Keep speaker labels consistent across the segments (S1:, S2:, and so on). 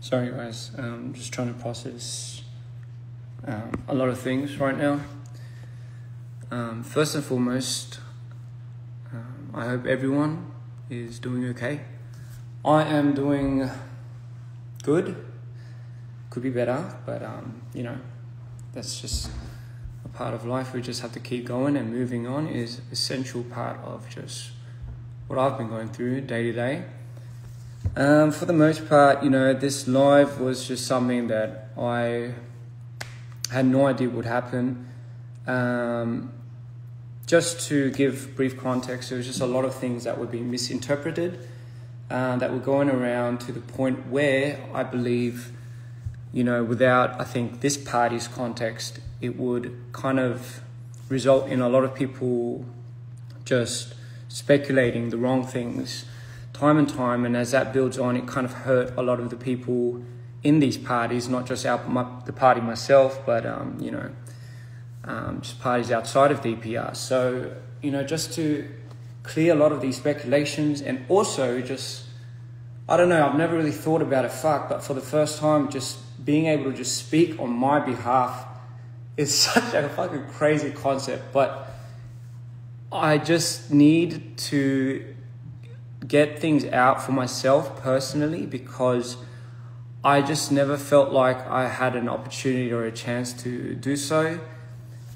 S1: Sorry guys, I'm just trying to process a lot of things right now. First and foremost, I hope everyone is doing okay. I am doing good, could be better, but you know, that's just a part of life. We just have to keep going, and moving on is an essential part of just what I've been going through day to day. For the most part, you know, this live was just something that I had no idea would happen. Just to give brief context, there was just a lot of things that were being misinterpreted, that were going around to the point where I believe, you know, without, I think, this party's context, it would kind of result in a lot of people just speculating the wrong things time and time, and as that builds on, it kind of hurt a lot of the people in these parties, not just the party myself, but you know, just parties outside of DPR. So, you know, just to clear a lot of these speculations, and also just, I don't know, I've never really thought about it, but for the first time, just being able to just speak on my behalf is such a fucking crazy concept, but I just need to get things out for myself personally, because I just never felt like I had an opportunity or a chance to do so.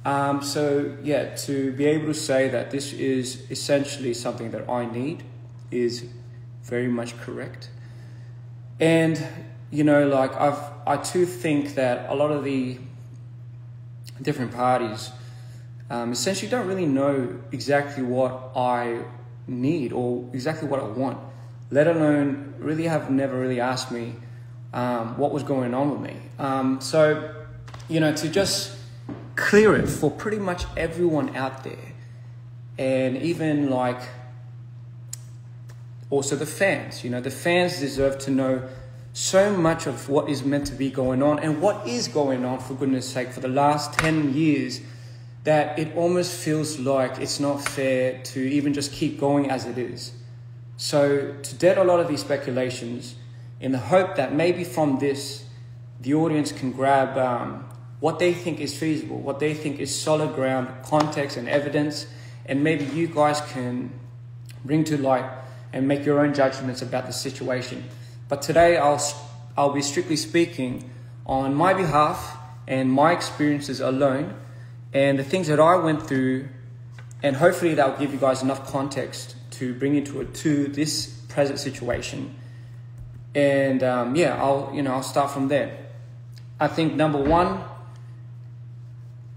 S1: So yeah, to be able to say that this is essentially something that I need is very much correct. And you know, like I too think that a lot of the different parties essentially don't really know exactly what I need or exactly what I want, let alone really have never really asked me what was going on with me. So, you know, to just clear it for pretty much everyone out there, and even like also the fans, you know, the fans deserve to know so much of what is meant to be going on and what is going on, for goodness sake, for the last 10 years, that it almost feels like it's not fair to even just keep going as it is. So to dead a lot of these speculations in the hope that maybe from this, the audience can grab what they think is feasible, what they think is solid ground, context and evidence, and maybe you guys can bring to light and make your own judgments about the situation. But today I'll be strictly speaking on my behalf and my experiences alone, and the things that I went through, and hopefully that will give you guys enough context to bring into it to this present situation. And yeah, I'll start from there. I think number one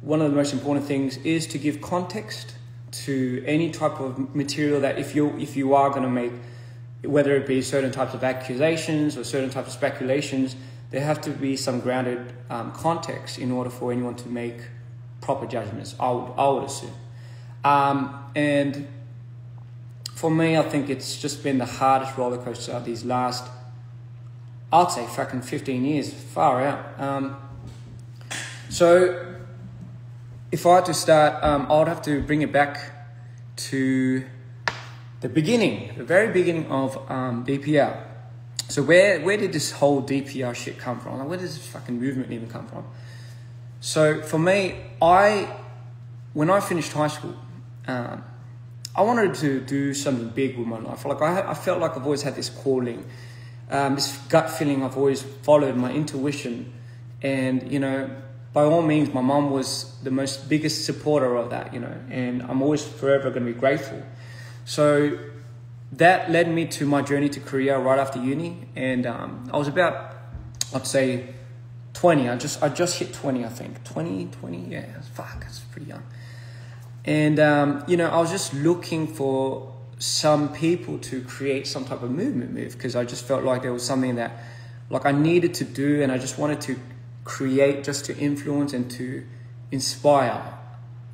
S1: of the most important things is to give context to any type of material that if you are going to make, whether it be certain types of accusations or certain types of speculations, there have to be some grounded context in order for anyone to make proper judgments, I would assume. And for me, I think it's just been the hardest roller coaster of these last, I'd say fucking 15 years, far out. So if I had to start, I would have to bring it back to the beginning, the very beginning of DPR. So where did this whole DPR shit come from? Like, where does this fucking movement even come from? So for me, when I finished high school, I wanted to do something big with my life. Like I felt like I've always had this calling, this gut feeling. I've always followed my intuition, and you know, by all means, my mom was the most biggest supporter of that, you know, and I'm always forever going to be grateful. So that led me to my journey to Korea right after uni. And I was about, I'd say 20. I just hit 20, I think. 20, yeah, fuck, that's pretty young. And, you know, I was just looking for some people to create some type of movement with, because I just felt like there was something that, like, I needed to do, and I just wanted to create just to influence and to inspire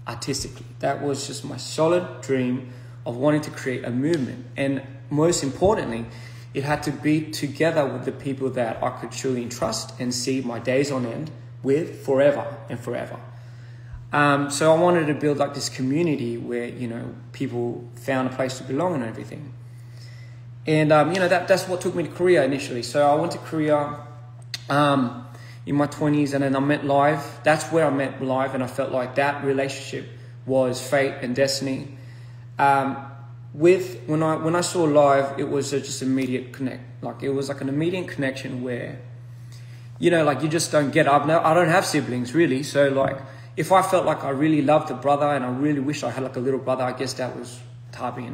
S1: artistically. That was just my solid dream of wanting to create a movement. And most importantly, it had to be together with the people that I could truly entrust and see my days on end with forever and forever. So I wanted to build like this community where, you know, people found a place to belong and everything. And, you know, that's what took me to Korea initially. So I went to Korea in my 20s, and then I met Live. That's where I met Live, and I felt like that relationship was fate and destiny. When I saw Live, it was just immediate connect. Like, it was like an immediate connection where, you know, like, you just don't get up. Now, I don't have siblings really, so like, if I felt like I really loved a brother and I really wished I had like a little brother, I guess that was Tabi.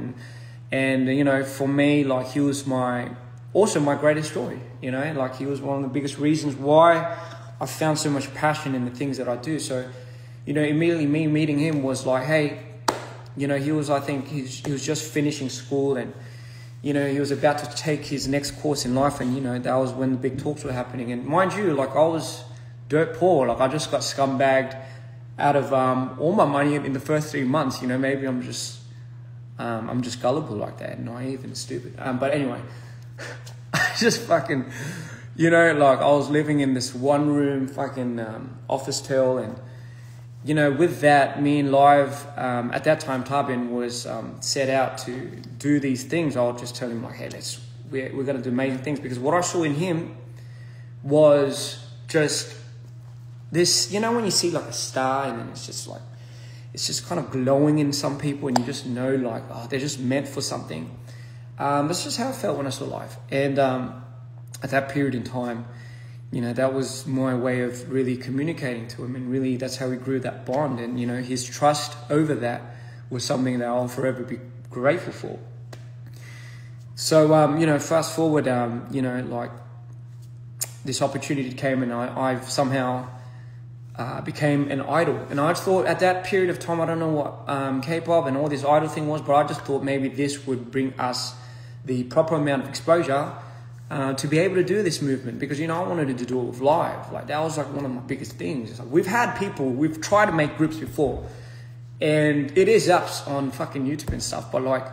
S1: And you know, for me, like, he was also my greatest joy, you know, like, he was one of the biggest reasons why I found so much passion in the things that I do. So, you know, immediately me meeting him was like, hey, you know, I think he was just finishing school, and, you know, he was about to take his next course in life. And, you know, that was when the big talks were happening. And mind you, like, I was dirt poor. Like, I just got scumbagged out of all my money in the first 3 months. You know, maybe I'm just gullible like that, naive and stupid. But anyway, I just fucking, you know, like, I was living in this one room fucking office tel, and, you know, with that, me and Live, at that time, Tabin was set out to do these things. I'll just tell him like, hey, we're going to do amazing things, because what I saw in him was just this, you know, when you see like a star and then it's just kind of glowing in some people, and you just know like, oh, they're just meant for something. That's just how I felt when I saw Live. And at that period in time, you know, that was my way of really communicating to him, and really that's how we grew that bond. And, you know, his trust over that was something that I'll forever be grateful for. So, you know, fast forward, you know, like, this opportunity came, and I've somehow became an idol. And I thought at that period of time, I don't know what K-pop and all this idol thing was, but I just thought maybe this would bring us the proper amount of exposure to be able to do this movement. Because, you know, I wanted to do it with Live. Like, that was like one of my biggest things. It's like, we've tried to make groups before, and it is ups on fucking YouTube and stuff, but like,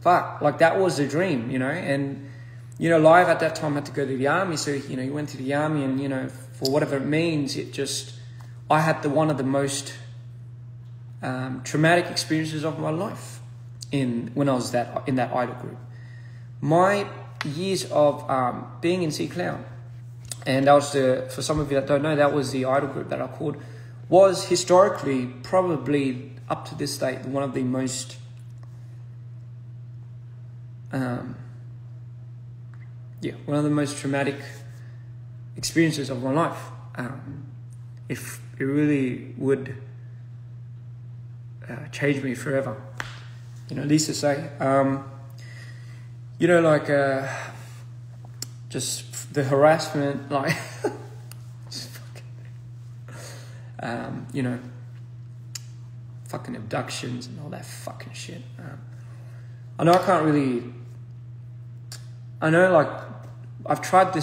S1: fuck, like, that was the dream, you know. And, you know, Live at that time had to go to the army, so, you know, he went to the army, and, you know, for whatever it means, I had one of the most traumatic experiences of my life when I was in that idol group. My years of being in C Clown, and that was for some of you that don't know, that was the idol group that I called, was historically probably up to this date one of the most one of the most traumatic experiences of my life. If it really would change me forever, you know, at least to say, you know, like, just the harassment, like, just fucking, you know, fucking abductions and all that fucking shit. I know I can't really, I know, like, I've tried to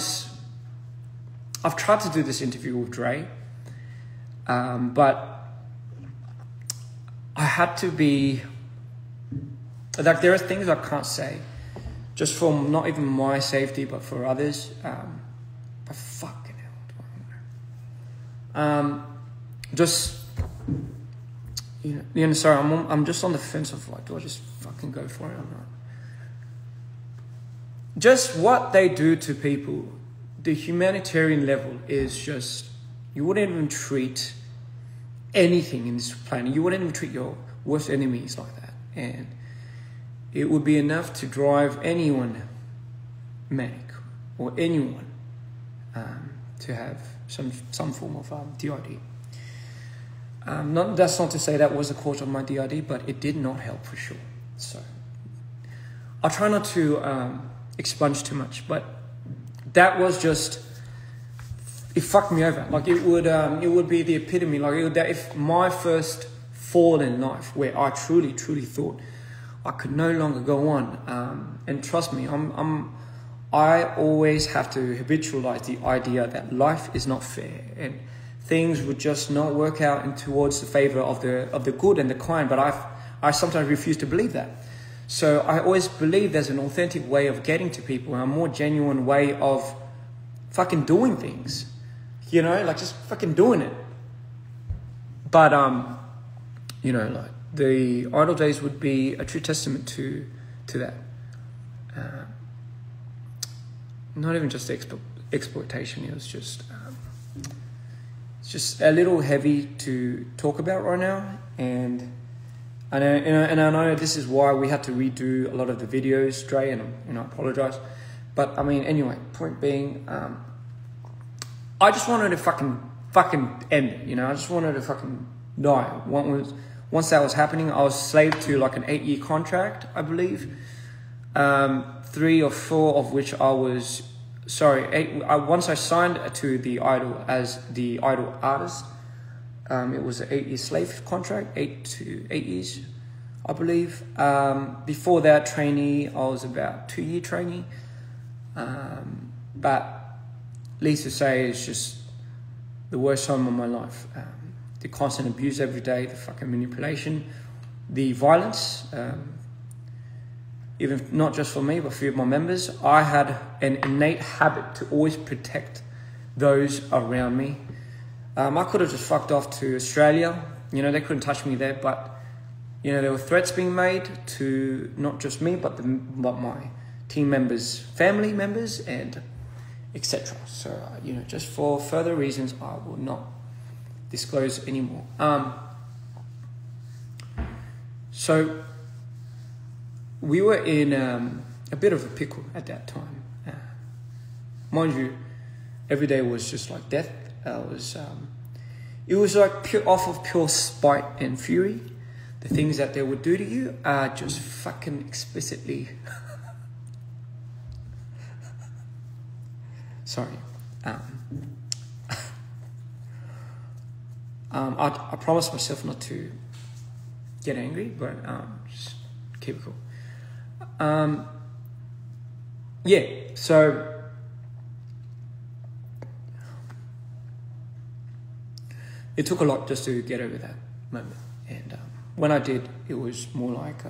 S1: do this interview with Dre, but I had to be, like, there are things I can't say, just for not even my safety, but for others. But fucking hell, just, you know, sorry, I'm just on the fence of like, do I just fucking go for it or not? Just what they do to people, the humanitarian level is just, you wouldn't even treat anything in this planet. You wouldn't even treat your worst enemies like that. And it would be enough to drive anyone manic, or anyone to have some form of DID. That's not to say that was the cause of my DID, but it did not help for sure. So I'll try not to expunge too much, but that was just, it fucked me over. Like it would be the epitome. Like if my first fall in life, where I truly thought I could no longer go on, and trust me, I always have to habitualize the idea that life is not fair and things would just not work out in towards the favor of the good and the kind. But I sometimes refuse to believe that. So I always believe there's an authentic way of getting to people, and a more genuine way of fucking doing things. You know, like just fucking doing it. But you know, like the idle days would be a true testament to that. Not even just exploitation. It was just it's just a little heavy to talk about right now, and I know this is why we had to redo a lot of the videos, Dre, and I apologize. But I mean, anyway, point being, I just wanted to fucking end it. You know, I just wanted to fucking die. Once that was happening, I was slave to like an 8-year contract, I believe. 3 or 4 of which I was, once I signed to the Idol as the Idol artist, it was an 8-year slave contract, 8 years, I believe. Before that, trainee, I was about 2-year trainee. But least to say, it's just the worst time of my life. The constant abuse every day, the fucking manipulation, the violence, even not just for me, but for my members. I had an innate habit to always protect those around me. I could have just fucked off to Australia. You know, they couldn't touch me there, but, you know, there were threats being made to not just me, but my team members, family members, and etc. So, you know, just for further reasons, I will not disclose anymore. So we were in a bit of a pickle at that time. Mind you, every day was just like death. It was like off of pure spite and fury. The things that they would do to you are just fucking explicitly. Sorry. I promised myself not to get angry, but just keep it cool. Yeah, so it took a lot just to get over that moment, and when I did, it was more like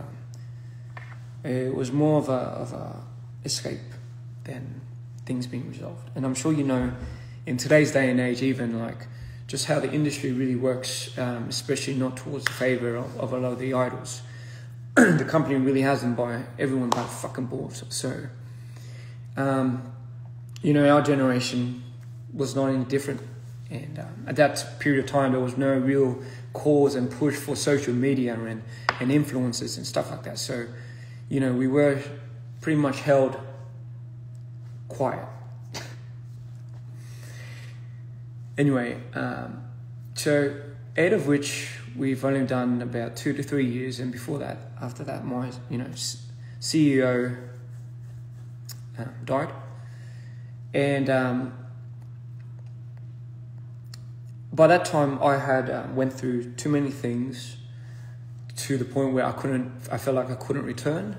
S1: of a escape than things being resolved. And I'm sure you know, in today's day and age, even like just how the industry really works, especially not towards the favor of a lot of the idols. The company really has them by everyone by the fucking balls. So, you know, our generation was not any different. And at that period of time, there was no real cause and push for social media and influencers and stuff like that. So, you know, we were pretty much held quiet. Anyway, so 8 of which we've only done about 2 to 3 years, and before that, after that, my CEO died, and by that time I had went through too many things to the point where I felt like I couldn't return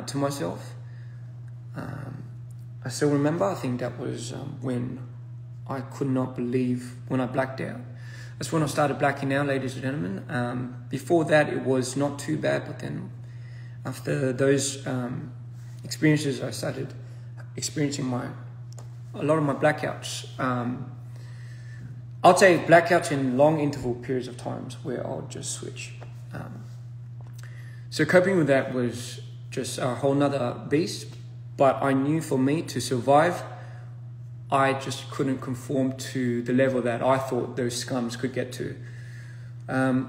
S1: to myself. I still remember, I think that was when I could not believe when I blacked out. That's when I started blacking out, ladies and gentlemen. Before that, it was not too bad, but then after those experiences, I started experiencing a lot of my blackouts. I'll say blackouts in long interval periods of times where I'll just switch. So coping with that was just a whole nother beast. But I knew for me to survive, I just couldn't conform to the level that I thought those scums could get to. I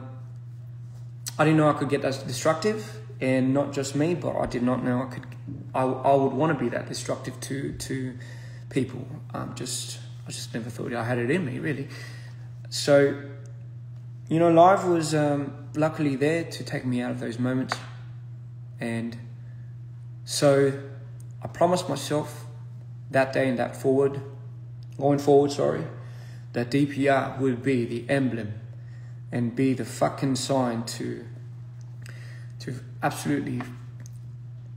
S1: didn't know I could get that destructive, and not just me, but I did not know I would want to be that destructive to people. I just never thought I had it in me, really. So you know, life was luckily there to take me out of those moments. And so I promised myself that day and that going forward, that DPR would be the emblem and be the fucking sign to absolutely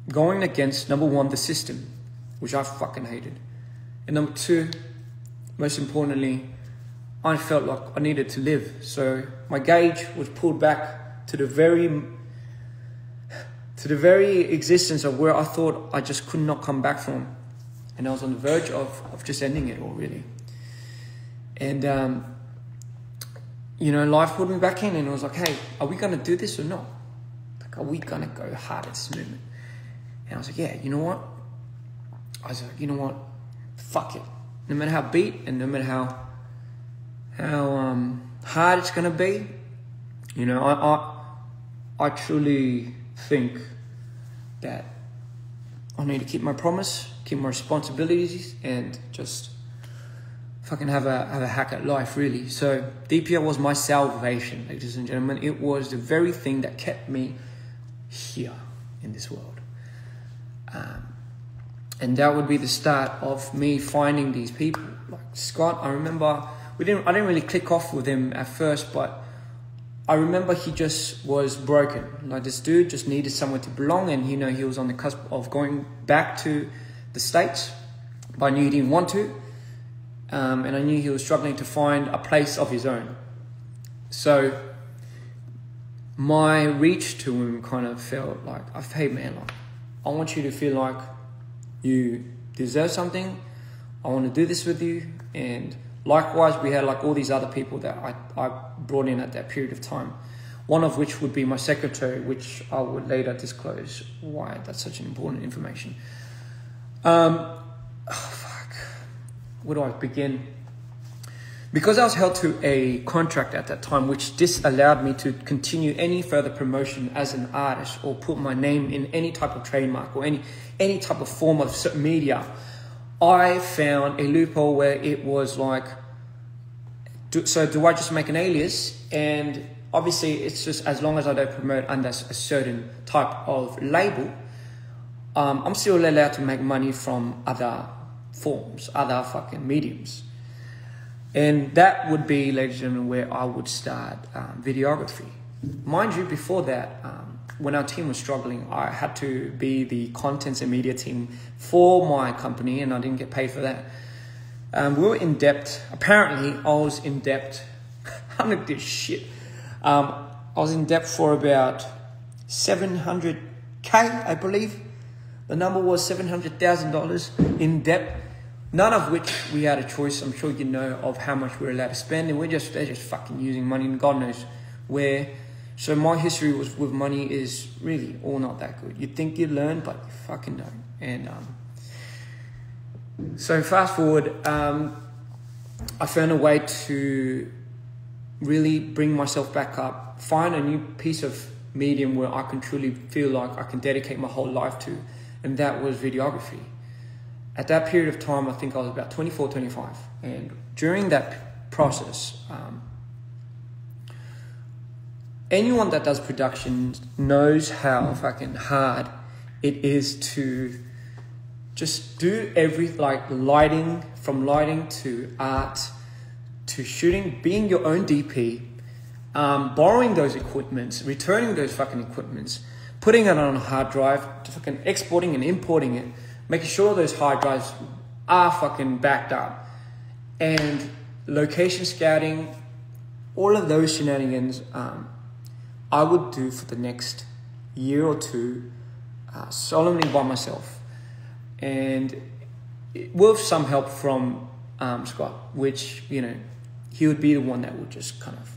S1: going against, number one, the system, which I fucking hated. And number two, most importantly, I felt like I needed to live. So my gauge was pulled back to the very existence of where I thought I just could not come back from. And I was on the verge of just ending it all, really. And, you know, life pulled me back in, and it was like, hey, are we going to do this or not? Like, are we going to go hard at this movement? And I was like, yeah, you know what? I was like, you know what? Fuck it. No matter how beat and no matter how hard it's going to be, you know, I truly think that I need to keep my promise, keep my responsibilities, and just fucking have a hack at life, really. So DPR was my salvation, ladies and gentlemen. It was the very thing that kept me here in this world. And that would be the start of me finding these people. Like Scott, I remember I didn't really click off with him at first, but I remember he just was broken. Like, this dude just needed somewhere to belong, and you know, he was on the cusp of going back to the States, but I knew he didn't want to. And I knew he was struggling to find a place of his own. So my reach to him kind of felt like, hey man, like, I want you to feel like you deserve something. I want to do this with you. And likewise, we had like all these other people that I brought in at that period of time. One of which would be my secretary, which I would later disclose why that's such an important information. Where do I begin? Because I was held to a contract at that time, which disallowed me to continue any further promotion as an artist or put my name in any type of trademark or any type of form of media, I found a loophole where it was like, so do I just make an alias? And obviously it's just as long as I don't promote under a certain type of label, I'm still allowed to make money from other forms, other fucking mediums. And that would be, ladies and gentlemen, where I would start videography. Mind you, before that, when our team was struggling, I had to be the contents and media team for my company, and I didn't get paid for that. We were in debt. Apparently, I was in debt. I'm like this shit. I was in debt for about 700K, I believe. The number was $700,000 in debt. None of which we had a choice. I'm sure you know of how much we're allowed to spend, and they're just fucking using money, and God knows where. So my history with money is really all not that good. You'd think you'd learn, but you fucking don't. And so fast forward, I found a way to really bring myself back up, find a new piece of medium where I can truly feel like I can dedicate my whole life to, and that was videography. At that period of time, I think I was about 24, 25. And during that process, anyone that does production knows how fucking hard it is to just do lighting, from lighting to art, to shooting, being your own DP, borrowing those equipments, returning those fucking equipments, putting it on a hard drive, fucking exporting and importing it, making sure those hard drives are fucking backed up, and location scouting, all of those shenanigans, I would do for the next year or two, solemnly by myself, and with some help from Scott, which, you know, he would be the one that would just kind of,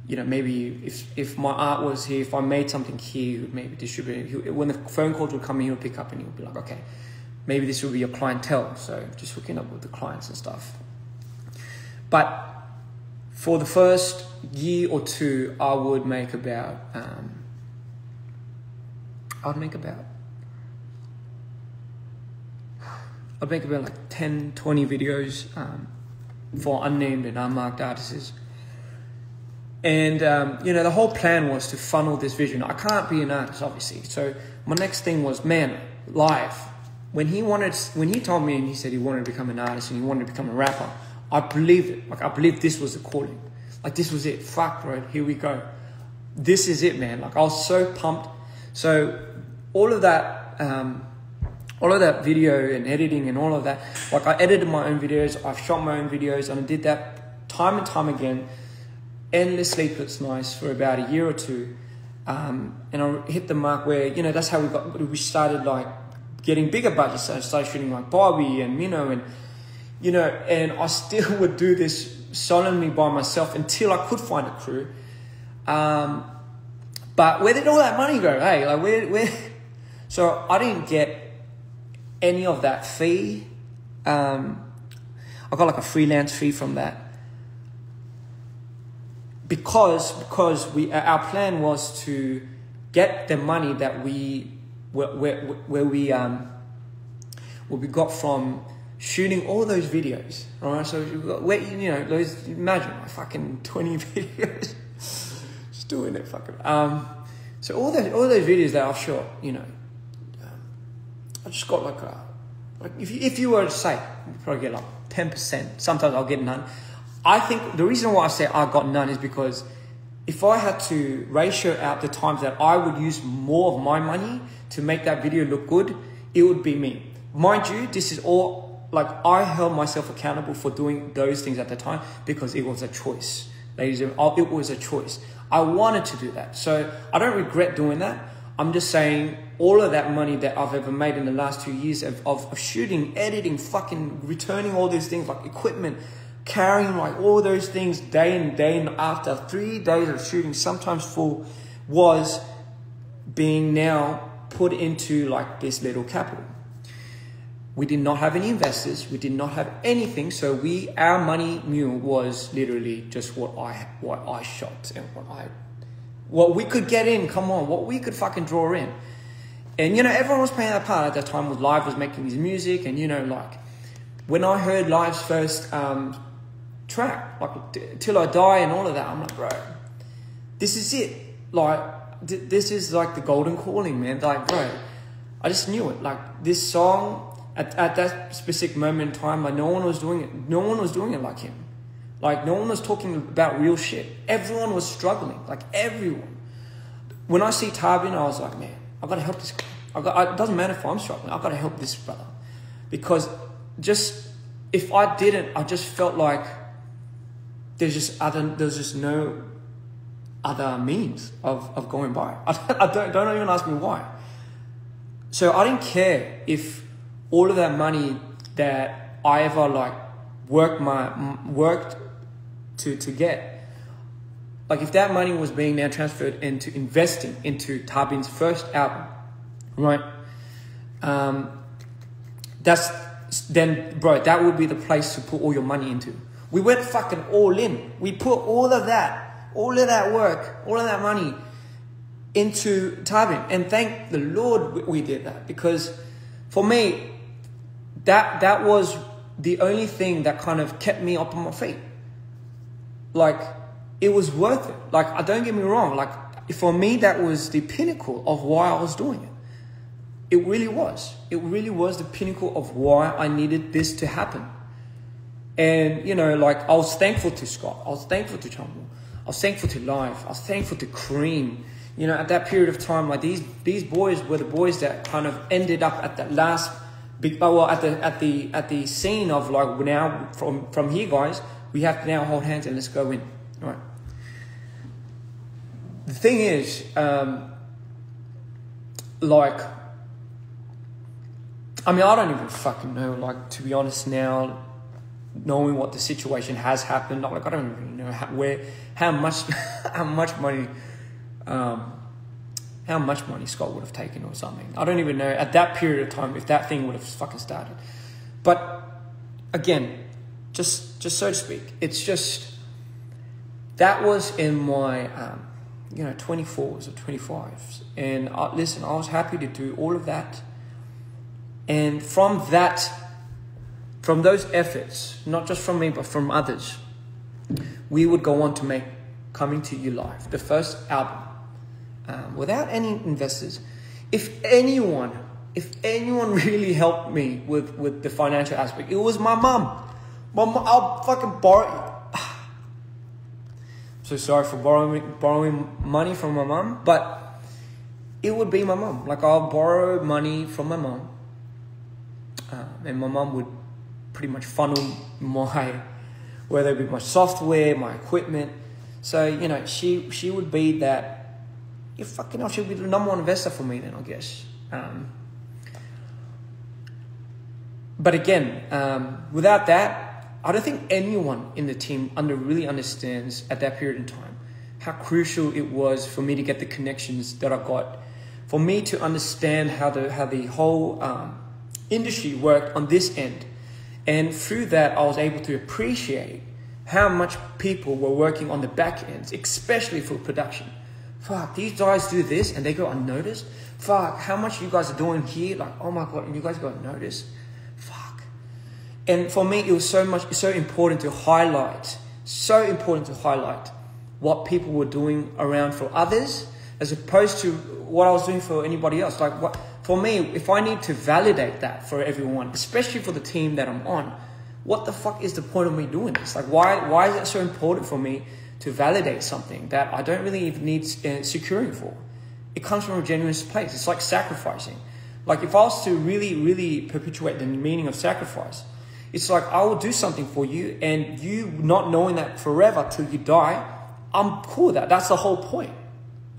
S1: you know, maybe if my art was here, if I made something here, he would maybe distribute it. When the phone calls would come in, he would pick up and he would be like, okay, maybe this will be your clientele. So just hooking up with the clients and stuff. But for the first year or two, I would make about, I'd make about like 10, 20 videos for unnamed and unmarked artists. And, you know, the whole plan was to funnel this vision. I can't be an artist, obviously. So my next thing was, man, live. When he told me and he said he wanted to become an artist and he wanted to become a rapper, I believed it. Like, I believed this was the calling. Like, this was it. Fuck, bro. Here we go. This is it, man. Like, I was so pumped. So all of that video and editing and all of that, like, I edited my own videos. I've shot my own videos, and I did that time and time again. Endless sleepless nights for about a year or two, and I hit the mark where, you know, that's how we started like getting bigger budgets. So I started shooting like Barbie and Minnow, and you know, and I still would do this solemnly by myself until I could find a crew. But where did all that money go? Hey, like where? So I didn't get any of that fee. I got like a freelance fee from that. Because our plan was to get the money that we got from shooting all those videos. All right, so you know, those, imagine like fucking 20 videos, just doing it fucking. So all those videos that I've shot, you know, I just got like if you were to say, you'd probably get like 10%. Sometimes I'll get none. I think the reason why I say I got none is because if I had to ratio out the times that I would use more of my money to make that video look good, it would be me. Mind you, this is all, like, I held myself accountable for doing those things at the time because it was a choice. Ladies and gentlemen, it was a choice. I wanted to do that. So I don't regret doing that. I'm just saying all of that money that I've ever made in the last 2 years of shooting, editing, fucking returning all these things like equipment, carrying like all those things day in day and after 3 days of shooting, sometimes full, was being now put into like this little capital. We did not have any investors. We did not have anything. So our money mule was literally just what I shot and what we could get in. Come on, what we could fucking draw in. And you know, everyone was playing that part at that time. With Live was making his music, and you know, like when I heard Live's first track, like Till I Die and all of that, I'm like, bro, this is it. Like this is like the golden calling, man. Like, bro, I just knew it. Like this song at that specific moment in time, like no one was doing it. No one was doing it like him. Like no one was talking about real shit. Everyone was struggling. Like everyone. When I see Tarbin, I was like, man, I gotta help this guy. It doesn't matter if I'm struggling. I gotta help this brother, because just if I didn't, I just felt like there's just no other means of going by. Don't even ask me why. So I didn't care if all of that money that I ever like worked to get, like if that money was being now transferred into investing into Tarbin's first album, right? Then bro, that would be the place to put all your money into. We went fucking all in. We put all of that work, all of that money into Tarbin. And thank the Lord we did that, because for me, that was the only thing that kind of kept me up on my feet. Like, it was worth it. Like, don't get me wrong. Like, for me, that was the pinnacle of why I was doing it. It really was. It really was the pinnacle of why I needed this to happen. And, you know, like, I was thankful to Scott. I was thankful to Chumble. I was thankful to Live. I was thankful to Cream. You know, at that period of time, like, these boys were the boys that kind of ended up at that last big, well, at the scene of, like, now, from here, guys, we have to now hold hands and let's go in. All right. The thing is, like, I mean, I don't even fucking know, like, to be honest now, knowing what the situation has happened, like, I don't even know how much money Scott would have taken or something. I don't even know at that period of time if that thing would have fucking started. But again, just so to speak, it's just, that was in my, 24s or 25s. And listen, I was happy to do all of that. And from those efforts, not just from me, but from others, we would go on to make coming to you live, the first album, without any investors. If anyone really helped me with the financial aspect, it was my mom. I'll fucking borrow. So sorry for borrowing money from my mom, but it would be my mom. Like, I'll borrow money from my mom, and my mom would pretty much funnel whether it be my software, my equipment. So, you know, she would be that, she would be the number one investor for me then, I guess. But again, without that, I don't think anyone in the team really understands at that period in time how crucial it was for me to get the connections that I got, for me to understand how the whole industry worked on this end. And through that, I was able to appreciate how much people were working on the back ends, especially for production. Fuck, these guys do this and they go unnoticed. Fuck, how much you guys are doing here? Like, oh my God, and you guys got noticed. Fuck. And for me, it was so important to highlight what people were doing around for others, as opposed to what I was doing for anybody else. Like, for me, if I need to validate that for everyone, especially for the team that I'm on, what the fuck is the point of me doing this? Like, why is it so important for me to validate something that I don't really even need securing for? It comes from a genuine place. It's like sacrificing. Like, if I was to really, really perpetuate the meaning of sacrifice, it's like I will do something for you, and you not knowing that forever till you die, I'm cool with that. That's the whole point.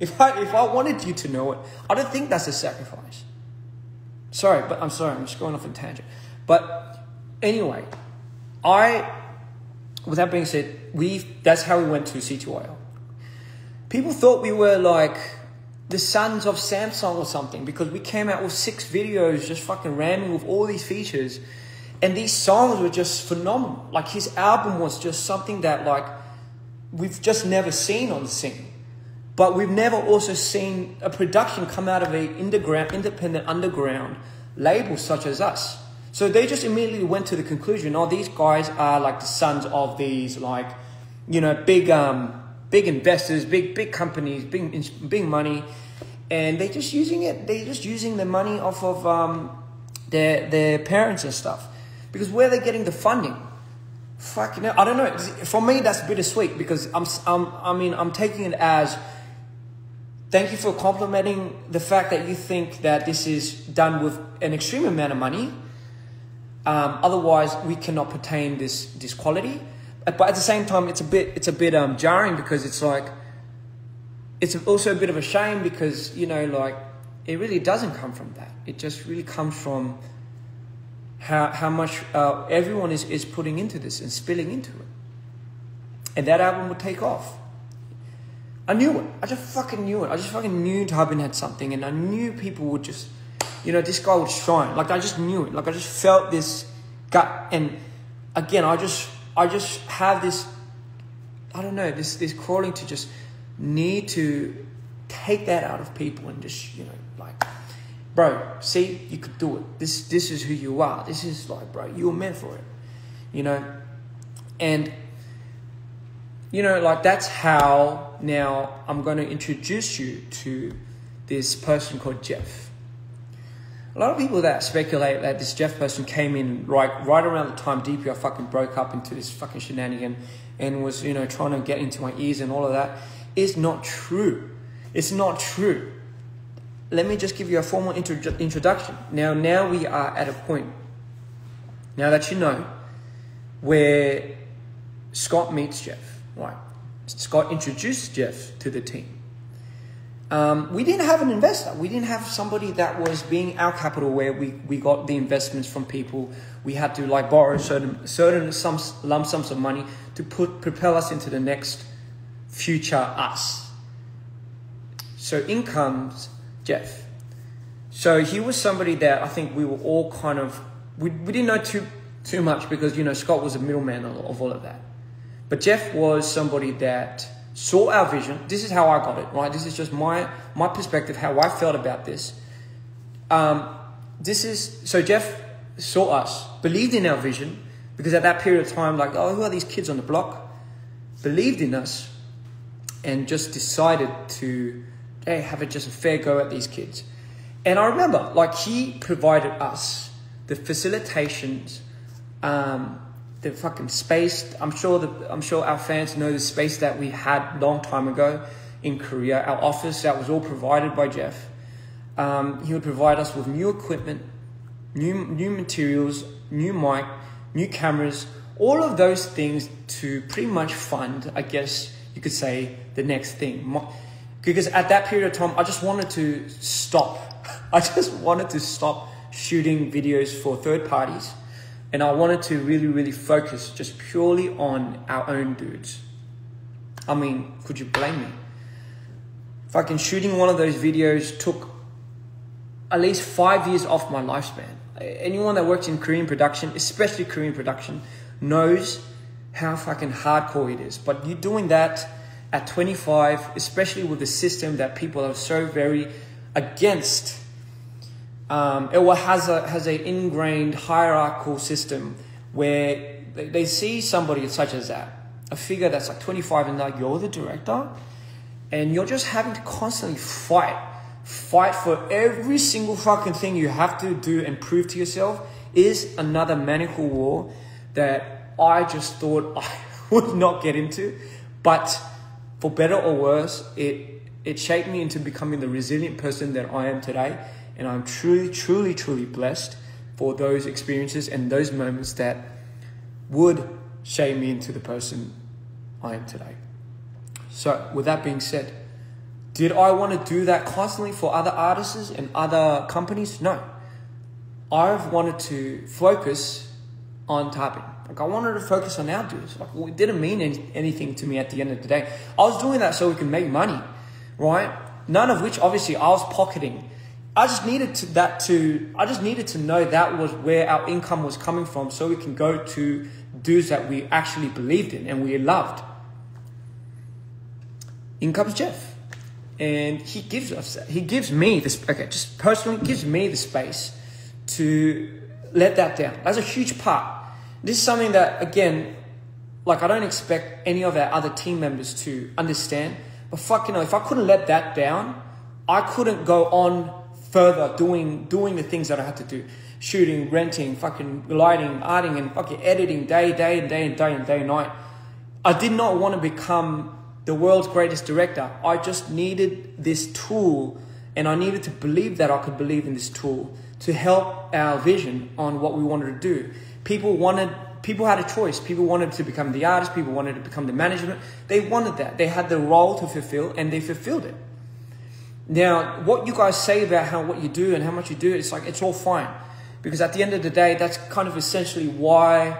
S1: If I wanted you to know it, I don't think that's a sacrifice. I'm just going off on a tangent. But anyway, with that being said, that's how we went to C2IL. People thought we were like the sons of Samsung or something, because we came out with 6 videos just fucking ramming with all these features. And these songs were just phenomenal. Like, his album was just something that, like, we've just never seen on the scene. But we've never also seen a production come out of an independent underground label such as us. So they just immediately went to the conclusion, oh, these guys are like the sons of these, like, you know, big investors, big companies, big money. And they're just using the money off of their parents and stuff. Because where they're getting the funding? Fucking hell, I don't know. For me, that's bittersweet, because I'm taking it as, thank you for complimenting the fact that you think that this is done with an extreme amount of money. Otherwise, we cannot pertain this quality. But at the same time, it's a bit jarring, because it's like, it's also a bit of a shame, because, you know, like, it really doesn't come from that. It just really comes from how much everyone is putting into this and spilling into it. And that album would take off. I knew it. I just fucking knew it. I just fucking knew Tubin had something, and I knew people would just, you know, this guy would shine. Like, I just knew it. Like, I just felt this gut. And again, I just have this, I don't know, this crawling to just need to take that out of people and just, you know, like, bro, see, you could do it. This is who you are. This is like, bro, you were meant for it, you know? And, you know, like, that's how now I'm going to introduce you to this person called Jeff. A lot of people that speculate that this Jeff person came in right around the time dprian fucking broke up into this fucking shenanigan and was, you know, trying to get into my ears and all of that is not true. It's not true. Let me just give you a formal introduction. Now we are at a point, now that you know, where Scott meets Jeff. Right. Scott introduced Jeff to the team. We didn't have an investor. We didn't have somebody that was being our capital, where we got the investments from people. We had to, like, borrow certain lump sums of money to propel us into the next future us. So in comes Jeff. So he was somebody that I think we were all kind of, we didn't know too much, because, you know, Scott was a middleman of all of that. But Jeff was somebody that saw our vision. This is how I got it, right? This is just my perspective, how I felt about this. So Jeff saw us, believed in our vision, because at that period of time, like, oh, who are these kids on the block? Believed in us, and just decided to, hey, have it just a fair go at these kids. And I remember, like, he provided us the facilitations, the fucking space. I'm sure our fans know the space that we had long time ago in Korea. Our office, that was all provided by Jeff. He would provide us with new equipment, new materials, new mic, new cameras, all of those things to pretty much fund, I guess you could say, the next thing. Because at that period of time, I just wanted to stop. I just wanted to stop shooting videos for third parties. And I wanted to really, really focus just purely on our own dudes. I mean, could you blame me? Fucking shooting one of those videos took at least 5 years off my lifespan. Anyone that works in Korean production, especially Korean production, knows how fucking hardcore it is. But you're doing that at 25, especially with the system that people are so very against. It has an ingrained hierarchical system where they see somebody such as that, a figure that's like 25, and like, you're the director, and you're just having to constantly fight for every single fucking thing you have to do and prove to yourself, is another maniacal war that I just thought I would not get into. But for better or worse, it shaped me into becoming the resilient person that I am today. And I'm truly, truly, truly blessed for those experiences and those moments that would shape me into the person I am today. So with that being said, did I want to do that constantly for other artists and other companies? No. I've wanted to focus on tapping. Like, I wanted to focus on our dudes. Like, it didn't mean anything to me at the end of the day. I was doing that so we can make money, right? None of which, obviously, I was pocketing. I just needed to know that was where our income was coming from, so we can go to dudes that we actually believed in and we loved. In comes Jeff. And he gives us that. He gives me this, just personally gives me the space to let that down. That's a huge part. This is something that, again, like, I don't expect any of our other team members to understand. But fuck, if I couldn't let that down, I couldn't go on further doing the things that I had to do. Shooting, renting, fucking lighting, arting, and fucking editing day and night. I did not want to become the world's greatest director. I just needed this tool, and I needed to believe that I could believe in this tool to help our vision on what we wanted to do. People had a choice. People wanted to become the artist. People wanted to become the management. They wanted that. They had the role to fulfill, and they fulfilled it. Now, what you guys say about what you do and how much you do, it's like, it's all fine. Because at the end of the day, that's kind of essentially why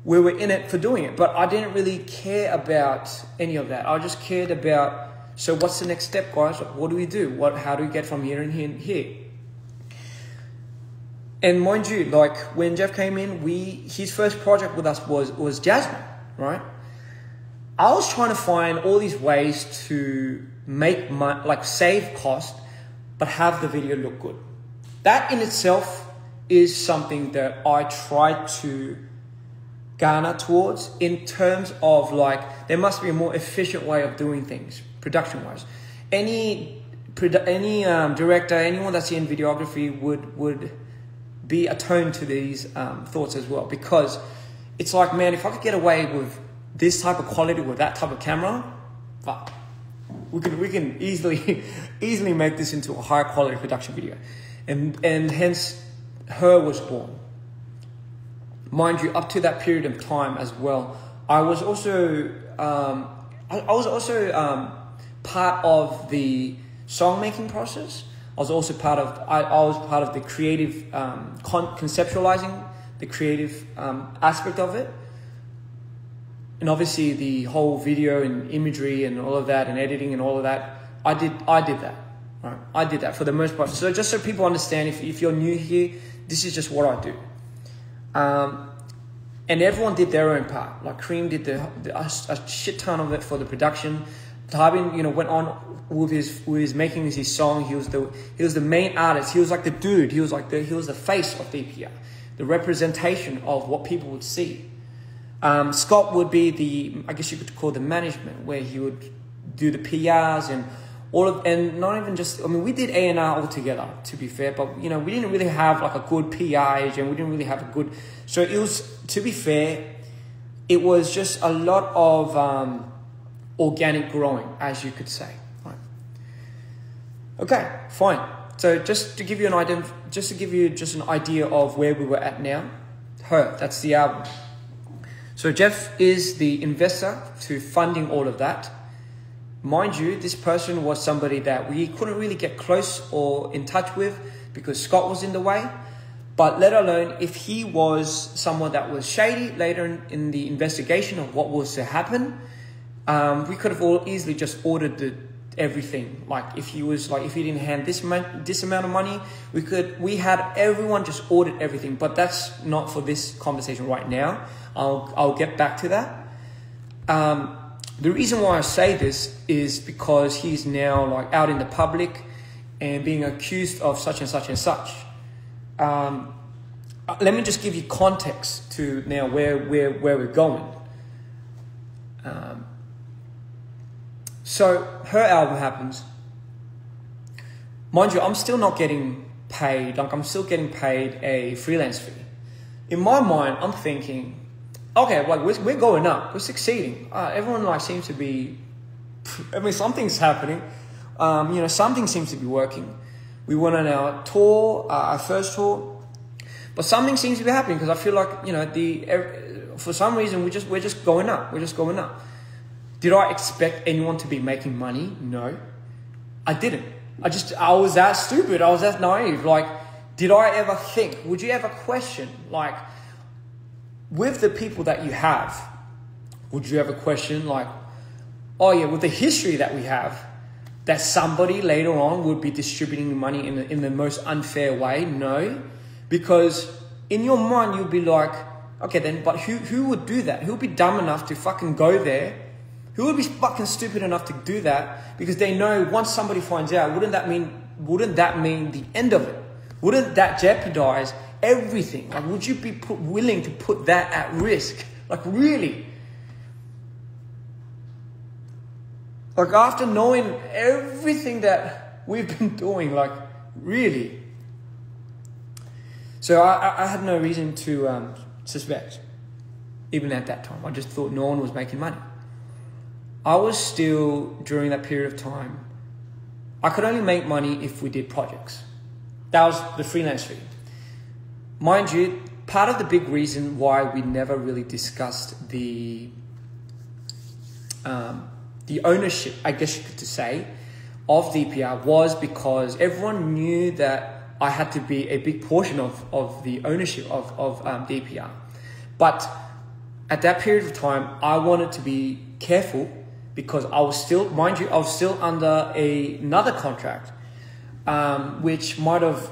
S1: we were in it for doing it. But I didn't really care about any of that. I just cared about, so what's the next step, guys? What do we do? How do we get from here and here and here? And mind you, like, when Jeff came in, his first project with us was Jasmine, right? I was trying to find all these ways to make money, like save cost, but have the video look good. That in itself is something that I try to garner towards, in terms of, like, there must be a more efficient way of doing things production-wise. Any director, anyone that's in videography would be attuned to these thoughts as well, because it's like, man, if I could get away with this type of quality with that type of camera, fuck, we can easily make this into a higher quality production video, and hence Her was born. Mind you, up to that period of time as well, I was also part of the song making process. I was part of the creative conceptualizing the creative aspect of it, and obviously the whole video and imagery and all of that and editing and all of that. I did that. Right? I did that for the most part. So just so people understand, if you're new here, this is just what I do. And everyone did their own part. Like, Cream did a shit ton of it for the production. Tarbin, went on with his making his song. He was the main artist. He was like the dude. He was the face of dprian, the representation of what people would see. Scott would be I guess you could call the management, where he would do the PRs and and not even just, I mean, we did A&R all together, to be fair, but, you know, we didn't really have like a good PR agent. We didn't really have a good, so it was, to be fair, it was just a lot of organic growing, as you could say. Right. Okay, fine. So just to give you an idea, just an idea of where we were at now. That's the album. So Jeff is the investor to funding all of that. Mind you, this person was somebody that we couldn't really get close or in touch with because Scott was in the way. But let alone if he was someone that was shady later in the investigation of what was to happen, we could have all easily just ordered everything. Like if he didn't hand this amount of money, we had everyone just ordered everything. But that's not for this conversation right now. I'll get back to that. The reason why I say this is because he's now like out in the public and being accused of such and such and such. Let me just give you context to now where we're going. So her album happens. Mind you, I'm still not getting paid. Like I'm still getting paid a freelance fee. In my mind, I'm thinking, okay, like we're going up, we're succeeding. Everyone like seems to be, I mean, something's happening. You know, something seems to be working. We went on our tour, our first tour, but something seems to be happening because I feel like, you know, for some reason we're just going up. We're just going up. Did I expect anyone to be making money? No, I didn't. I was that stupid. I was that naive. Like, did I ever think? Would you ever question, like, with the people that you have, would you ever question, like, oh yeah, with the history that we have, that somebody later on would be distributing money in the most unfair way? No, because in your mind you'd be like, okay then, but who would do that? Who would be dumb enough to fucking go there? Who would be fucking stupid enough to do that? Because they know once somebody finds out, wouldn't that mean the end of it? Wouldn't that jeopardize everything? Like, would you be willing to put that at risk? Like, really? Like, after knowing everything that we've been doing, like, really? So I had no reason to suspect, even at that time. I just thought no one was making money. I was still, during that period of time, I could only make money if we did projects. That was the freelance fee. Mind you, part of the big reason why we never really discussed the ownership, I guess you could say, of DPR was because everyone knew that I had to be a big portion of the ownership of DPR. But at that period of time, I wanted to be careful because I was still, mind you, I was still under another contract, which might have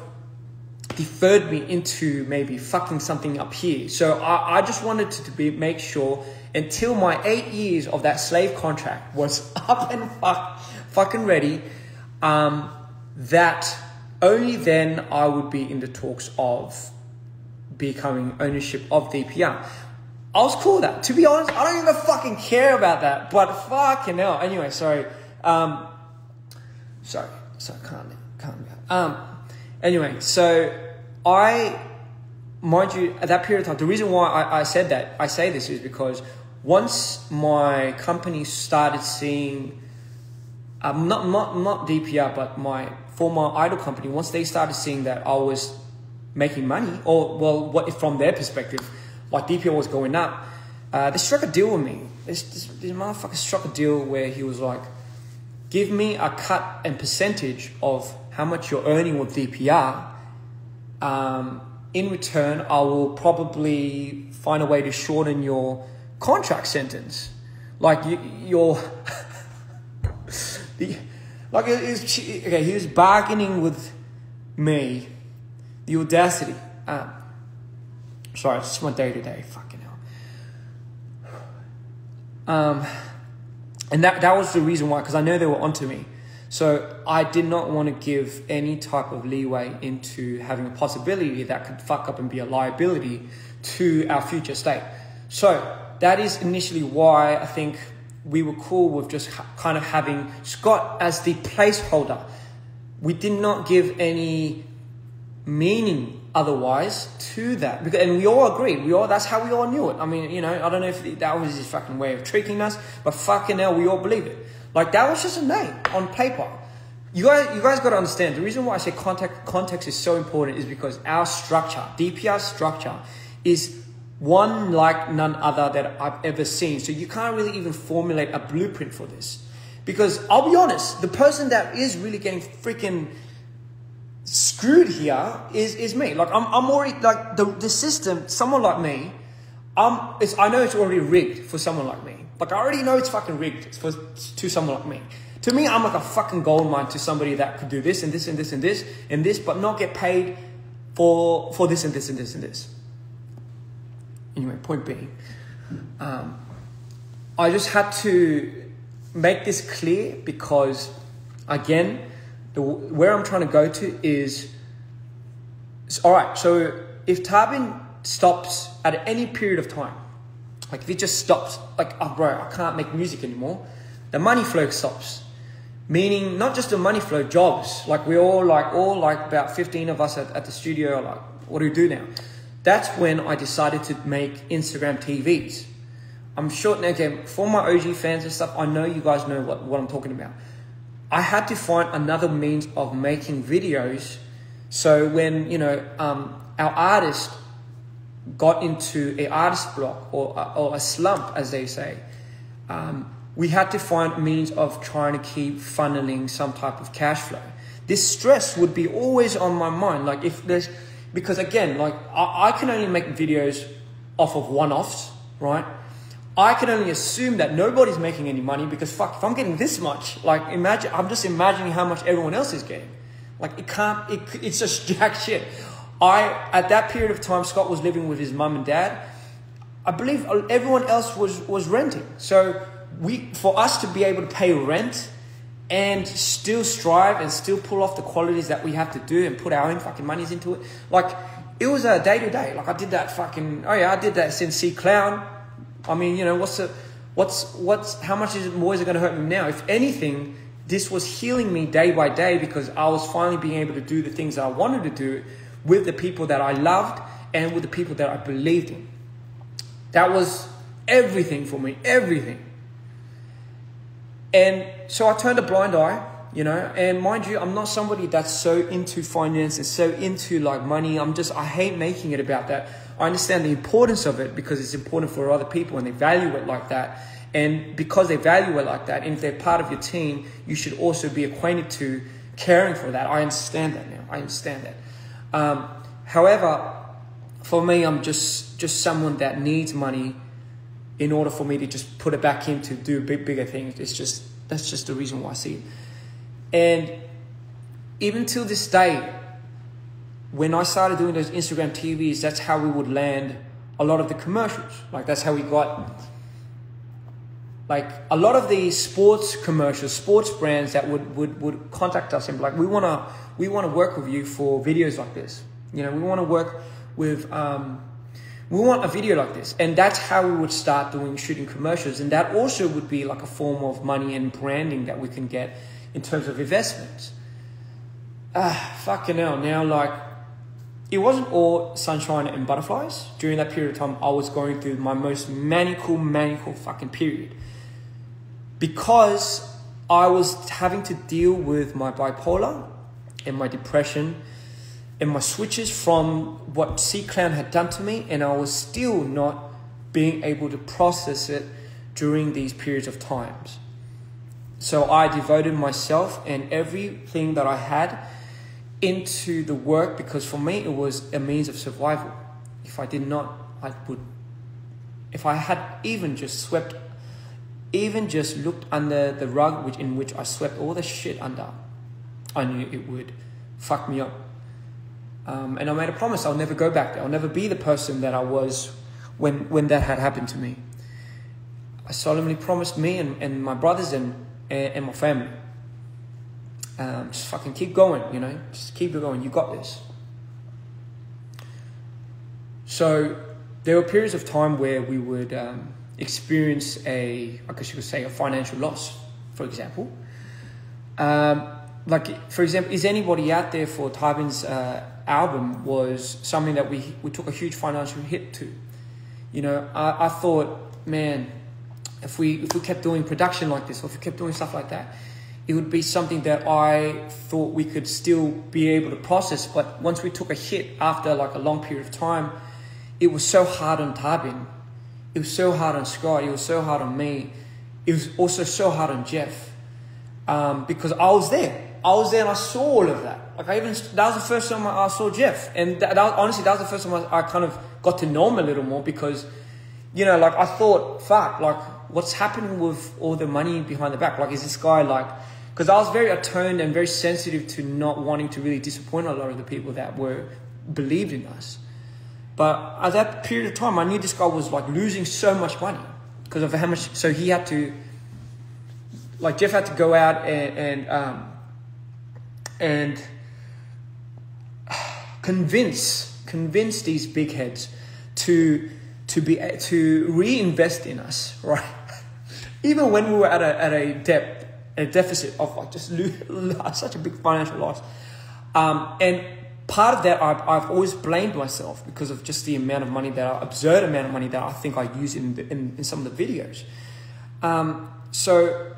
S1: deferred me into maybe fucking something up here. So I just wanted to make sure until my 8 years of that slave contract was up and fucking ready, that only then I would be in the talks of becoming ownership of DPR. I was cool with that. To be honest, I don't even fucking care about that. But fucking hell. Anyway, sorry. Sorry, calm down. Anyway, so mind you, at that period of time, the reason why I say this is because once my company started seeing, not DPR, but my former idol company, once they started seeing that I was making money, or well, what from their perspective, like DPR was going up, they struck a deal with me. This motherfucker struck a deal where he was like, give me a cut and percentage of how much you're earning with DPR. In return, I will probably find a way to shorten your contract sentence. Like your, he was bargaining with me. The audacity. Sorry, it's just my day-to-day. Fucking hell. And that was the reason why, because I know they were onto me. So I did not want to give any type of leeway into having a possibility that could fuck up and be a liability to our future state. So that is initially why I think we were cool with just kind of having Scott as the placeholder. We did not give any meaning otherwise to that, and we all agreed. That's how we all knew it. I mean, you know, I don't know if that was his fucking way of tricking us, but fucking hell, we all believe it. Like, that was just a name on paper. You guys got to understand, the reason why I say context is so important is because our structure, DPR structure, is one like none other that I've ever seen. So you can't really even formulate a blueprint for this. Because I'll be honest, the person that is really getting freaking screwed here is me. Like, I'm already, like, the system, someone like me, I know it's already rigged for someone like me. Like, I already know it's fucking rigged to someone like me. To me, I'm like a fucking gold mine to somebody that could do this and this and this and this and this, but not get paid for this and this and this and this. Anyway, point being, I just had to make this clear because, again, where I'm trying to go to is, all right, so if Tarbin stops at any period of time, like if it just stops, like, oh bro, I can't make music anymore, the money flow stops. Meaning not just the money flow, jobs. Like, we're all about 15 of us at the studio, like, what do we do now? That's when I decided to make Instagram TVs. I'm sure, again, for my OG fans and stuff, I know you guys know what I'm talking about. I had to find another means of making videos. So when, you know, our artist got into an artist block or a slump, as they say, we had to find means of trying to keep funneling some type of cash flow. This stress would be always on my mind. Like, because again, like, I can only make videos off of one-offs, right? I can only assume that nobody's making any money because fuck, if I'm getting this much, like, I'm just imagining how much everyone else is getting. Like, it's just jack shit. At that period of time, Scott was living with his mum and dad. I believe everyone else was renting. So for us to be able to pay rent and still strive and still pull off the qualities that we have to do and put our own fucking monies into it, like, it was a day to day. Like, I did that I did that since C Clown. I mean, you know, how much more is it going to hurt me now? If anything, this was healing me day by day because I was finally being able to do the things that I wanted to do with the people that I loved and with the people that I believed in. That was everything for me, everything. And so I turned a blind eye, you know, and mind you, I'm not somebody that's so into finance and so into like money. I hate making it about that. I understand the importance of it because it's important for other people and they value it like that. And because they value it like that, and if they're part of your team, you should also be acquainted to caring for that. I understand that now. I understand that. However, for me, I'm just someone that needs money in order for me to just put it back in to do bigger things. That's just the reason why I see it. And even till this day, when I started doing those Instagram TVs, that's how we would land a lot of the commercials. Like, that's how we got, like, a lot of the sports commercials, sports brands that would contact us and be like, we want to work with you for videos like this. You know, we want to work with, we want a video like this. And that's how we would start shooting commercials. And that also would be like a form of money and branding that we can get in terms of investments. Fucking hell. Now, like, it wasn't all sunshine and butterflies. During that period of time, I was going through my most maniacal fucking period. Because I was having to deal with my bipolar and my depression and my switches from what C-Clown had done to me, and I was still not being able to process it during these periods of times. So I devoted myself and everything that I had into the work because for me it was a means of survival. If I did not, if I had even just looked under the rug in which I swept all the shit under, I knew it would fuck me up. And I made a promise I'll never go back there. I'll never be the person that I was when that had happened to me. I solemnly promised me and my brothers and my family, just fucking keep going, you know, just keep it going. You got this. So there were periods of time where we would experience I guess you could say, a financial loss, for example. Like, for example, is anybody out there for Tybin's album was something that we took a huge financial hit to. You know, I thought, man, if we kept doing production like this, or if we kept doing stuff like that, it would be something that I thought we could still be able to process. But once we took a hit after like a long period of time, it was so hard on Tybin. It was so hard on Scott. It was so hard on me. It was also so hard on Jeff. Because I was there and I saw all of that. Like that was the first time I saw Jeff. And honestly, that was the first time I kind of got to know him a little more, because, you know, like I thought, fuck, like what's happening with all the money behind the back? Like, is this guy like, because I was very attuned and very sensitive to not wanting to really disappoint a lot of the people that believed in us. But at that period of time, I knew this guy was like losing so much money because of how much. So he had to, like Jeff had to go out and convince these big heads to reinvest in us, right? Even when we were at a deficit of like just such a big financial loss, and part of that I've always blamed myself because of just the absurd amount of money that I think I use in some of the videos. So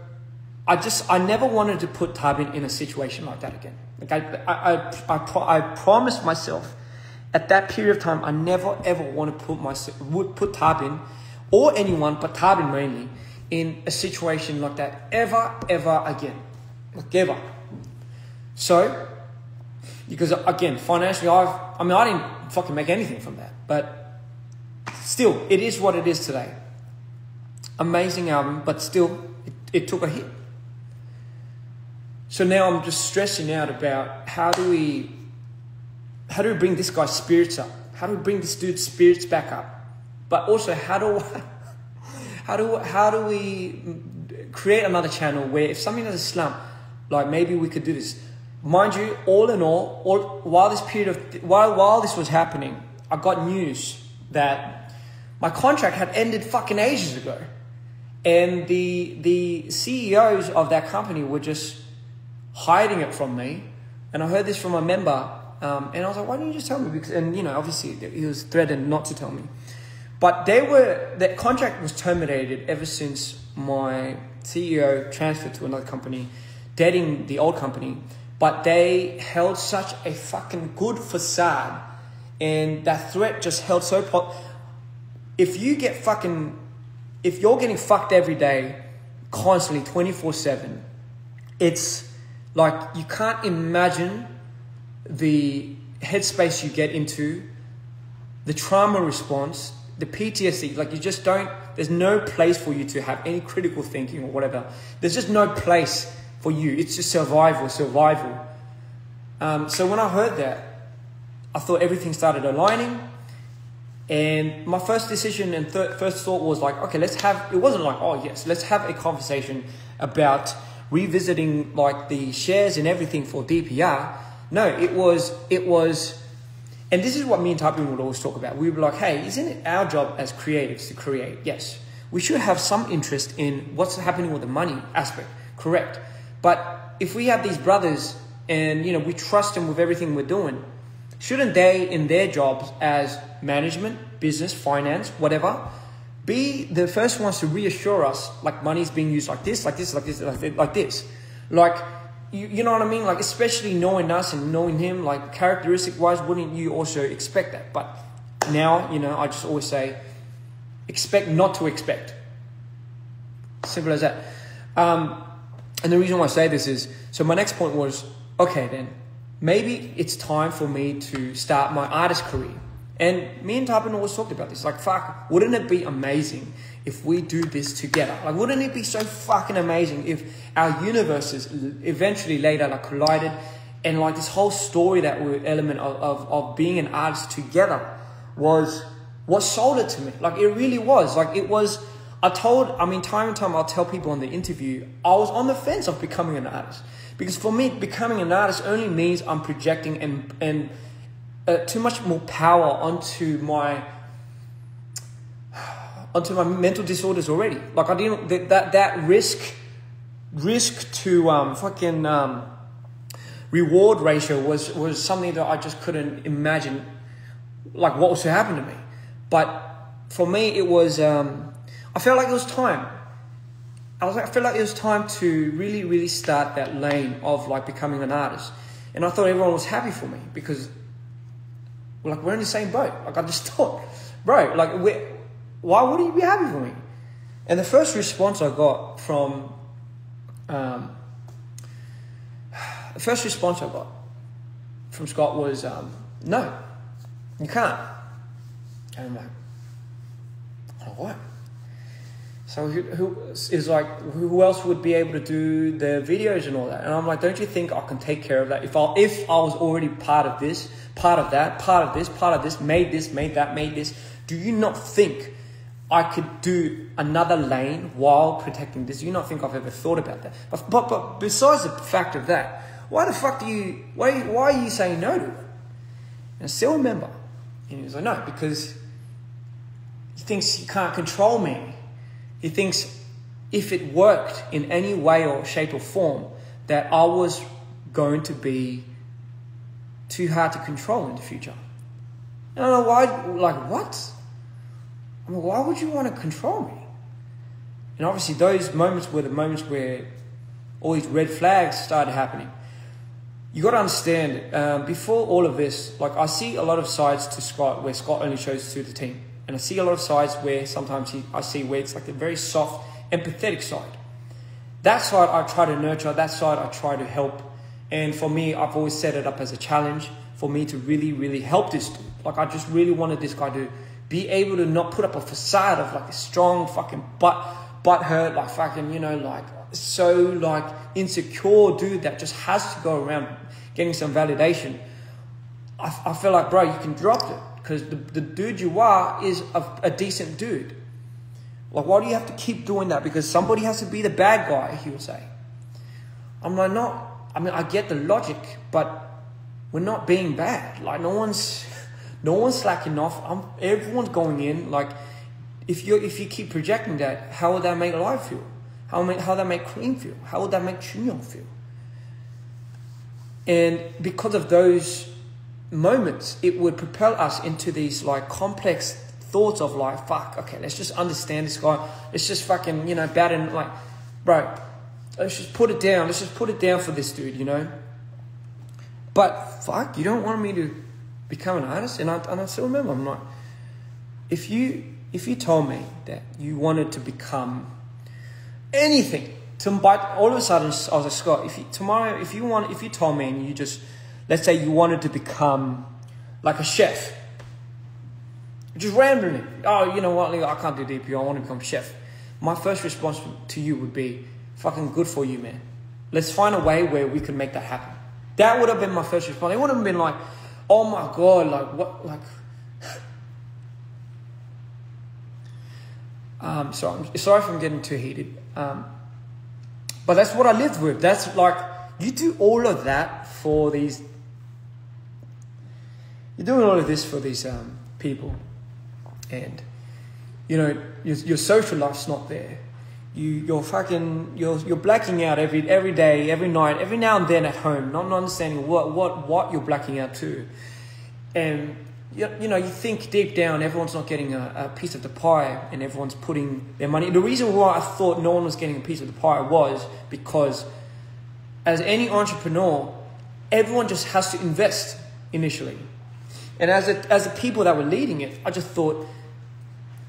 S1: I never wanted to put Tybin in a situation like that again. Like I promised myself at that period of time, I never ever want to put Tybin or anyone, but Tybin mainly, in a situation like that ever again, like ever. So, because again, financially, I didn't fucking make anything from that, but still, it is what it is today. Amazing album, but still, it took a hit. So now I'm just stressing out about how do we bring this guy's spirits up? How do we bring this dude's spirits back up? But also, how do we create another channel where if something has a slump, like maybe we could do this. Mind you, all in all, while this was happening, I got news that my contract had ended fucking ages ago, and the CEOs of that company were just hiding it from me. And I heard this from a member, and I was like, why didn't you just tell me? Because, and you know, obviously he was threatened not to tell me. But that contract was terminated ever since my CEO transferred to another company, dating the old company. But they held such a fucking good facade, and that threat just held so. If you're getting fucked every day, constantly, 24/7, it's like you can't imagine the headspace you get into, the trauma response, the PTSD. Like you just don't. There's no place for you to have any critical thinking or whatever. There's just no place for you. It's just survival. So when I heard that, I thought everything started aligning, and my first decision and first thought was like, okay, let's have a conversation about revisiting like the shares and everything for DPR. No, it was, and this is what me and Tybin would always talk about. We were like, hey, isn't it our job as creatives to create? Yes. We should have some interest in what's happening with the money aspect. Correct. But if we have these brothers and, you know, we trust them with everything we're doing, shouldn't they, in their jobs as management, business, finance, whatever, be the first ones to reassure us, like money's being used like this, like this, like this, like this. Like, you know what I mean? Like, especially knowing us and knowing him, like characteristic-wise, wouldn't you also expect that? But now, you know, I just always say, expect not to expect. Simple as that. And the reason why I say this is, so my next point was, okay then, maybe it's time for me to start my artist career. And me and Tybin always talked about this, like, fuck, wouldn't it be amazing if we do this together? Like, wouldn't it be so fucking amazing if our universes eventually later like collided, and like this whole story that element of being an artist together was what sold it to me. Like, it really was. Like, it was, time and time I'll tell people on the interview, I was on the fence of becoming an artist. Because for me, becoming an artist only means I'm projecting and too much more power onto onto my mental disorders already. Like I didn't, that risk to reward ratio was something that I just couldn't imagine, like what was to happen to me. But for me, it was, I felt like it was time. I felt like it was time to really, really start that lane of like becoming an artist. And I thought everyone was happy for me because like we're in the same boat. Like I just thought, bro, like why would you be happy for me? And the first response I got from Scott was, no, you can't. And I'm like, oh, what? So who else would be able to do the videos and all that? And I'm like, don't you think I can take care of that? If I was already part of this, part of that, part of this, made this, do you not think I could do another lane while protecting this? Do you not think I've ever thought about that? But besides the fact of that, why are you saying no to it? And I still remember. And he was like, no, because he thinks he can't control me. He thinks if it worked in any way or shape or form, that I was going to be too hard to control in the future. And I don't know why, like what? I mean, why would you want to control me? And obviously those moments were the moments where all these red flags started happening. You got to understand, before all of this, like I see a lot of sides to Scott where Scott only shows to the team. And I see a lot of sides where sometimes I see where it's like a very soft, empathetic side. That side I try to nurture, that side I try to help. And for me, I've always set it up as a challenge for me to really, really help this dude. Like I just really wanted this guy to be able to not put up a facade of like a strong fucking butt hurt, like fucking, you know, like so like insecure dude that just has to go around getting some validation. I feel like, bro, you can drop it. Because the dude you are is a decent dude. Like, why do you have to keep doing that? Because somebody has to be the bad guy, he would say. I'm like, no. I mean, I get the logic, but we're not being bad. Like, no one's slacking off. Everyone's going in. Like, if you keep projecting that, how would that make life feel? How would that make Cream feel? How would that make Chunyong feel? And because of those moments, it would propel us into these like complex thoughts of like, fuck, okay, let's just understand this guy. Let's just fucking, you know, bad and like, bro, let's just put it down. Let's just put it down for this dude, you know. But fuck, you don't want me to become an artist? And I still remember, I'm like, if you told me that you wanted to become anything, but all of a sudden I was like, Scott, if you told me and you just, let's say you wanted to become like a chef. Just randomly. Oh, you know what? I can't do DPO. I want to become a chef. My first response to you would be, fucking good for you, man. Let's find a way where we can make that happen. That would have been my first response. It wouldn't have been like, oh my God, like what? Like, sorry if I'm getting too heated. But that's what I lived with. That's like, you do all of that for these. You're doing all of this for these people, and you know your social life's not there. You're blacking out every day, every night, every now and then at home, not understanding what you're blacking out to, and you know you think deep down everyone's not getting a piece of the pie, and everyone's putting their money. The reason why I thought no one was getting a piece of the pie was because, as any entrepreneur, everyone just has to invest initially. And as the people that were leading it, I just thought,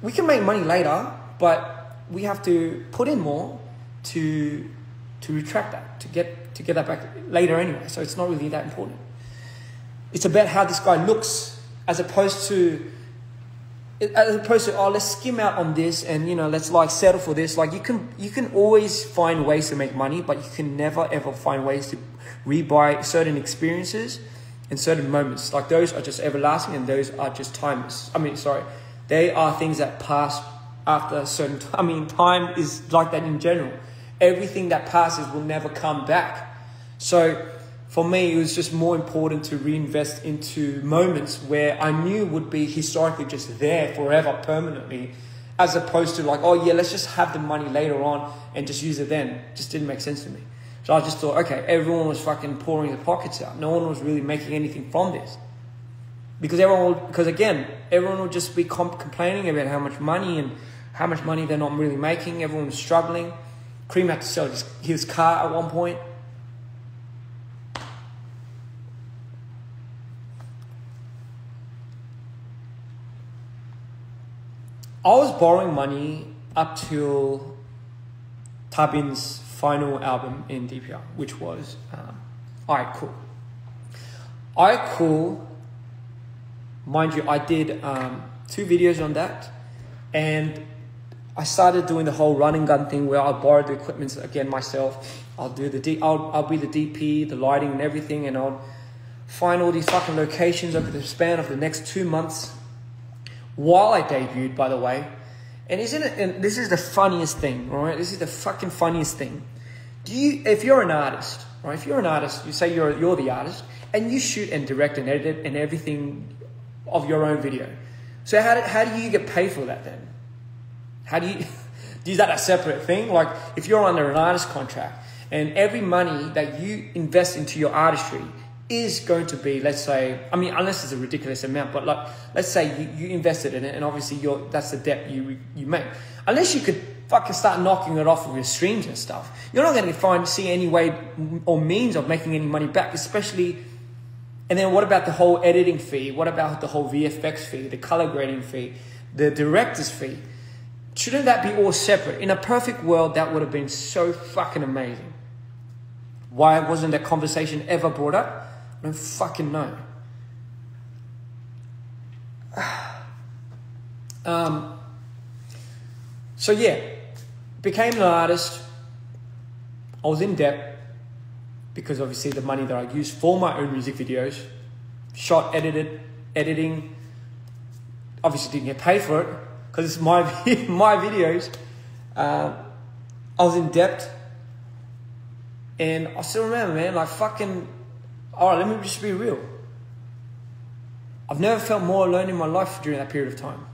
S1: we can make money later, but we have to put in more to retract that, to get that back later anyway. So it's not really that important. It's about how this guy looks, as opposed to oh, let's skim out on this and, you know, let's like settle for this. Like you can always find ways to make money, but you can never ever find ways to rebuy certain experiences and certain moments. Like those are just everlasting, and those are just timeless. They are things that pass after a certain time. I mean, time is like that in general. Everything that passes will never come back. So for me, it was just more important to reinvest into moments where I knew would be historically just there forever, permanently, as opposed to like, oh yeah, let's just have the money later on and just use it then. Just didn't make sense to me. So I just thought, okay, everyone was fucking pouring their pockets out. No one was really making anything from this. Because again, everyone would just be complaining about how much money they're not really making. Everyone was struggling. Cream had to sell his car at one point. I was borrowing money up till Tabin's final album in dprian, which was Alright Cool. Alright Cool, mind you, I did 2 videos on that, and I started doing the whole run and gun thing where I'll borrow the equipment again myself. I'll do I'll be the DP, the lighting and everything, and I'll find all these fucking locations over the span of the next 2 months while I debuted, by the way. And this is the funniest thing, right? This is the fucking funniest thing. If you're an artist, right? If you're an artist, you say you're the artist, and you shoot and direct and edit and everything of your own video. So how do you get paid for that then? How do you, is that a separate thing? Like if you're under an artist contract and every money that you invest into your artistry is going to be, let's say, I mean, unless it's a ridiculous amount, but like, let's say you invested in it and obviously that's the debt you make. Unless you could fucking start knocking it off of your streams and stuff, you're not going to see any way or means of making any money back, especially. And then what about the whole editing fee? What about the whole VFX fee, the color grading fee, the director's fee? Shouldn't that be all separate? In a perfect world, that would have been so fucking amazing. Why wasn't that conversation ever brought up? I don't fucking know. So yeah, became an artist. I was in debt because obviously the money that I used for my own music videos, editing, obviously didn't get paid for it because it's my videos. I was in debt, and I still remember, man, like fucking. All right, let me just be real. I've never felt more alone in my life during that period of time.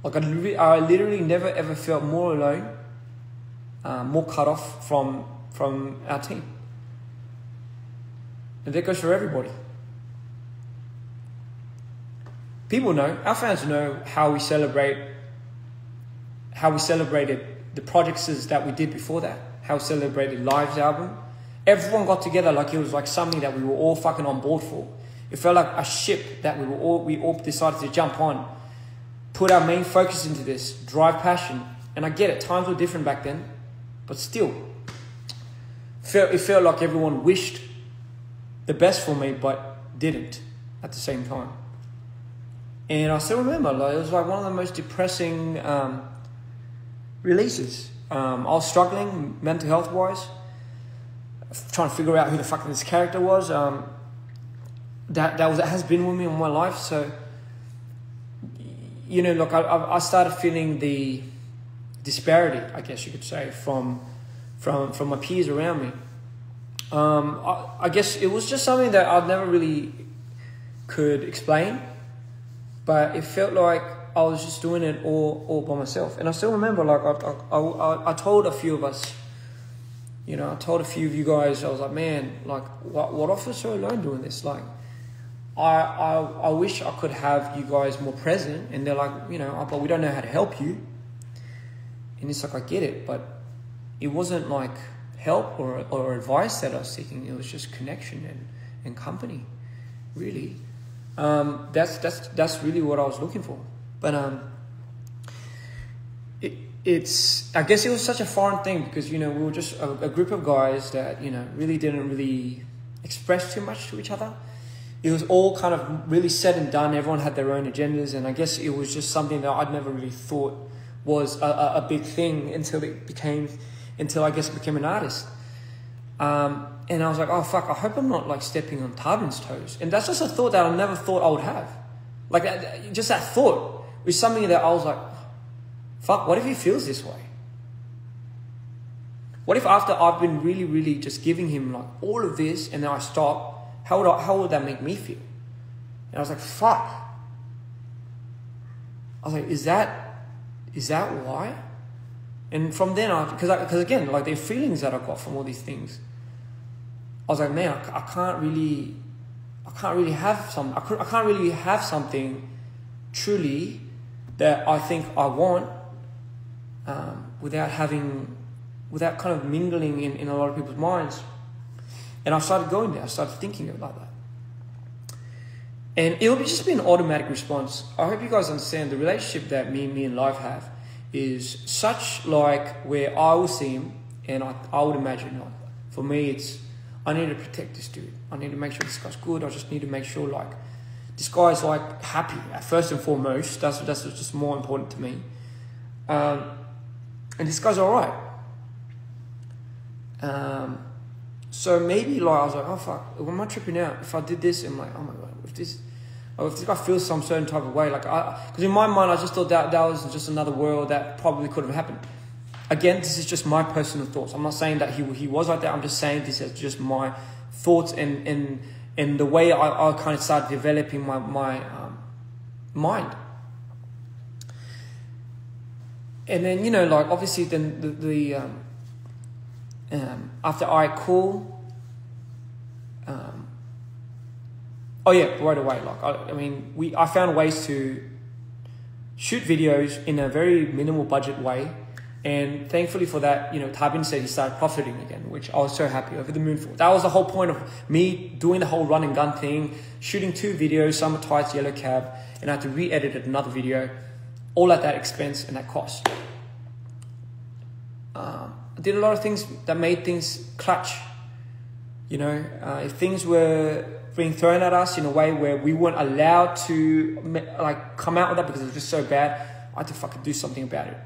S1: Like I literally never ever felt more alone, more cut off from our team. And that goes for everybody. People know, our fans know how we celebrated the projects that we did before that, how we celebrated Live's album. Everyone got together like it was like something that we were all fucking on board for. It felt like a ship that we all decided to jump on, put our main focus into this, drive passion. And I get it, times were different back then, but still, it felt like everyone wished the best for me, but didn't at the same time. And I still remember, like, it was like one of the most depressing releases. I was struggling mental health wise, trying to figure out who the fuck this character was. That has been with me all my life. So, you know, look, I started feeling the disparity, I guess you could say, from my peers around me. I guess it was just something that I never really could explain, but it felt like I was just doing it all by myself. And I still remember, like, I told a few of us, you know, I told a few of you guys, I was like, man, like, what I feel so alone doing this? Like, I wish I could have you guys more present. And they're like, you know, but we don't know how to help you. And it's like, I get it, but it wasn't like help or advice that I was seeking. It was just connection and company, really. That's really what I was looking for. But I guess it was such a foreign thing because, you know, we were just a group of guys that, you know, really didn't really express too much to each other. It was all kind of really said and done. Everyone had their own agendas, and I guess it was just something that I'd never really thought was a big thing until I guess it became an artist. And I was like, oh fuck, I hope I'm not like stepping on Tarbin's toes. And that's just a thought that I never thought I would have. Like just that thought was something that I was like, fuck, what if he feels this way? What if after I've been really, really just giving him like all of this and then I stop, how would that make me feel? And I was like, fuck. I was like, is that is that why? And from then on, because again, like the feelings that I got from all these things, I was like, man, I can't really have something truly that I think I want without kind of mingling in a lot of people's minds. And I started going there. I started thinking about that. And it'll just be an automatic response. I hope you guys understand the relationship that me and Life have is such like where I will see him and I would imagine, like, for me, it's, I need to protect this dude. I need to make sure this guy's good. I just need to make sure like this guy's like happy first and foremost. That's just more important to me. And this guy's all right. So maybe like I was like, oh fuck, am I tripping out? If I did this, I'm like, oh my god, if this guy feels some certain type of way, like because in my mind I just thought that was just another world that probably could have happened. Again, this is just my personal thoughts. I'm not saying that he was like that. I'm just saying this is just my thoughts and the way I kind of started developing my mind. And then, you know, like obviously then the after I call, oh yeah, right away. Like I found ways to shoot videos in a very minimal budget way, and thankfully for that, you know, Tabin said he started profiting again, which I was so happy, over the moon for. That was the whole point of me doing the whole run and gun thing, shooting 2 videos, Summer Tights, Yellow Cab, and I had to re-edit another video, all at that expense and that cost. I did a lot of things that made things clutch. You know, if things were being thrown at us in a way where we weren't allowed to like come out with that because it was just so bad, I had to fucking do something about it.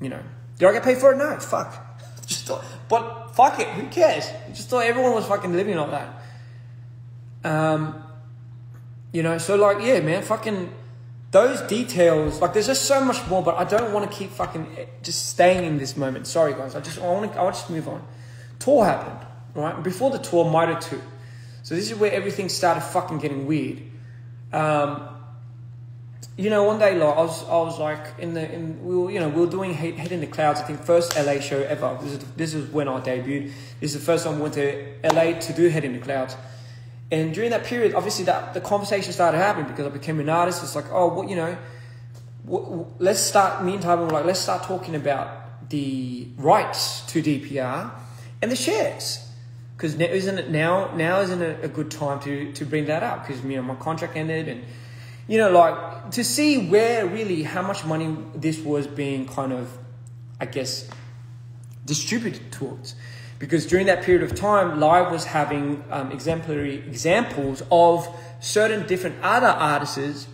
S1: You know, did I get paid for it? No, fuck. Just thought, but fuck it, who cares? I just thought everyone was fucking living like that. You know, so like, yeah, man, fucking those details, like there's just so much more, but I don't want to keep fucking just staying in this moment. Sorry guys, I want to move on. Tour happened, right? Before the tour, Mitre 2. So this is where everything started fucking getting weird. You know, one day, like I was like we were doing Head in the Clouds. I think first LA show ever. This is when I debuted. This is the first time I went to LA to do Head in the Clouds. And during that period, obviously, the conversation started happening because I became an artist. It's like, oh, what, you know, let's start. Me and Tyler were like, let's start talking about the rights to DPR and the shares. Because isn't it a good time to bring that up? Because, you know, my contract ended, and, you know, like to see where really how much money this was being kind of, I guess, distributed towards. Because during that period of time, Live was having exemplary examples of certain different other artists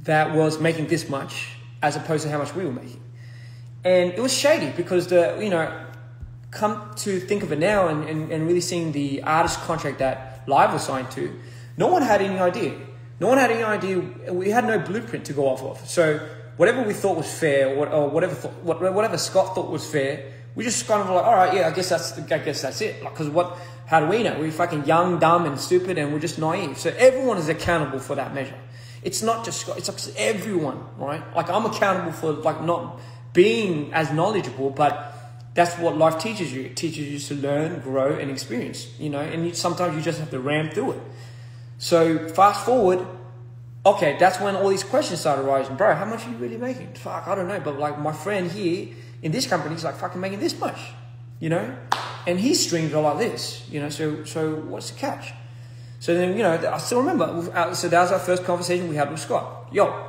S1: that was making this much as opposed to how much we were making. And it was shady because come to think of it now and really seeing the artist contract that Live was signed to, no one had any idea. No one had any idea. We had no blueprint to go off of. So whatever we thought was fair, or whatever Scott thought was fair, we just kind of like, all right, yeah, I guess that's it. Like, because how do we know? We're fucking young, dumb, and stupid, and we're just naive. So everyone is accountable for that measure. It's not just Scott. It's like everyone, right? Like I'm accountable for like not being as knowledgeable, but that's what life teaches you. It teaches you to learn, grow, and experience. You know, and sometimes you just have to ram through it. So fast forward. Okay, that's when all these questions started rising. Bro, how much are you really making? Fuck, I don't know. But like my friend here in this company is like fucking making this much, you know? And his streams are like this, you know? So what's the catch? So then, you know, I still remember. So that was our first conversation we had with Scott. Yo,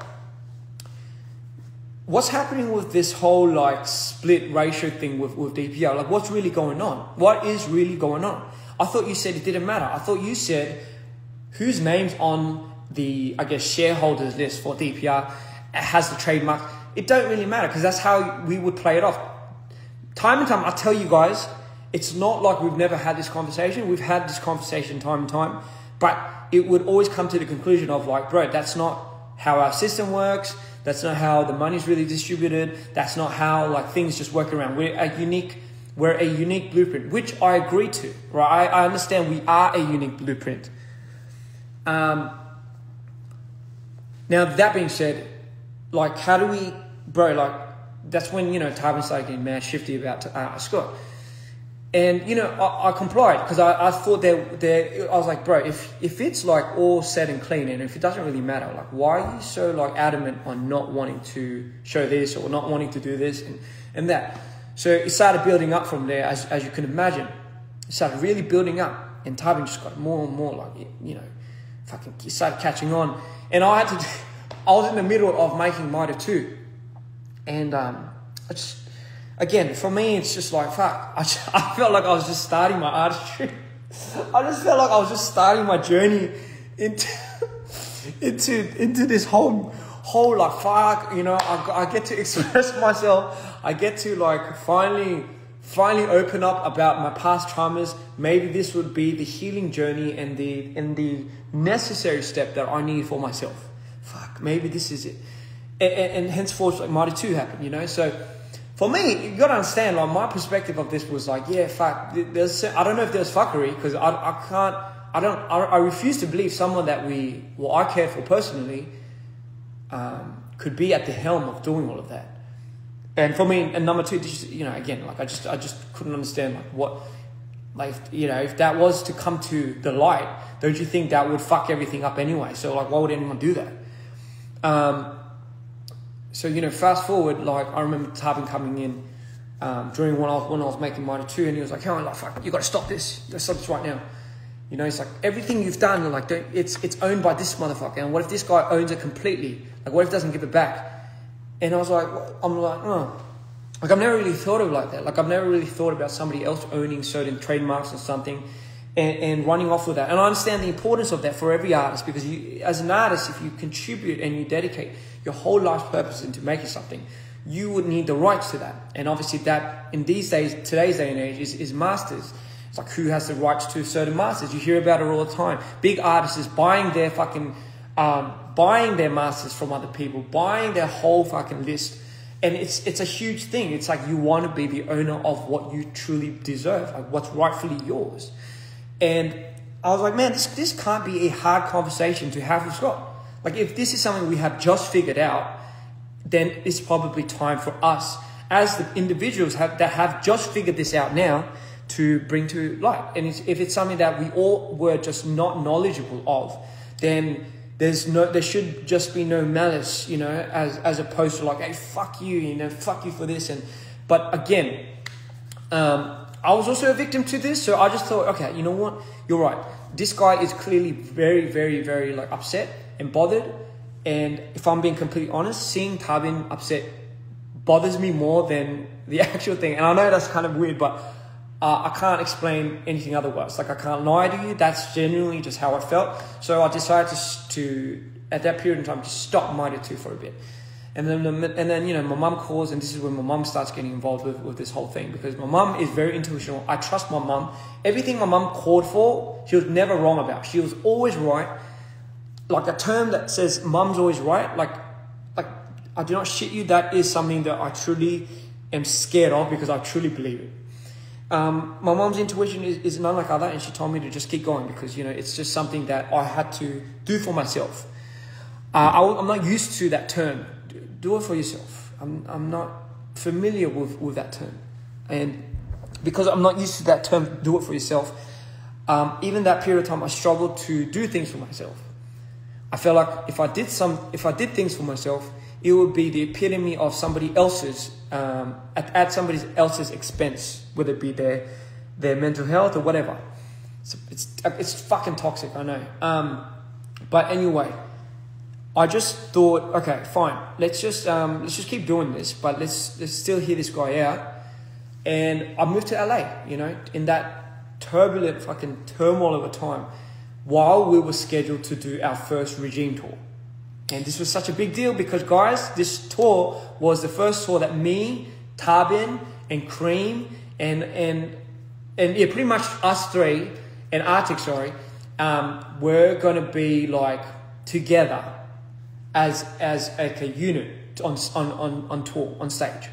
S1: what's happening with this whole like split ratio thing with DPR? Like what's really going on? What is really going on? I thought you said it didn't matter. I thought you said whose name's on the, I guess, shareholders list for DPR has the trademark. It don't really matter because that's how we would play it off. Time and time, I tell you guys, it's not like we've never had this conversation. We've had this conversation time and time, but it would always come to the conclusion of like, bro, that's not how our system works. That's not how the money's really distributed. That's not how like things just work around. We're a unique blueprint, which I agree to, right? I understand we are a unique blueprint. Now, that being said, like, how do we, bro, like, that's when, Tywin started getting mad shifty about Scott. And, I complied because I thought I was like, bro, if it's like all set and clean and if it doesn't really matter, like, why are you so like adamant on not wanting to show this or not wanting to do this and that? So it started building up from there, as you can imagine. It started really building up, and Tywin just got more and more like, fucking started catching on. And I was in the middle of making Mitre 2. And again, for me, it's just like, fuck, I felt like I was just starting my artistry. I just felt like I was just starting my journey into this whole like, fuck, I get to express myself. I get to like finally open up about my past traumas. Maybe this would be the healing journey and the necessary step that I need for myself. Fuck, maybe this is it. And henceforth, like, Mitre 2 happened, So for me, you gotta understand, like, my perspective of this was like, yeah, fuck. I don't know if there's fuckery, because I refuse to believe someone that I cared for personally, could be at the helm of doing all of that. And for me, and number two, again, like, I just couldn't understand, like, what, like, if that was to come to the light, don't you think that would fuck everything up anyway? So, like, why would anyone do that? So, fast forward, like, I remember Tarbin coming in during when I was making Mitre 2, and he was like, "Hey, like, fuck, you got to stop this. You got to stop this right now." It's like, everything you've done, like, it's owned by this motherfucker. And what if this guy owns it completely? Like, what if he doesn't give it back? And I was like, oh. Like, I've never really thought of it like that. Like, I've never really thought about somebody else owning certain trademarks or something and running off with that. And I understand the importance of that for every artist, because you, as an artist, if you contribute and you dedicate your whole life's purpose into making something, you would need the rights to that. And obviously that, in these days, today's day and age, is masters. It's like, who has the rights to certain masters? You hear about it all the time. Big artists is buying their fucking, buying their masters from other people, buying their whole fucking list. And it's a huge thing. It's like, you want to be the owner of what you truly deserve, like what's rightfully yours. And I was like, man, this can't be a hard conversation to have with Scott. Like, if this is something we have just figured out, then it's probably time for us as the individuals that have just figured this out now to bring to light. And if it's something that we all were just not knowledgeable of, then there should just be no malice, as opposed to like, hey, fuck you, fuck you for this. But again, I was also a victim to this, so I just thought, okay, you know what? You're right. This guy is clearly very, very, very like upset and bothered. And if I'm being completely honest, seeing Tarbin upset bothers me more than the actual thing. And I know that's kind of weird, but I can't explain anything otherwise. Like, I can't lie to you. That's genuinely just how I felt. So I decided to at that period in time, to stop Mitre 2 for a bit. And then my mum calls, and this is when my mum starts getting involved with this whole thing, because my mum is very intuitional. I trust my mum. Everything my mum called for, she was never wrong about. She was always right. Like, a term that says mum's always right, like I do not shit you, that is something that I truly am scared of, because I truly believe it. My mum's intuition is none like other, and she told me to just keep going, because it's just something that I had to do for myself. I'm not used to that term, do it for yourself. I'm not familiar with that term, and because I'm not used to that term, do it for yourself, even that period of time, I struggled to do things for myself. I felt like if I did things for myself, it would be the epitome of somebody else's, at somebody else's expense, whether it be their mental health or whatever. It's fucking toxic, I know. But anyway, I just thought, okay, fine, let's just keep doing this, but let's still hear this guy out. And I moved to LA, in that turbulent fucking turmoil of a time, while we were scheduled to do our first Regime tour. And this was such a big deal because, guys, this tour was the first tour that me, Tarbin, and Cream, and yeah, pretty much us three, and Arctic, were going to be like together as like a unit on tour, on stage.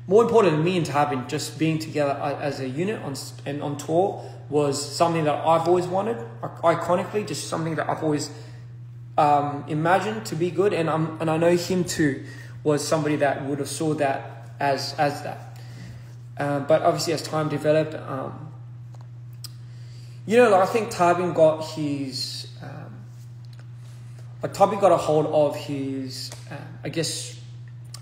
S1: More important than me and Tarbin just being together as a unit on tour was something that I've always wanted, iconically, just something that I've always imagined to be good, and I know him too was somebody that would have saw that as that. But obviously, as time developed, I think Tarbin got his, Tarbin got a hold of his, I guess,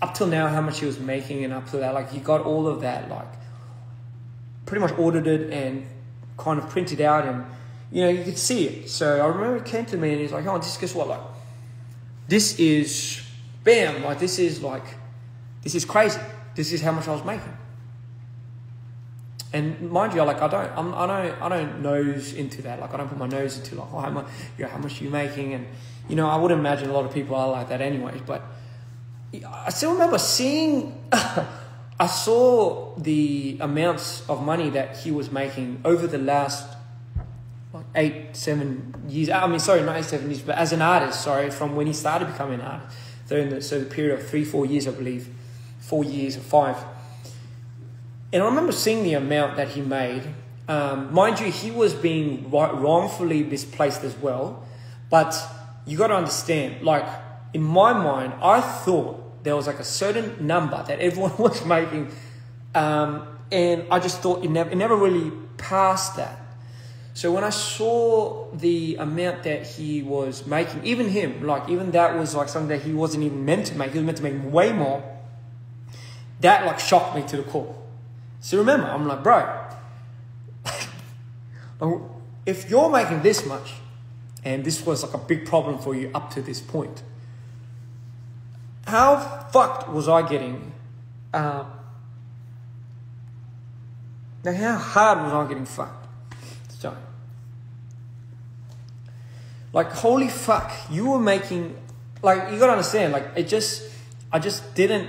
S1: up till now, how much he was making, and up to that, he got all of that, pretty much audited and kind of printed out, and, you could see it. So I remember he came to me and he's like, oh, guess what, this is, bam, this is crazy. This is how much I was making. And mind you, I don't nose into that. I don't put my nose into how much are you making? And I would imagine a lot of people are like that anyways. But I still remember seeing, I saw the amounts of money that he was making over the last 8-7 years. I mean, sorry, not 8-7 years, but as an artist, from when he started becoming an artist. So the period of 3-4 years, I believe, 4 years or 5. And I remember seeing the amount that he made. Mind you, he was being wrongfully misplaced as well. But you got to understand, in my mind, I thought there was a certain number that everyone was making. And I just thought it never really passed that. So when I saw the amount that he was making, even him, even that was something that he wasn't even meant to make. He was meant to make way more. That shocked me to the core. So remember, I'm like, bro, if you're making this much, and this was a big problem for you up to this point, how fucked was I getting? Now, how hard was I getting fucked? So, holy fuck, you were making, you gotta understand, I just didn't,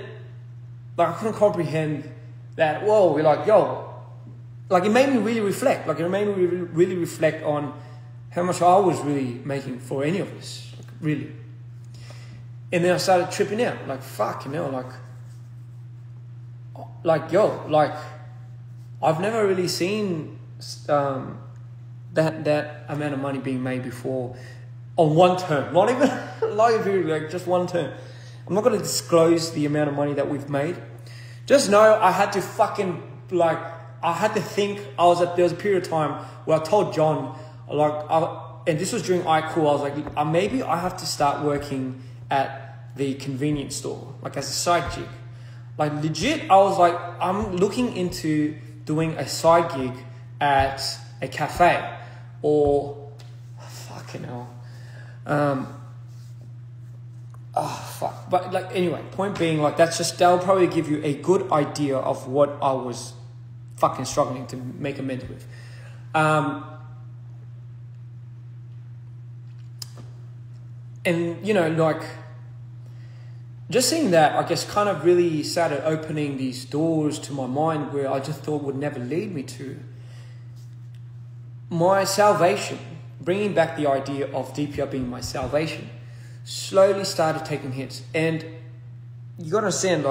S1: I couldn't comprehend that. Whoa, we're it made me really reflect. It made me really reflect on how much I was really making for any of this, really. And then I started tripping out, fuck, I've never really seen that amount of money being made before on one term. Not even just one term. I'm not going to disclose the amount of money that we've made. Just know I had to fucking, I had to think. There was a period of time where I told John, and this was during iCool, I was like, maybe I have to start working at the convenience store, as a side gig. Legit, I was I'm looking into doing a side gig at a cafe, or, fucking hell. Oh, fuck. But, anyway, point being, that'll probably give you a good idea of what I was fucking struggling to make amends with. And, just seeing that, I guess, kind of really started opening these doors to my mind where I just thought would never lead me to my salvation. Bringing back the idea of DPR being my salvation slowly started taking hits. And you got to understand,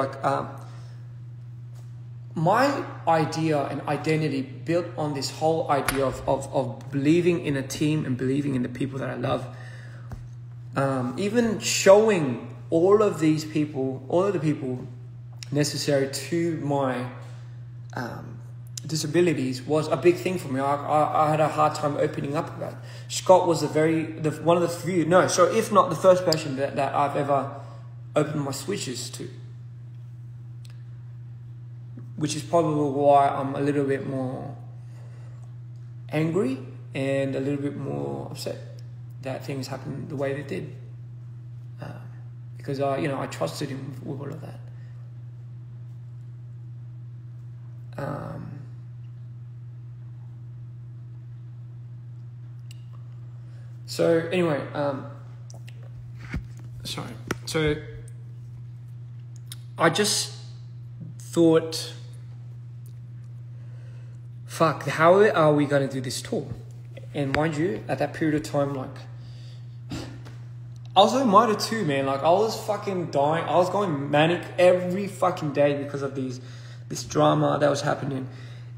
S1: my idea and identity built on this whole idea of believing in a team and believing in the people that I love. Even showing all of the people necessary to my disabilities was a big thing for me. I had a hard time opening up about it. Scott was one of the few, if not the first person that I've ever opened my switches to. Which is probably why I'm a little bit more angry and a little bit more upset that things happened the way they did. Because I trusted him with all of that. So anyway, sorry. So I just thought, fuck, how are we going to do this tour? And mind you, at that period of time, I was doing minor too, man. I was fucking dying. I was going manic every fucking day because of this drama that was happening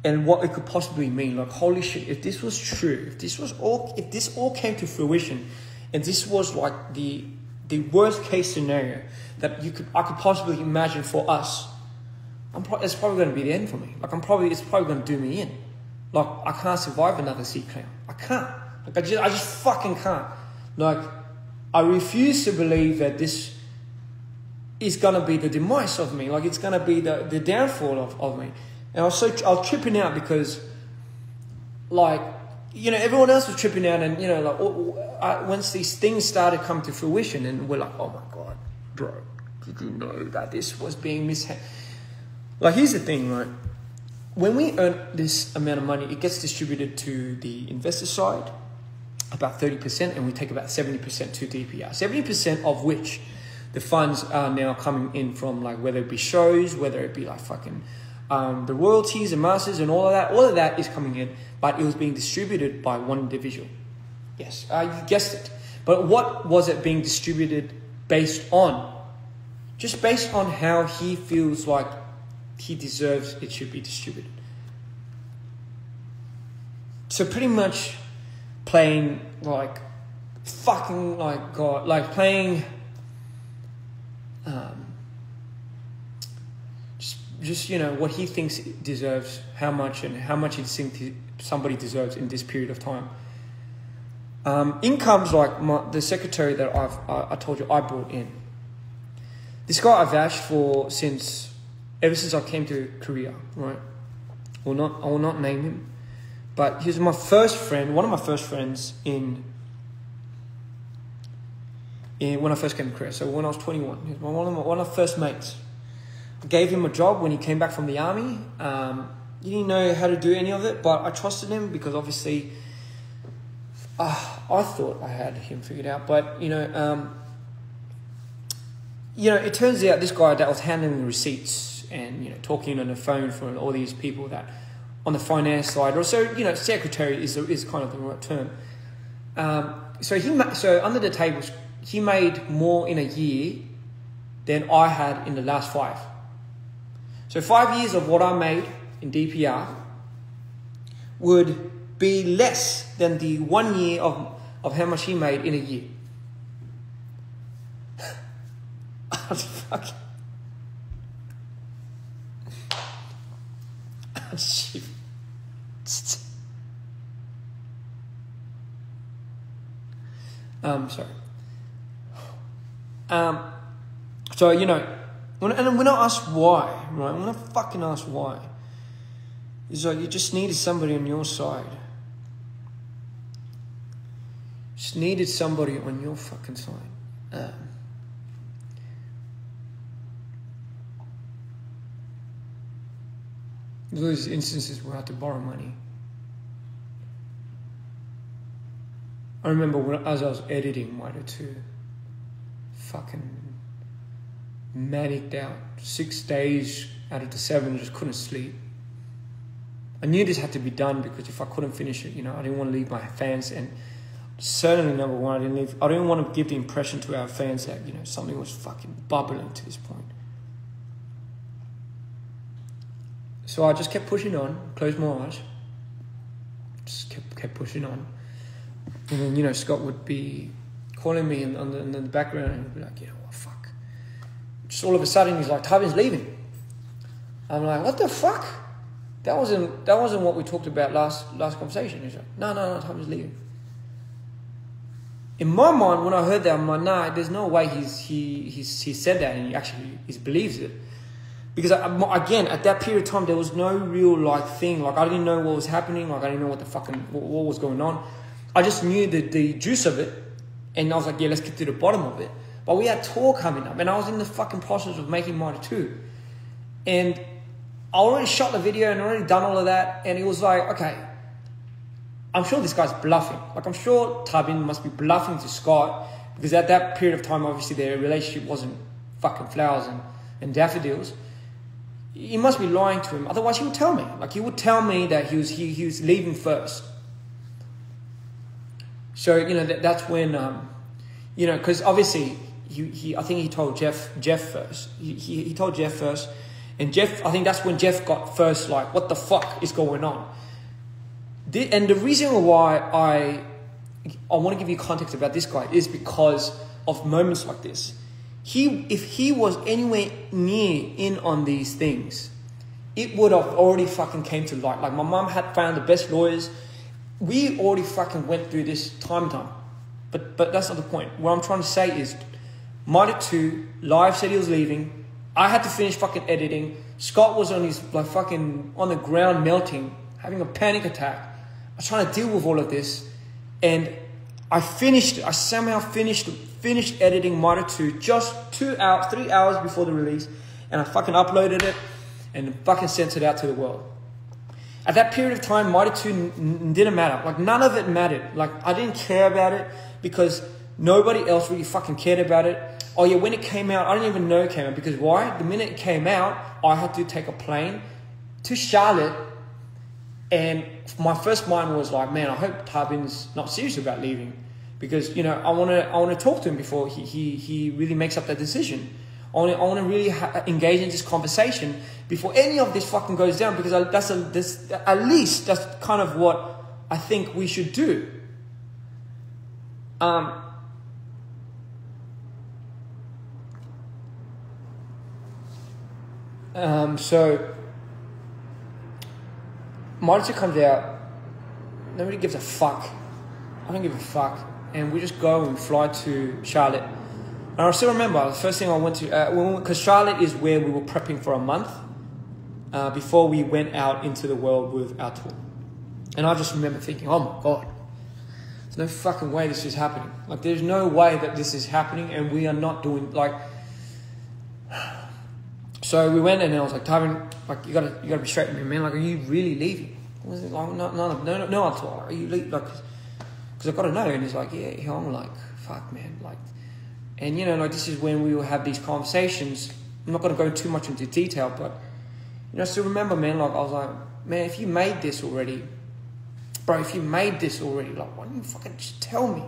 S1: and what it could possibly mean. Holy shit, if this was true, if this all came to fruition, and this was the the worst case scenario that I could possibly imagine for us, it's probably going to be the end for me. Like it's probably going to do me in. Like I can't survive another sea clown. I can't. Like I just fucking can't. Like I refuse to believe that this is going to be the demise of me. Like it's going to be the downfall of me. And I was tripping out because, like, you know, everyone else was tripping out, and you know, like once these things started coming to fruition, and we're like, oh my god, bro, did you know that this was being mishandled? Like, here's the thing, right? When we earn this amount of money, it gets distributed to the investor side, about 30%, and we take about 70% to DPR. 70% of which the funds are now coming in from, like, whether it be shows, whether it be like fucking the royalties and masters and all of that is coming in, but it was being distributed by one individual. Yes, you guessed it. But what was it being distributed based on? Just based on how he feels like he deserves it should be distributed. So pretty much playing like fucking like God, like playing just you know what he thinks it deserves, how much he thinks somebody deserves in this period of time. In comes like the secretary that I told you I brought in. This guy I've vouched for ever since I came to Korea, right? I will not name him, but he was my first friend, one of my first friends in when I first came to Korea. So when I was 21, he was one of my first mates. I gave him a job when he came back from the army. He didn't know how to do any of it, but I trusted him because obviously I thought I had him figured out. But you know, it turns out this guy that was handling the receipts and, you know, talking on the phone for all these people that on the finance side, or so, you know, secretary is kind of the right term. So under the tables, he made more in a year than I had in the last 5. So 5 years of what I made in DPR would be less than the 1 year of how much he made in a year. I was fucking... Sorry. So, you know, when I ask why, right? When I fucking ask why, it's like you just needed somebody on your side. Just needed somebody on your fucking side. Those instances where I had to borrow money. I remember as I was editing Mitre 2, fucking manicked out. 6 days out of the 7, I just couldn't sleep. I knew this had to be done because if I couldn't finish it, you know, I didn't want to leave my fans, and certainly number one, I didn't want to give the impression to our fans that, you know, something was fucking bubbling to this point. So I just kept pushing on, closed my eyes, just kept pushing on. And then, you know, Scott would be calling me in the background and he'd be like, you know what, fuck. Just all of a sudden he's like, Tubby's leaving. I'm like, what the fuck? That wasn't what we talked about last conversation. He's like, no, Tubby's leaving. In my mind, when I heard that, I'm like, nah, there's no way he said that and he believes it. Because again, at that period of time, there was no real thing. Like I didn't know what was happening. Like I didn't know what was going on. I just knew the juice of it, and I was like, yeah, let's get to the bottom of it. But we had tour coming up, and I was in the fucking process of making Mitre 2, and I already shot the video and already done all of that, and it was like, okay, I'm sure this guy's bluffing. Like I'm sure Tabin must be bluffing to Scott, because at that period of time, obviously their relationship wasn't fucking flowers and daffodils. He must be lying to him. Otherwise, he would tell me. Like he would tell me that he was leaving first. So you know that's when you know, because obviously I think he told Jeff first. He told Jeff first, and Jeff, I think that's when Jeff got first. Like, what the fuck is going on? And the reason why I want to give you context about this guy is because of moments like this. If he was anywhere near in on these things, it would have already fucking came to light. Like, my mum had found the best lawyers. We already fucking went through this time. But that's not the point. What I'm trying to say is, Mitre 2, Live said he was leaving. I had to finish fucking editing. Scott was on his, like, fucking on the ground melting, having a panic attack. I was trying to deal with all of this. And I finished it. I somehow finished editing Mitre 2 just 3 hours before the release. And I fucking uploaded it and fucking sent it out to the world. At that period of time, Mitre 2 didn't matter. Like, none of it mattered. Like, I didn't care about it because nobody else really fucking cared about it. Oh yeah, when it came out, I didn't even know it came out. Because why? The minute it came out, I had to take a plane to Charlotte. And my first mind was like, man, I hope Tarbin's not serious about leaving. Because, you know, I want to talk to him before he really makes up that decision. I want to really engage in this conversation before any of this fucking goes down. Because at least that's kind of what I think we should do. So Mitre 2 comes out. Nobody gives a fuck. I don't give a fuck. And we just go and fly to Charlotte. And I still remember the first thing I went to, because Charlotte is where we were prepping for a month before we went out into the world with our tour. And I just remember thinking, oh my God, there's no fucking way this is happening. Like, there's no way that this is happening and we are not doing, like... So we went and I was like, Tarbin, like, you gotta be straight with me, man. Like, are you really leaving? I was like, no, I thought, are you leaving? Like, because I gotta know. And he's like, yeah. I'm like, fuck, man. Like, and you know, like, this is when we will have these conversations. I'm not gonna go too much into detail, but you know, I still remember, man. Like, I was like, man, if you made this already, bro, like, why don't you fucking just tell me?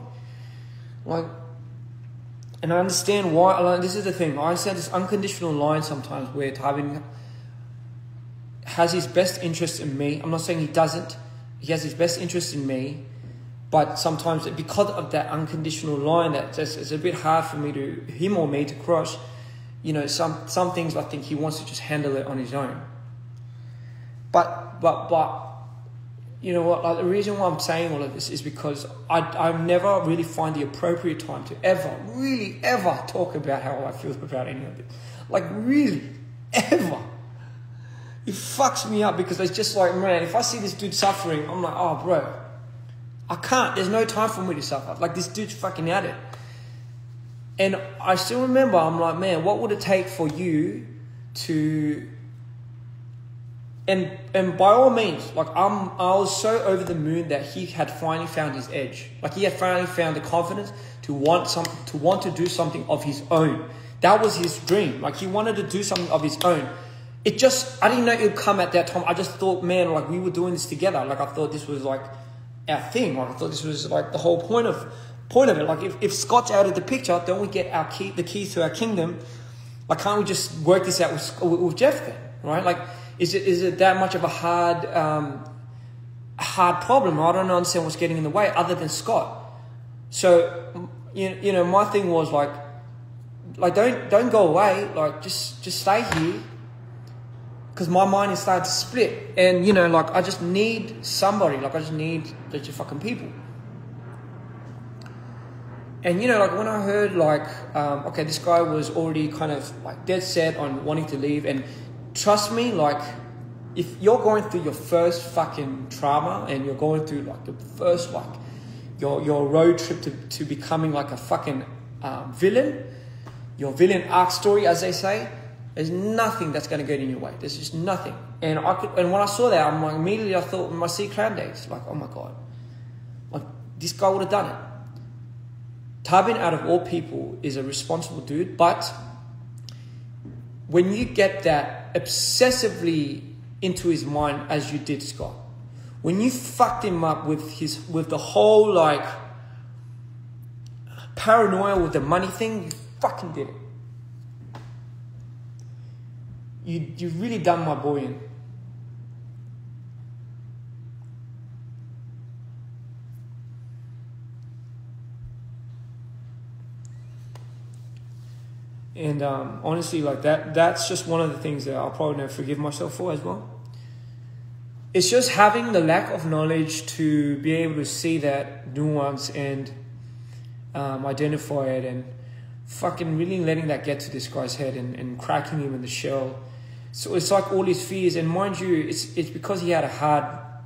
S1: Like. And I understand why. Like, this is the thing. I understand this unconditional line sometimes where Tarbin has his best interest in me. I'm not saying he doesn't. He has his best interest in me. But sometimes because of that unconditional line, it's a bit hard for him or me to cross. You know, some things I think he wants to just handle it on his own. But you know what, like, the reason why I'm saying all of this is because I never really find the appropriate time to ever talk about how I feel about any of it. Like, really, ever. It fucks me up because it's just like, man, if I see this dude suffering, I'm like, oh, bro, I can't. There's no time for me to suffer. Like, this dude's fucking at it. And I still remember, I'm like, man, what would it take for you to... And by all means, like, I was so over the moon that he had finally found his edge. Like, he had finally found the confidence to want to do something of his own. That was his dream. Like, he wanted to do something of his own. I didn't know it would come at that time. I just thought, man, like, we were doing this together. Like, I thought this was like our thing. Like, I thought this was like the whole point of it. Like, if Scott's out of the picture, don't we get the keys to our kingdom? Like, can't we just work this out with Jeff then, right? Like, is it that much of a hard problem? I don't understand what's getting in the way other than Scott. So, you know, my thing was like don't go away. Like, just stay here. Because my mind is starting to split. And, you know, like, I just need somebody. Like, I just need the fucking people. And, you know, like, when I heard, like, okay, this guy was already kind of, like, dead set on wanting to leave. And trust me, like, if you're going through your first fucking trauma and you're going through, like, the first, like, your road trip to becoming, like, a fucking villain, your villain arc story, as they say, there's nothing that's going to get in your way. There's just nothing. And when I saw that, I'm like, immediately I thought my C Clan days, like, oh my God, like, this guy would have done it. Tarbin, out of all people, is a responsible dude, but when you get that obsessively into his mind as you did Scott, when you fucked him up with the whole, like, paranoia with the money thing, you fucking did it. You've really done my boy in. And honestly, like that's just one of the things that I'll probably never forgive myself for as well. It's just having the lack of knowledge to be able to see that nuance and identify it, and fucking really letting that get to this guy's head and cracking him in the shell. So it's like all his fears, and mind you, it's because he had a hard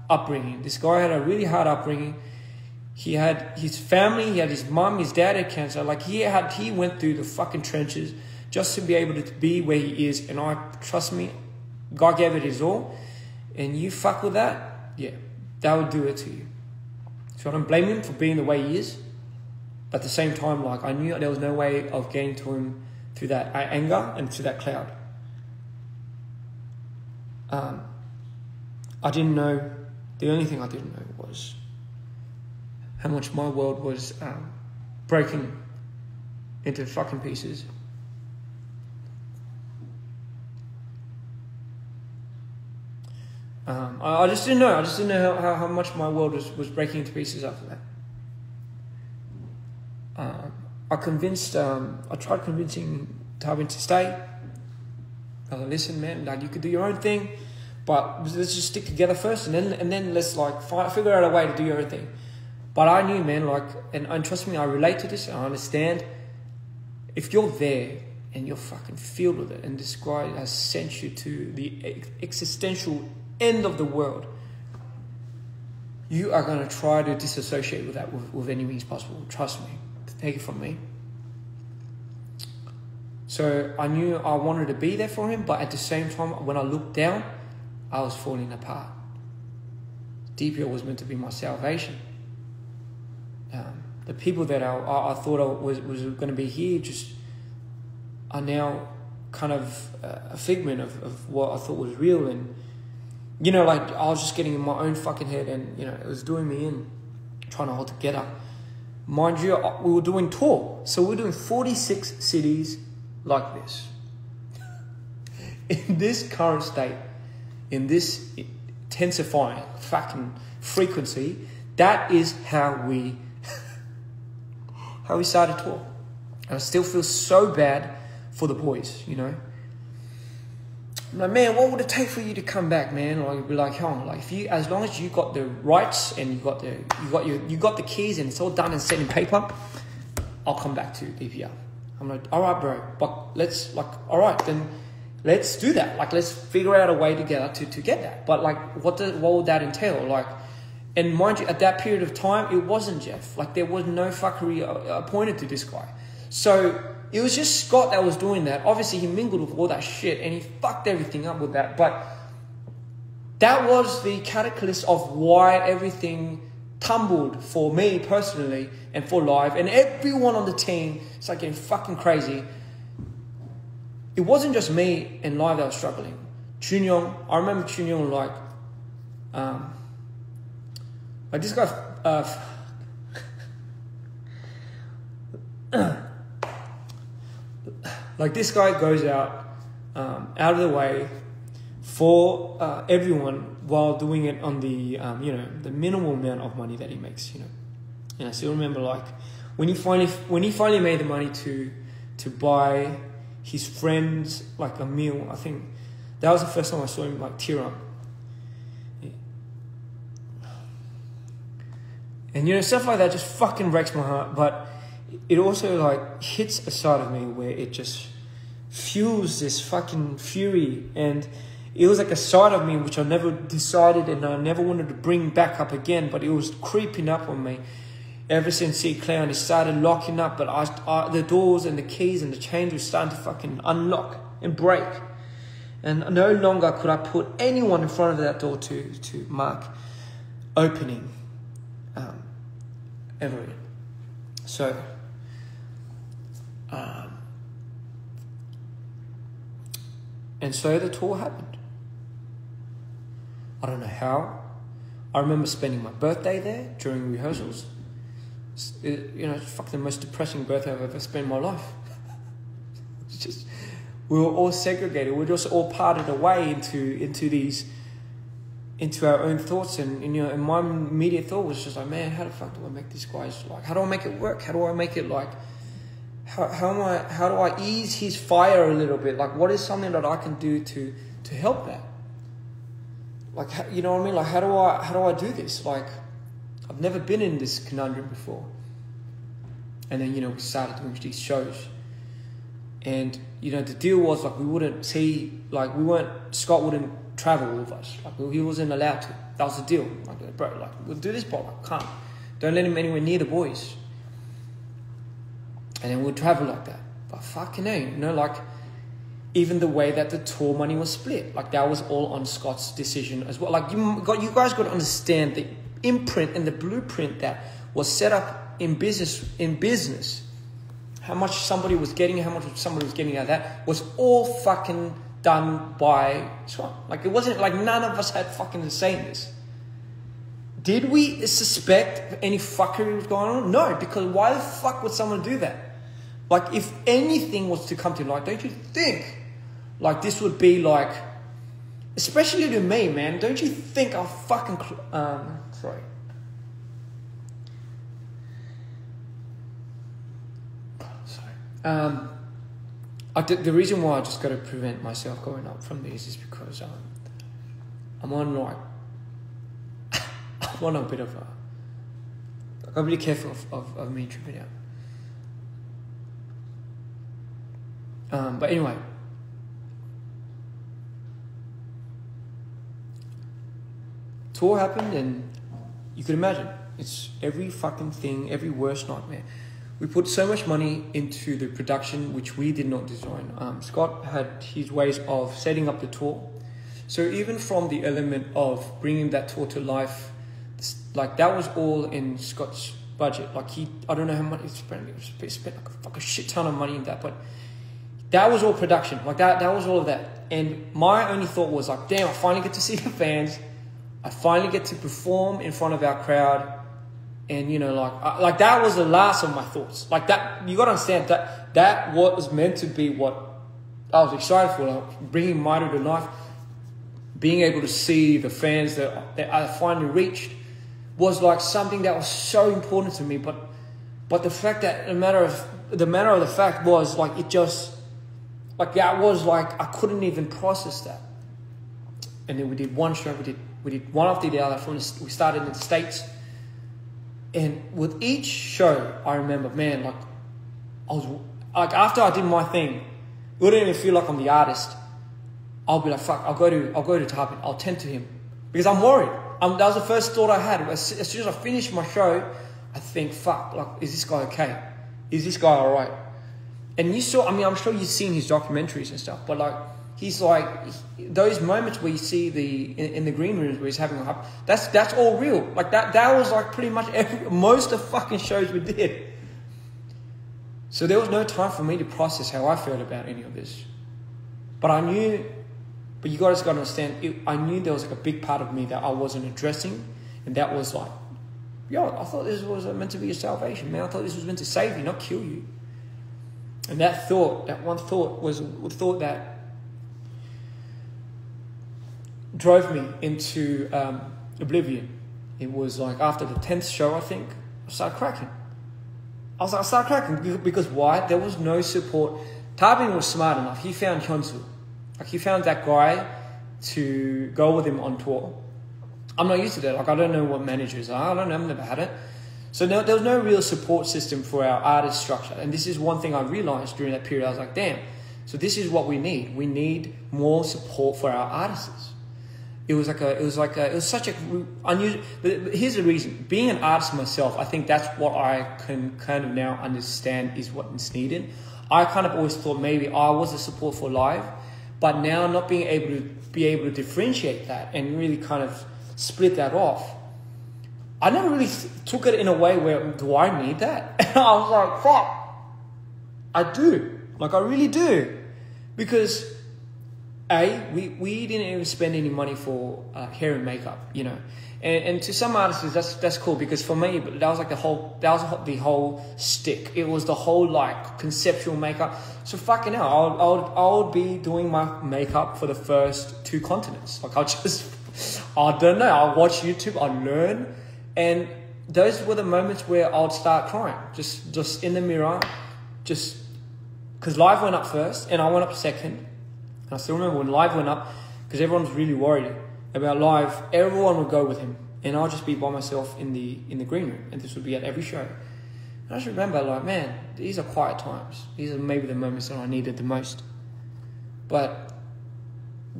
S1: upbringing. This guy had a really hard upbringing. He had his family, he had his mum, his dad had cancer. Like he went through the fucking trenches just to be able to be where he is. And trust me, God gave it his all. And you fuck with that, yeah, that would do it to you. So I don't blame him for being the way he is. But at the same time, like, I knew there was no way of getting to him through that anger and through that cloud. I didn't know, the only thing I didn't know was how much my world was breaking into fucking pieces. I just didn't know. I just didn't know how much my world was breaking into pieces after that. I tried convincing Tarbin to stay. I was like, listen, man, like, you could do your own thing, but let's just stick together first, and then let's like figure out a way to do your own thing. But I knew, man, like, and trust me, I relate to this, and I understand. If you're there and you're fucking filled with it, and this guy has sent you to the existential end of the world, you are going to try to disassociate with that with any means possible. Trust me. Take it from me. So I knew I wanted to be there for him, but at the same time, when I looked down, I was falling apart. dprian was meant to be my salvation. The people that I thought I was going to be here just are now kind of a figment of what I thought was real. And, you know, like, I was just getting in my own fucking head, and, you know, it was doing me in, trying to hold together. Mind you, we were doing tour. So we were doing 46 cities like this. In this current state, in this intensifying fucking frequency, that is how we started tour. And I still feel so bad for the boys, you know. I'm like, man, what would it take for you to come back, man? Like, be like, hell, like, as long as you got the rights and you got the keys and it's all done and set in paper, I'll come back to dprian. I'm like, all right, bro, but all right, then let's do that. Like, let's figure out a way together to get that. But like, what would that entail? Like, and mind you, at that period of time, it wasn't Jeff. Like, there was no fuckery appointed to this guy. So it was just Scott that was doing that. Obviously, he mingled with all that shit and he fucked everything up with that. But that was the catalyst of why everything tumbled for me personally and for live. And everyone on the team started getting fucking crazy. It wasn't just me and live that was struggling. Chunyong, I remember Chunyong like this guy... like, this guy goes out of the way for everyone while doing it on the you know, the minimal amount of money that he makes, you know. And I still remember, like, when he finally made the money to buy his friends like a meal. I think that was the first time I saw him like tear up. And, you know, stuff like that just fucking breaks my heart. But it also, like, hits a side of me where it just fuels this fucking fury. And it was like a side of me which I never decided and I never wanted to bring back up again. But it was creeping up on me ever since C. Clown. It started locking up. But the doors and the keys and the chains were starting to fucking unlock and break. And no longer could I put anyone in front of that door to mark opening. Ever. So, and so the tour happened. I don't know how. I remember spending my birthday there during rehearsals. You know, it's fucking the most depressing birthday I've ever spent in my life. It's just, we were all segregated. We were just all parted away into our own thoughts, and you know, and my immediate thought was just like, man, how the fuck do I make these guys, like, how do I make it work? How do I make it, like, how do I ease his fire a little bit? Like, what is something that I can do to help that? Like, you know what I mean? Like, how do I do this? Like, I've never been in this conundrum before. And then, we started doing these shows. And, the deal was, like, Scott wouldn't travel with us. Like, he wasn't allowed to. That was the deal. Like, bro, like, we'll do this, but I can't. Don't let him anywhere near the boys. And then we'll travel like that. But fucking hell, like, even the way that the tour money was split, like, that was all on Scott's decision as well. Like, you guys got to understand the imprint and the blueprint that was set up in business. How much somebody was getting, how much somebody was getting out of that was all fucking done by Scott. Like, it wasn't like none of us had fucking say in this. Did we suspect any fuckery was going on? No, because why the fuck would someone do that? Like, if anything was to come to light, don't you think, like, this would be like, especially to me, man, don't you think I'll fucking, sorry. The reason why I just got to prevent myself going up from these is because I'm on, like, I'm on a bit of a, I've got to be careful of me tripping out. But anyway, tour happened, and you could imagine it's every fucking thing, every worst nightmare. We put so much money into the production, which we did not design. Scott had his ways of setting up the tour. So even from the element of bringing that tour to life, like, that was all in Scott's budget. Like, I don't know how much he spent. He spent like a fucking shit ton of money in that, but that was all production. Like, that was all of that. And my only thought was, like, damn, I finally get to see the fans. I finally get to perform in front of our crowd. And, like that was the last of my thoughts. Like, that, you got to understand that was meant to be what I was excited for, like, bringing Mitre to life, being able to see the fans that I finally reached was like something that was so important to me. But the fact that the matter of the fact was, like, it just, like, that was like, I couldn't even process that. And then we did one show, we did one after the other. We started in the States. And with each show, I remember, man, like, I was, like, after I did my thing, it wouldn't even feel like I'm the artist. I'll be like, fuck, I'll go to Tarpin, I'll tend to him. Because I'm worried. That was the first thought I had. As soon as I finished my show, I think, fuck, like, is this guy okay? Is this guy alright? And you saw, I mean, I'm sure you've seen his documentaries and stuff, but, like, he's like, those moments where you see in the green rooms where he's having a hype, that's all real. Like, that was like pretty much most of the fucking shows we did. So there was no time for me to process how I felt about any of this. But I knew, but you guys got to understand, I knew there was like a big part of me that I wasn't addressing, and that was like, yo, I thought this was meant to be your salvation, man. I thought this was meant to save you, not kill you. And that one thought was a thought that drove me into oblivion. It was like after the 10th show, I think, I started cracking. I started cracking because why? There was no support. Tarbin was smart enough. He found Hyunsu. Like, he found that guy to go with him on tour. I'm not used to that. Like, I don't know what managers are. I don't know. I've never had it. So there was no real support system for our artist structure. And this is one thing I realized during that period. I was like, damn. So this is what we need. We need more support for our artists. It was such a unusual. Here's the reason. Being an artist myself, I think that's what I can kind of now understand is what's needed. I kind of always thought maybe I was the support for live, but now not being able to differentiate that and really kind of split that off. I never really took it in a way where, do I need that? And I was like, fuck, I do. Like, I really do, because we didn't even spend any money for hair and makeup, and to some artists that's cool, because for me that was like the whole stick. It was the whole, like, conceptual makeup. So fucking hell, I would be doing my makeup for the first 2 continents. Like, I don't know, I'll watch YouTube, I'll learn, and those were the moments where I'd start crying, just in the mirror, just because Live went up first and I went up second. And I still remember when Live went up, because everyone was really worried about Live. Everyone would go with him, and I'll just be by myself in the green room, and this would be at every show. And I just remember, like, man, these are quiet times. These are maybe the moments that I needed the most. But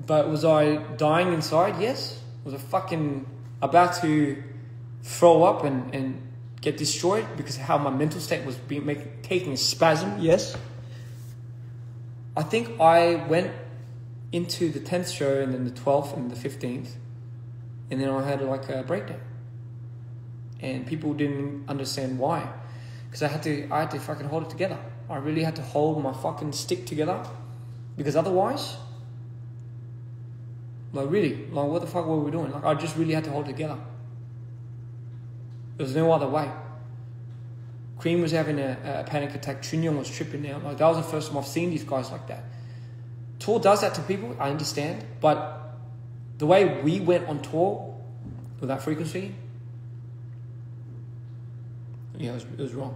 S1: was I dying inside? Yes. Was I fucking about to throw up and get destroyed because of how my mental state was taking a spasm? Yes. I think I went into the 10th show and then the 12th and the 15th, and then I had like a breakdown, and people didn't understand why, because I had to fucking hold it together. I really had to hold my fucking stick together, because otherwise, like really, like what the fuck were we doing? Like I just really had to hold it together. There was no other way. Cream was having a panic attack. Chunyong was tripping out. Like that was the first time I've seen these guys like that. Tour does that to people, I understand, but the way we went on tour with that frequency, yeah, it was wrong.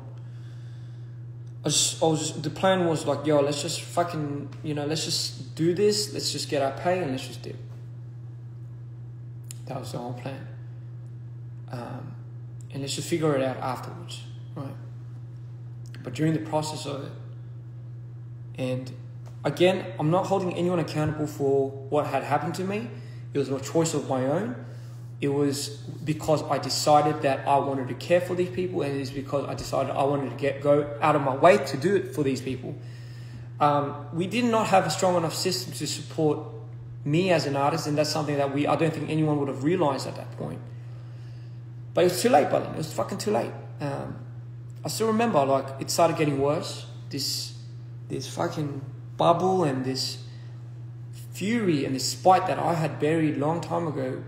S1: The plan was like, yo, let's just fucking, let's just do this. Let's just get our pay and let's just dip. That was the whole plan. And let's just figure it out afterwards, right? But during the process of it, and again, I'm not holding anyone accountable for what had happened to me. It was a choice of my own. It was because I decided that I wanted to care for these people, and it's because I decided I wanted to go out of my way to do it for these people. We did not have a strong enough system to support me as an artist, and that's something that I don't think anyone would have realized at that point. But it was too late by then. It was fucking too late. I still remember, like, it started getting worse. This fucking bubble and this fury and this spite that I had buried a long time ago,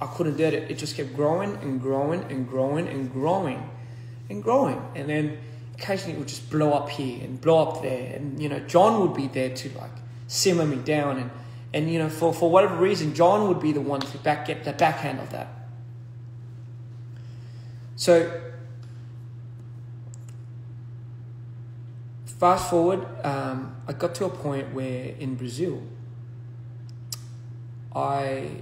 S1: I couldn't do it. It just kept growing and growing and growing and growing and growing. And then occasionally it would just blow up here and blow up there. And, John would be there to, like, simmer me down. And for whatever reason, John would be the one to get the backhand of that. So, fast forward, I got to a point where in Brazil, my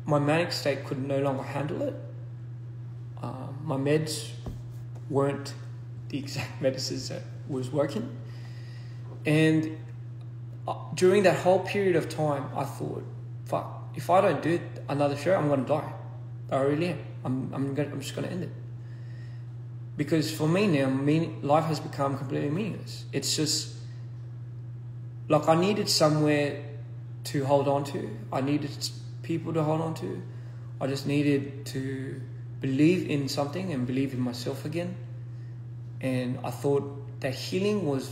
S1: manic state could no longer handle it. My meds weren't the exact medicines that was working. And during that whole period of time, I thought, fuck, if I don't do another show, I'm going to die. I really am. I'm just going to end it. Because for me now, life has become completely meaningless. It's just, like, I needed somewhere to hold on to. I needed people to hold on to. I just needed to believe in something and believe in myself again. And I thought that healing was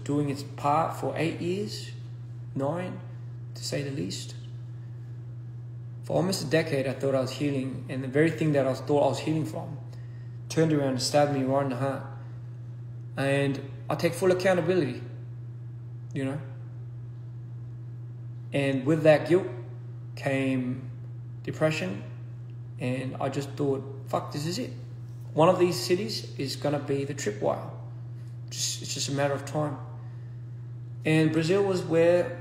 S1: doing its part for 8 years, 9, to say the least. For almost a decade, I thought I was healing, and the very thing that I thought I was healing from turned around and stabbed me right in the heart. And I take full accountability, And with that guilt came depression, and I just thought, fuck, this is it. One of these cities is going to be the tripwire. It's just a matter of time. And Brazil was where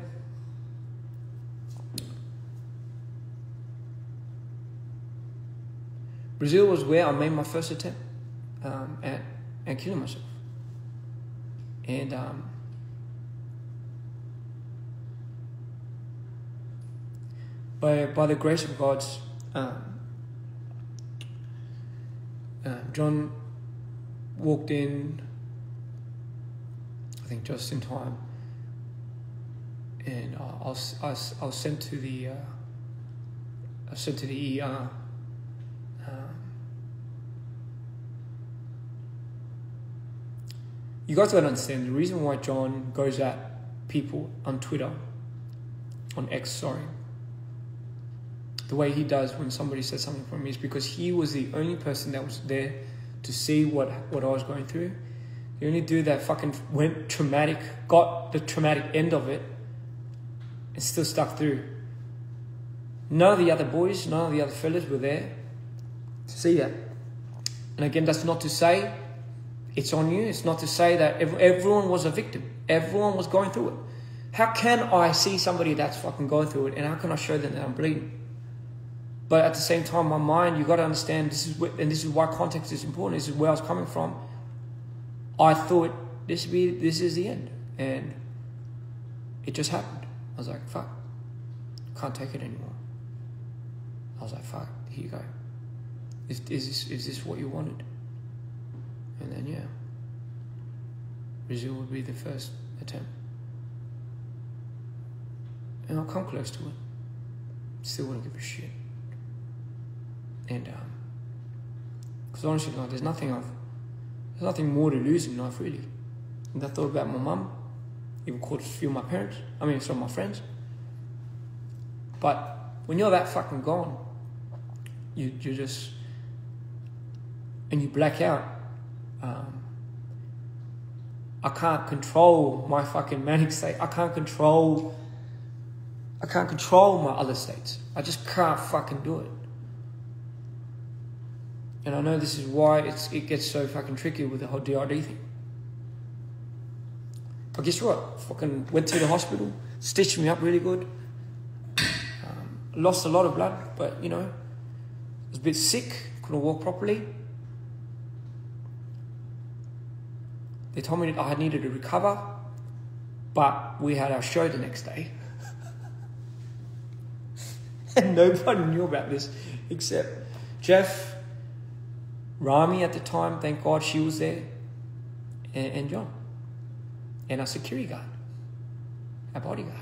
S1: I made my first attempt at killing myself. And by the grace of God, John walked in, I think just in time, and I was sent to the ER. You guys gotta understand the reason why John goes at people on Twitter, on X, sorry, the way he does when somebody says something from me, is because he was the only person that was there to see what I was going through. The only dude that fucking went traumatic, got the traumatic end of it, and still stuck through. None of the other boys, none of the other fellas were there to see that. And again, that's not to say it's on you. It's not to say that everyone was a victim. Everyone was going through it. How can I see somebody that's fucking going through it, and how can I show them that I'm bleeding? But at the same time, my mind, you got to understand, this is why context is important. This is where I was coming from. I thought this is the end, and it just happened. I was like, fuck, can't take it anymore. I was like, fuck, here you go. Is this what you wanted? And then yeah, Brazil would be the first attempt, and I'll come close to it. Still wouldn't give a shit. And because honestly, like, there's nothing more to lose in life, really. And I thought about my mum, even called a few of my parents. Some of my friends. But when you're that fucking gone, you just, and you black out. I can't control my fucking manic state. I can't control my other states. I just can't fucking do it. And I know this is why it gets so fucking tricky with the whole DRD thing. But guess what? Fucking went to the hospital, stitched me up really good. Lost a lot of blood, but you know, was a bit sick, couldn't walk properly. They told me that I needed to recover, but we had our show the next day. And nobody knew about this except Jeff, Rami at the time, thank God she was there, and John, and our security guard, our bodyguard.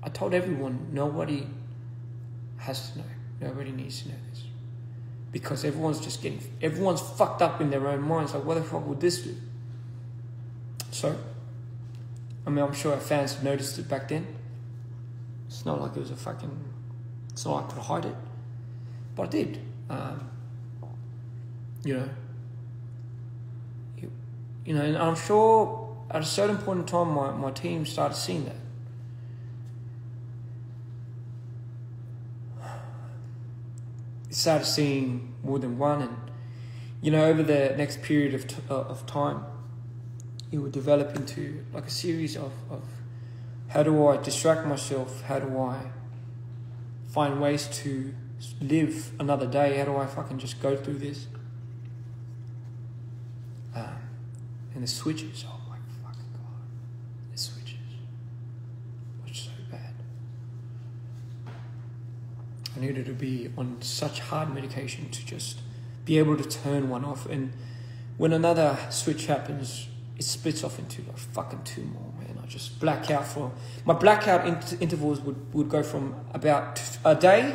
S1: I told everyone, nobody has to know. Nobody needs to know this. Because everyone's fucked up in their own minds. Like, what the fuck would this do? So, I'm sure our fans have noticed it back then. It's not like it was it's not like I could hide it. But I did. And I'm sure at a certain point in time, my team started seeing that. Started seeing more than one, and over the next period of time, it would develop into like a series of how do I distract myself, how do I find ways to live another day, how do I fucking just go through this, and the switches, oh my fucking god, the switches were so bad. I needed to be on such hard medication to just be able to turn one off. And when another switch happens, it splits off into like fucking two more, man. I just black out my blackout intervals would go from about a day,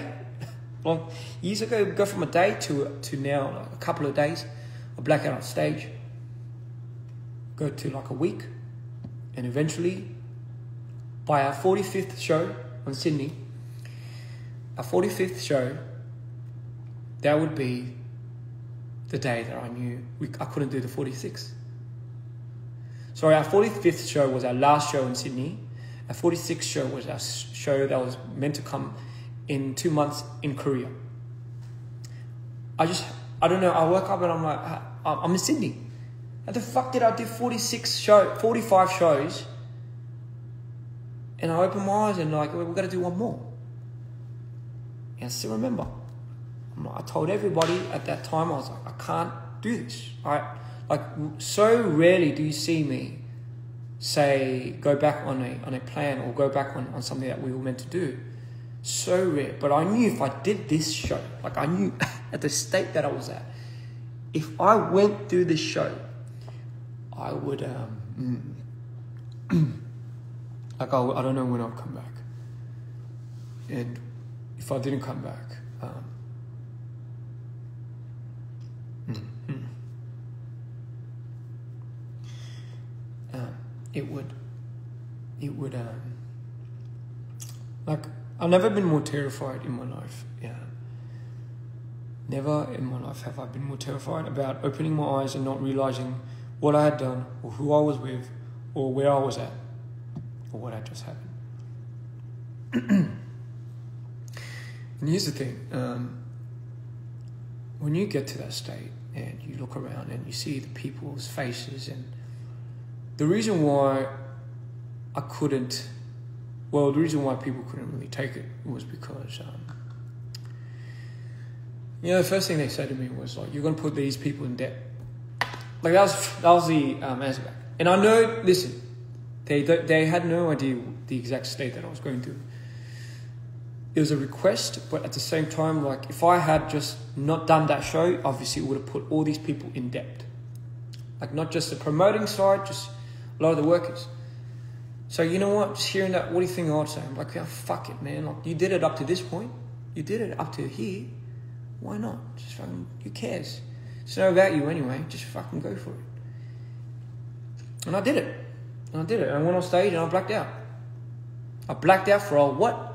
S1: long years ago, it would go from a day to now, like a couple of days. I black out on stage, go to like a week, and eventually, by our 45th show on Sydney, our 45th show, that would be the day that I knew I couldn't do the 46th. Sorry, our 45th show was our last show in Sydney. Our 46th show was our show that was meant to come in 2 months in Korea. I don't know, I woke up and I'm like, I'm in Sydney. How the fuck did I do 45 shows? And I opened my eyes and like, we've got to do one more. And I still remember. I told everybody at that time, I was like, I can't do this. So rarely do you see me say, go back on a plan or go back on something that we were meant to do. So rare. But I knew if I did this show, like I knew at the state that I was at, if I went through this show, I would, I don't know when I'll come back. And if I didn't come back, it would, like, I've never been more terrified in my life. Yeah. Never in my life have I been more terrified about opening my eyes and not realizing what I had done, or who I was with, or where I was at, or what had just happened. And here's the thing. when you get to that state and you look around and you see the people's faces, and the reason why the reason why people couldn't really take it was because, the first thing they said to me was like, you're going to put these people in debt. Like that was the answer back. And I know, listen, they had no idea the exact state that I was going through. It was a request, but at the same time, like if I had just not done that show, obviously it would have put all these people in debt. Like not just the promoting side, just a lot of the workers. So you know what? Just hearing that, what do you think I'd say? I'm like, yeah, fuck it, man. Like you did it up to this point. You did it up to here. Why not? Just fucking, who cares? It's not about you anyway. Just fucking go for it. And I did it. And I went on stage and I blacked out. I blacked out for what?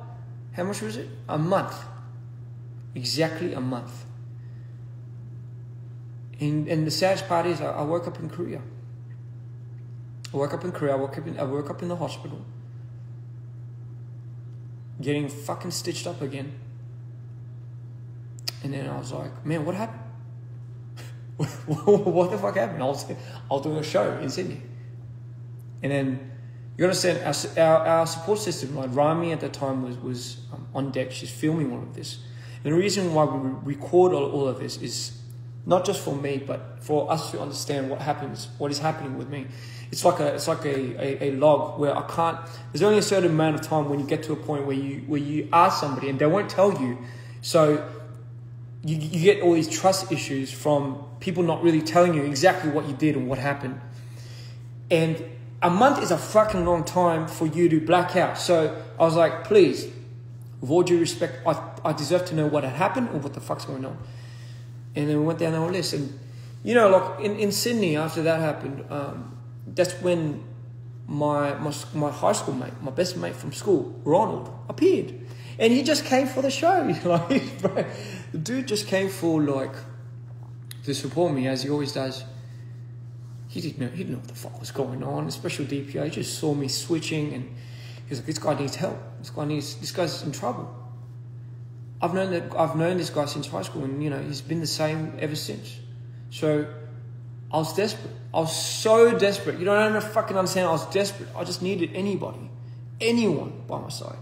S1: How much was it? A month. Exactly a month. And the saddest part is I woke up in Korea. I woke up in the hospital. Getting fucking stitched up again. And then I was like, man, what happened? What the fuck happened? I was doing a show in Sydney. And then, you understand, our support system, like Rami at the time was on deck. She's filming all of this. And the reason why we record all of this is not just for me, but for us to understand what is happening with me. It's like a log where I can't. There's only a certain amount of time when you get to a point where you ask somebody and they won't tell you. So you get all these trust issues from people not really telling you exactly what you did and what happened. And a month is a fucking long time for you to black out. So I was like, please, with all due respect, I deserve to know what had happened or what the fuck's going on. And then we went down our list. And, like in Sydney, after that happened, that's when my high school mate, my best mate from school, Ronald, appeared. And he just came for the show. Like, the dude just came for, like, to support me, as he always does. He didn't know what the fuck was going on. The special DPI just saw me switching, and he was like, "This guy needs help. This guy's in trouble." I've known this guy since high school, and he's been the same ever since. So I was desperate. I was so desperate. You don't even fucking understand. I was desperate. I just needed anyone by my side.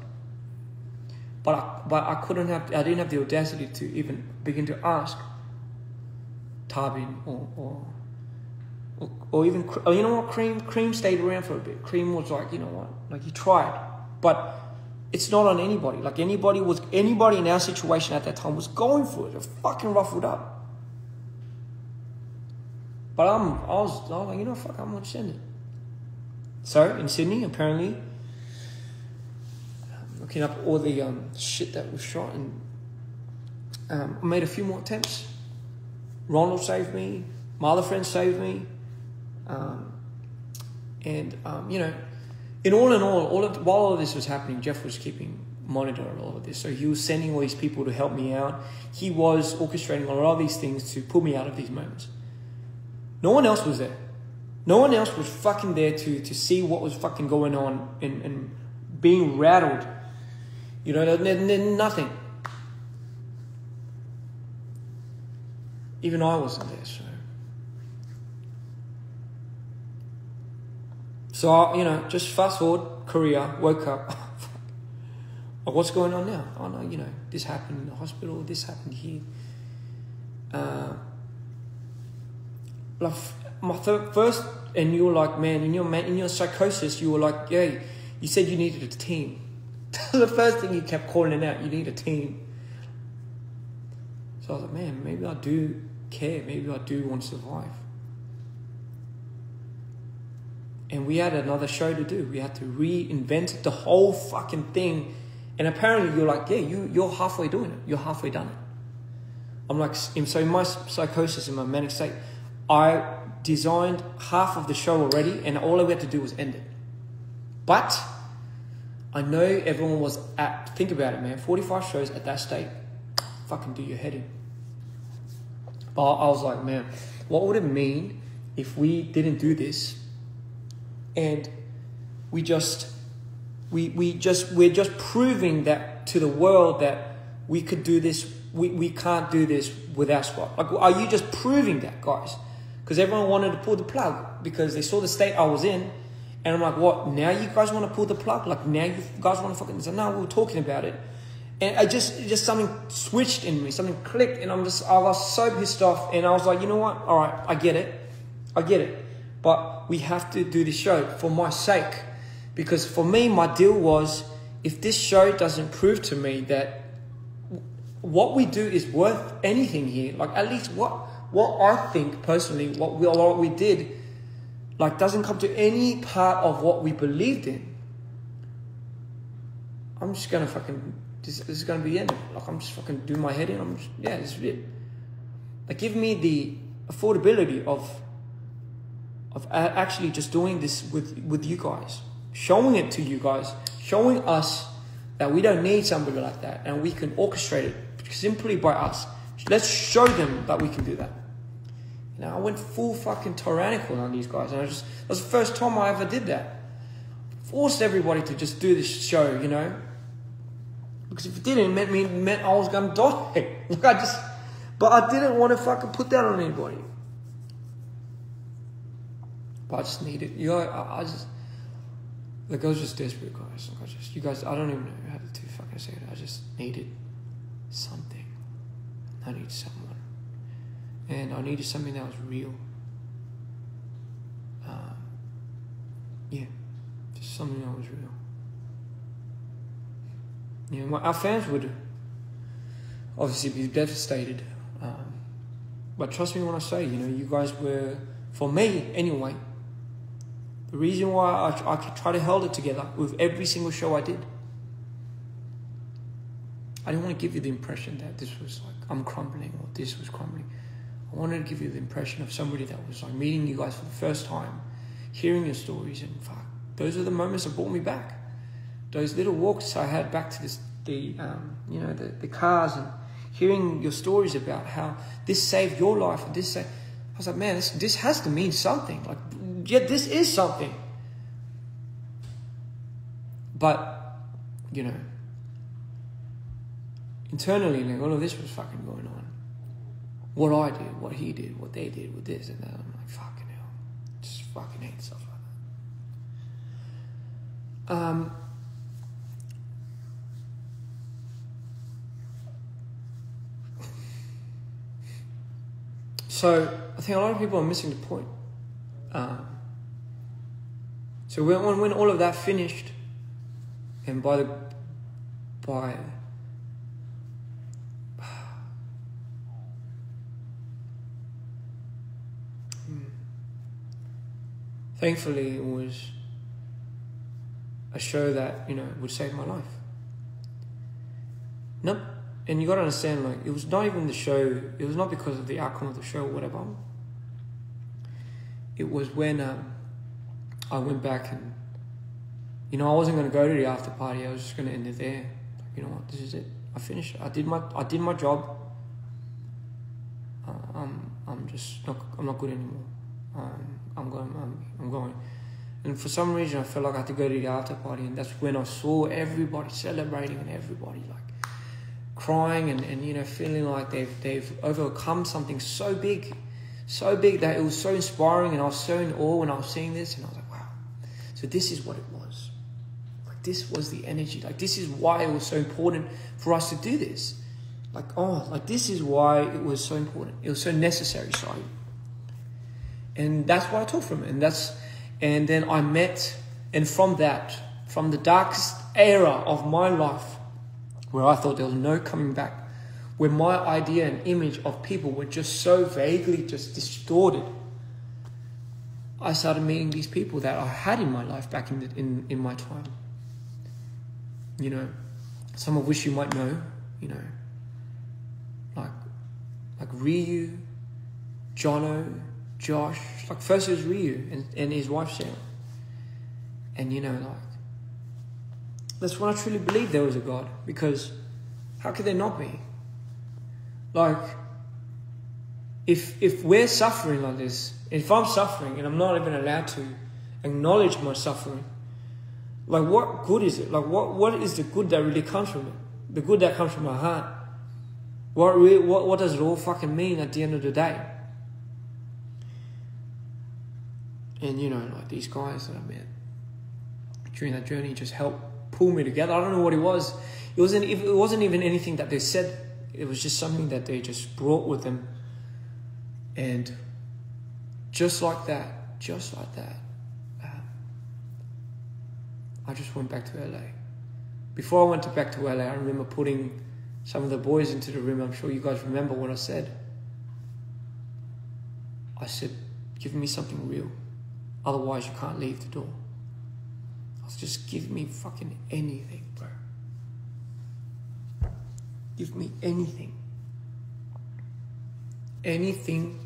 S1: But I didn't have the audacity to even begin to ask Tarbin or even, you know what, Cream stayed around for a bit. Cream was like, you know what, like he tried, but it's not on anybody. Like anybody in our situation at that time was going for it. They're fucking ruffled up. But I was like, fuck, I'm gonna send it. So in Sydney, apparently, looking up all the shit that was shot, and I made a few more attempts. Ronald saved me. My other friends saved me. In all, while all of this was happening, Jeff was keeping monitor of all of this. So he was sending all these people to help me out. He was orchestrating a lot of these things to pull me out of these moments. No one else was there. No one else was fucking there to see what was fucking going on and being rattled. Nothing. Even I wasn't there, So, just fast forward, Korea, woke up. Oh, what's going on now? Oh, no, this happened in the hospital, this happened here. First, and you were like, man, in your psychosis, you were like, yeah, you said you needed a team. The first thing you kept calling out, you need a team. So I was like, man, maybe I do care. Maybe I do want to survive. And we had another show to do. We had to reinvent the whole fucking thing. And apparently you're like, yeah, you're halfway doing it. You're halfway done it. I'm like, so in my psychosis, in my manic state, I designed half of the show already, and all we had to do was end it. But I know everyone was think about it, man, 45 shows at that state, fucking do your head in. But I was like, man, what would it mean if we didn't do this? And we're just proving that to the world that we could do this we can't do this without Scott? Like, are you just proving that, guys? Because everyone wanted to pull the plug because they saw the state I was in. And I'm like, what? Now you guys want to pull the plug? Like, now you guys want to fucking... So now we were talking about it. And I just something switched in me. Something clicked. And I was so pissed off. And I was like, you know what? All right, I get it. But we have to do this show for my sake. Because for me, my deal was, if this show doesn't prove to me that what we do is worth anything here, like at least what I think personally, what we did, like doesn't come to any part of what we believed in, I'm just gonna fucking, this is gonna be the end of it. Like, I'm just fucking doing my head in. This is it. Like, give me the affordability of actually just doing this with you guys, showing it to you guys, showing us that we don't need somebody like that, and we can orchestrate it simply by us. Let's show them that we can do that. You know, I went full fucking tyrannical on these guys, and that was the first time I ever did that. Forced everybody to just do this show, you know, because if it didn't, it meant I was gonna die. Like, but I didn't want to fucking put that on anybody. But I just needed, you know, I was just desperate, guys. Like, you guys, I don't even know how to fucking say it. I just needed something. I needed someone. And I needed something that was real. Yeah, just something that was real. You know, our fans would obviously be devastated. But trust me when I say, you know, you guys were, for me anyway, the reason why I could try to hold it together with every single show I did. I didn't want to give you the impression that this was like, I'm crumbling, or this was crumbling. I wanted to give you the impression of somebody that was like meeting you guys for the first time, hearing your stories, and fuck, those are the moments that brought me back. Those little walks I had back to the cars, and hearing your stories about how this saved your life, and I was like, man, this has to mean something. Like, yeah, this is something. But, you know, internally, like, all of this was fucking going on. What I did, what he did, what they did with this and that. I'm like, fucking hell. Just fucking hate stuff like that. So I think a lot of people are missing the point. So when all of that finished, and thankfully, it was a show that, you know, would save my life. No, and you gotta understand, like, it was not even the show. It was not because of the outcome of the show or whatever. It was when I went back and, you know, I wasn't gonna go to the after party. I was just gonna end it there. Like, you know what? This is it. I finished. I did my job. I'm not good anymore. I'm going. And for some reason, I felt like I had to go to the after party, and that's when I saw everybody celebrating and everybody like crying and you know, feeling like they've overcome something so big that it was so inspiring, and I was so in awe when I was seeing this, and I was like, wow. So this is what it was. Like, this was the energy. Like, this is why it was so important for us to do this. Like, this is why it was so important. It was so necessary, sorry. And that's what I took from it. And then I met, and from the darkest era of my life, where I thought there was no coming back, where my idea and image of people were just so vaguely just distorted, I started meeting these people that I had in my life back in my time. You know, some of which you might know, you know, like Ryu, Jono, Josh. Like, first it was Ryu and his wife Sarah. And, you know, like, that's when I truly believed there was a God, because how could there not be? Like, if we're suffering like this, if I'm suffering and I'm not even allowed to acknowledge my suffering, like, what good is it? Like, what is the good that really comes from it? The good that comes from my heart. What does it all fucking mean at the end of the day? And you know, like these guys that I met during that journey just helped pull me together. I don't know what it was. It wasn't even anything that they said. It was just something that they just brought with them. And just like that, I just went back to LA. Before I went back to LA, I remember putting some of the boys into the room. I'm sure you guys remember what I said. I said, give me something real. Otherwise, you can't leave the door. I was just give me fucking anything, bro. Give me anything. Anything.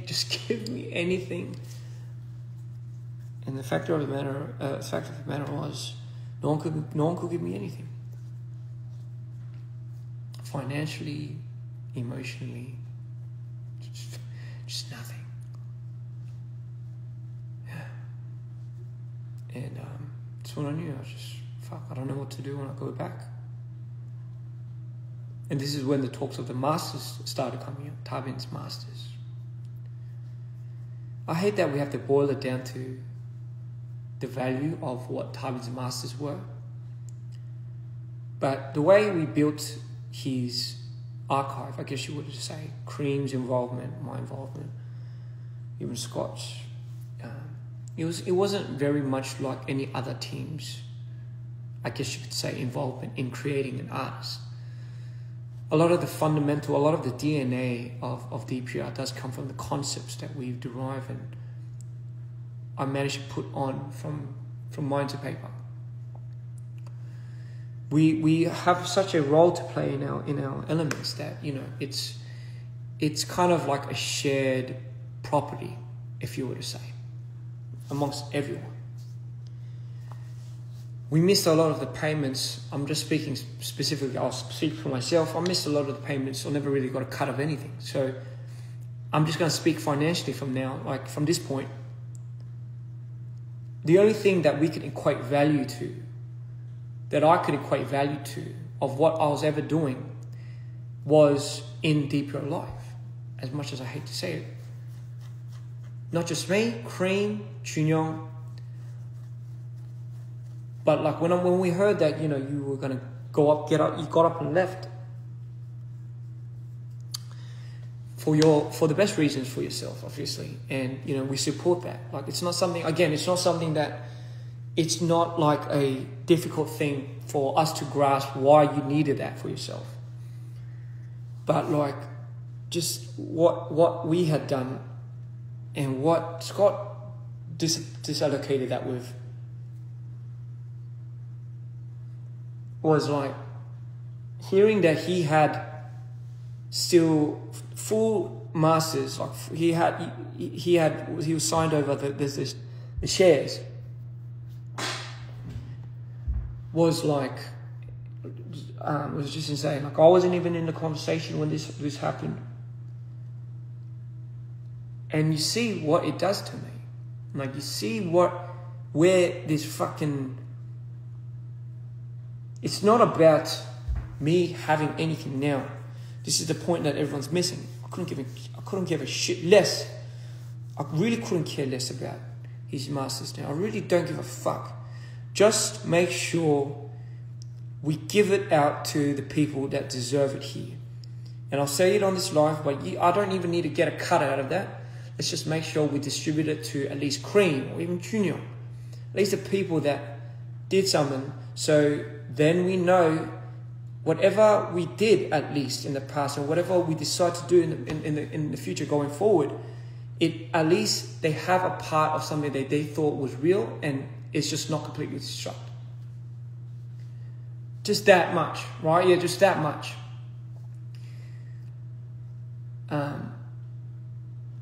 S1: Just give me anything. And the fact of the matter was, no one could give me anything. Financially, emotionally, just nothing. Yeah. And that's when I knew. I was just, fuck, I don't know what to do when I go back. And this is when the talks of the masters started coming up, Tabin's masters. I hate that we have to boil it down to the value of what Tabin's masters were. But the way we built his archive, I guess you would say, Cream's involvement, my involvement, even Scott's, it wasn't very much like any other team's, I guess you could say, involvement in creating an artist. A lot of the fundamental, a lot of the DNA of dprian does come from the concepts that we've derived and I managed to put on from mind to paper. We have such a role to play in our elements that, you know, it's kind of like a shared property, if you were to say, amongst everyone. We missed a lot of the payments. I'm just speaking specifically, I'll speak for myself. I missed a lot of the payments. I never really got a cut of anything. So I'm just going to speak financially from now, like from this point. The only thing that we could equate value to, that I could equate value to, of what I was ever doing, was in dprian life, as much as I hate to say it. Not just me, Cream, Chunyong, but like when we heard that, you know, you were gonna you got up and left for the best reasons for yourself, obviously, and you know we support that. Like it's not something that it's not like a difficult thing for us to grasp why you needed that for yourself. But like just what we had done and what Scott disallocated that with was like hearing that he had still full masters, like he was signed over the shares, was like it was just insane. Like I wasn't even in the conversation when this happened, and you see what it does to me. Like you see where this fucking. It's not about me having anything now. This is the point that everyone's missing. I couldn't give a shit less. I really couldn't care less about his masters now. I really don't give a fuck. Just make sure we give it out to the people that deserve it here. And I'll say it on this live, but I don't even need to get a cut out of that. Let's just make sure we distribute it to at least Cream or even Junior. At least the people that did something. So then we know whatever we did at least in the past and whatever we decide to do in the future going forward, at least they have a part of something that they thought was real and it's just not completely destructed. Just that much, right? Yeah, just that much.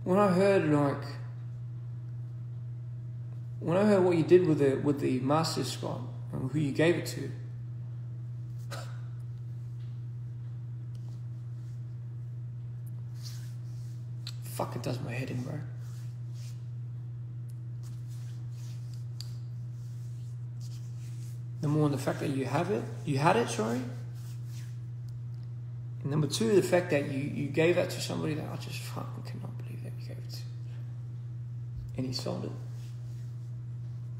S1: When I heard what you did with the Masters, Scott, and who you gave it to, fuck, it does my head in, bro. Number one, the fact that you had it, and And number two, the fact that you gave that to somebody that I just fucking cannot believe that you gave it to. And he sold it.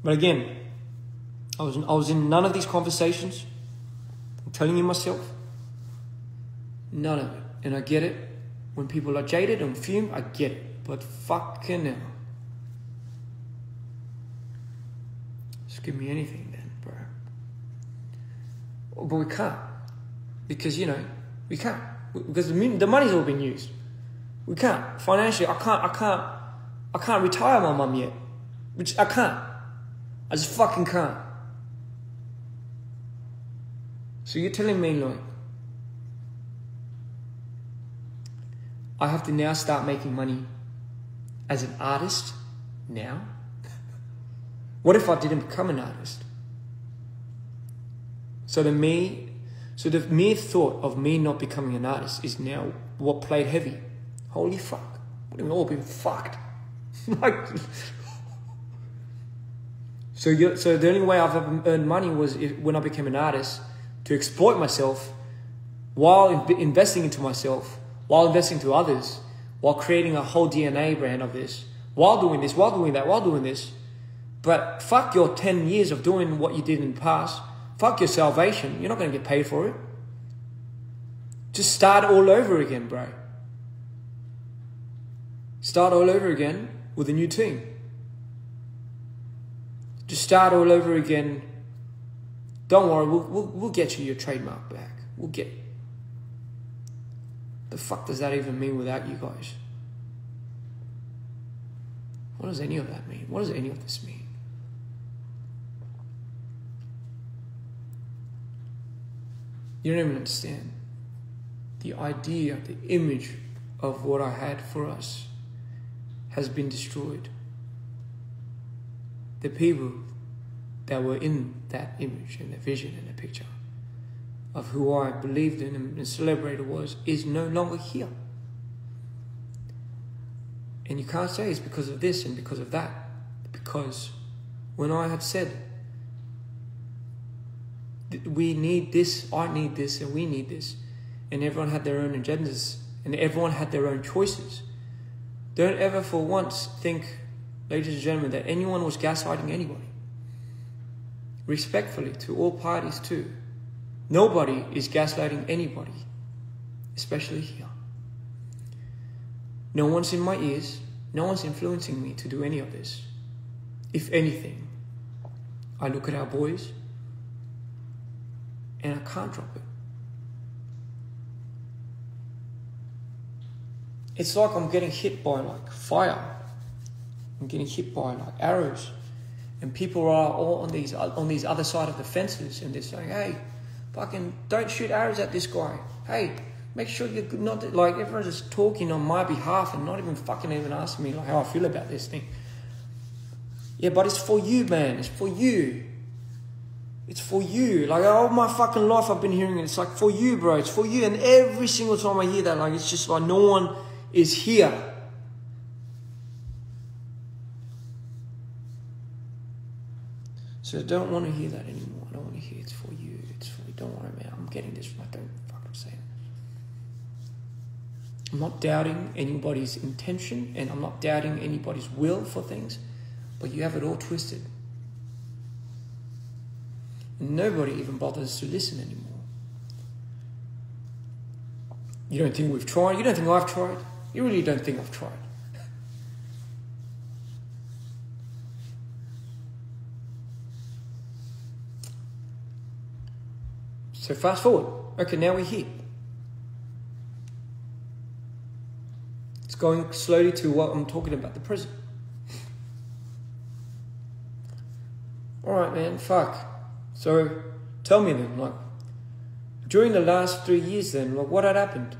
S1: But again, I was in none of these conversations. I'm telling you myself. None of it. And I get it. When people are jaded and fumed, I get it. But fucking hell. Just give me anything then, bro. But we can't. Because, you know, we can't. Because the money's all been used. We can't. Financially, I can't retire my mum yet. Which I can't. I just fucking can't. So you're telling me, like, I have to now start making money as an artist now? What if I didn't become an artist? So the mere thought of me not becoming an artist is now what played heavy. Holy fuck. We've all been fucked. Like, so the only way I've ever earned money was when I became an artist, to exploit myself while investing into myself, while investing into others, while creating a whole DNA brand of this, while doing this, while doing that, while doing this. But fuck your 10 years of doing what you did in the past. Fuck your salvation. You're not going to get paid for it. Just start all over again, bro. Start all over again with a new team. Just start all over again. Don't worry, we'll get you your trademark back. We'll get it. The fuck does that even mean without you guys? What does any of that mean? What does any of this mean? You don't even understand. The idea, the image of what I had for us has been destroyed. The people that were in that image and the vision and the picture of who I believed in and celebrated is no longer here. And you can't say it's because of this and because of that. Because when I had said, we need this, I need this, and we need this, and everyone had their own agendas, and everyone had their own choices, don't ever for once think, ladies and gentlemen, that anyone was gaslighting anybody. Respectfully to all parties too. Nobody is gaslighting anybody, especially here. No one's in my ears. No one's influencing me to do any of this. If anything, I look at our boys and I can't drop it. It's like I'm getting hit by like fire. I'm getting hit by like arrows. And people are all on these other side of the fences and they're saying, hey, fucking don't shoot arrows at this guy. Hey, make sure you're not, like, everyone's just talking on my behalf and not even fucking even asking me like how I feel about this thing. Yeah, but it's for you, man. It's for you. It's for you. Like, all my fucking life I've been hearing it. It's like, for you, bro. It's for you. And every single time I hear that, like, it's just like no one is here. So I don't want to hear that anymore. I don't want to hear it's for you. It's for you. Don't worry, man. I'm getting this right. Don't fucking say it. I'm not doubting anybody's intention and I'm not doubting anybody's will for things, but you have it all twisted. And nobody even bothers to listen anymore. You don't think we've tried? You don't think I've tried? You really don't think I've tried? So fast forward. Okay, now we're here. It's going slowly to what I'm talking about, the present. Alright, man, fuck. So, tell me then, like, during the last 3 years then, like, what had happened?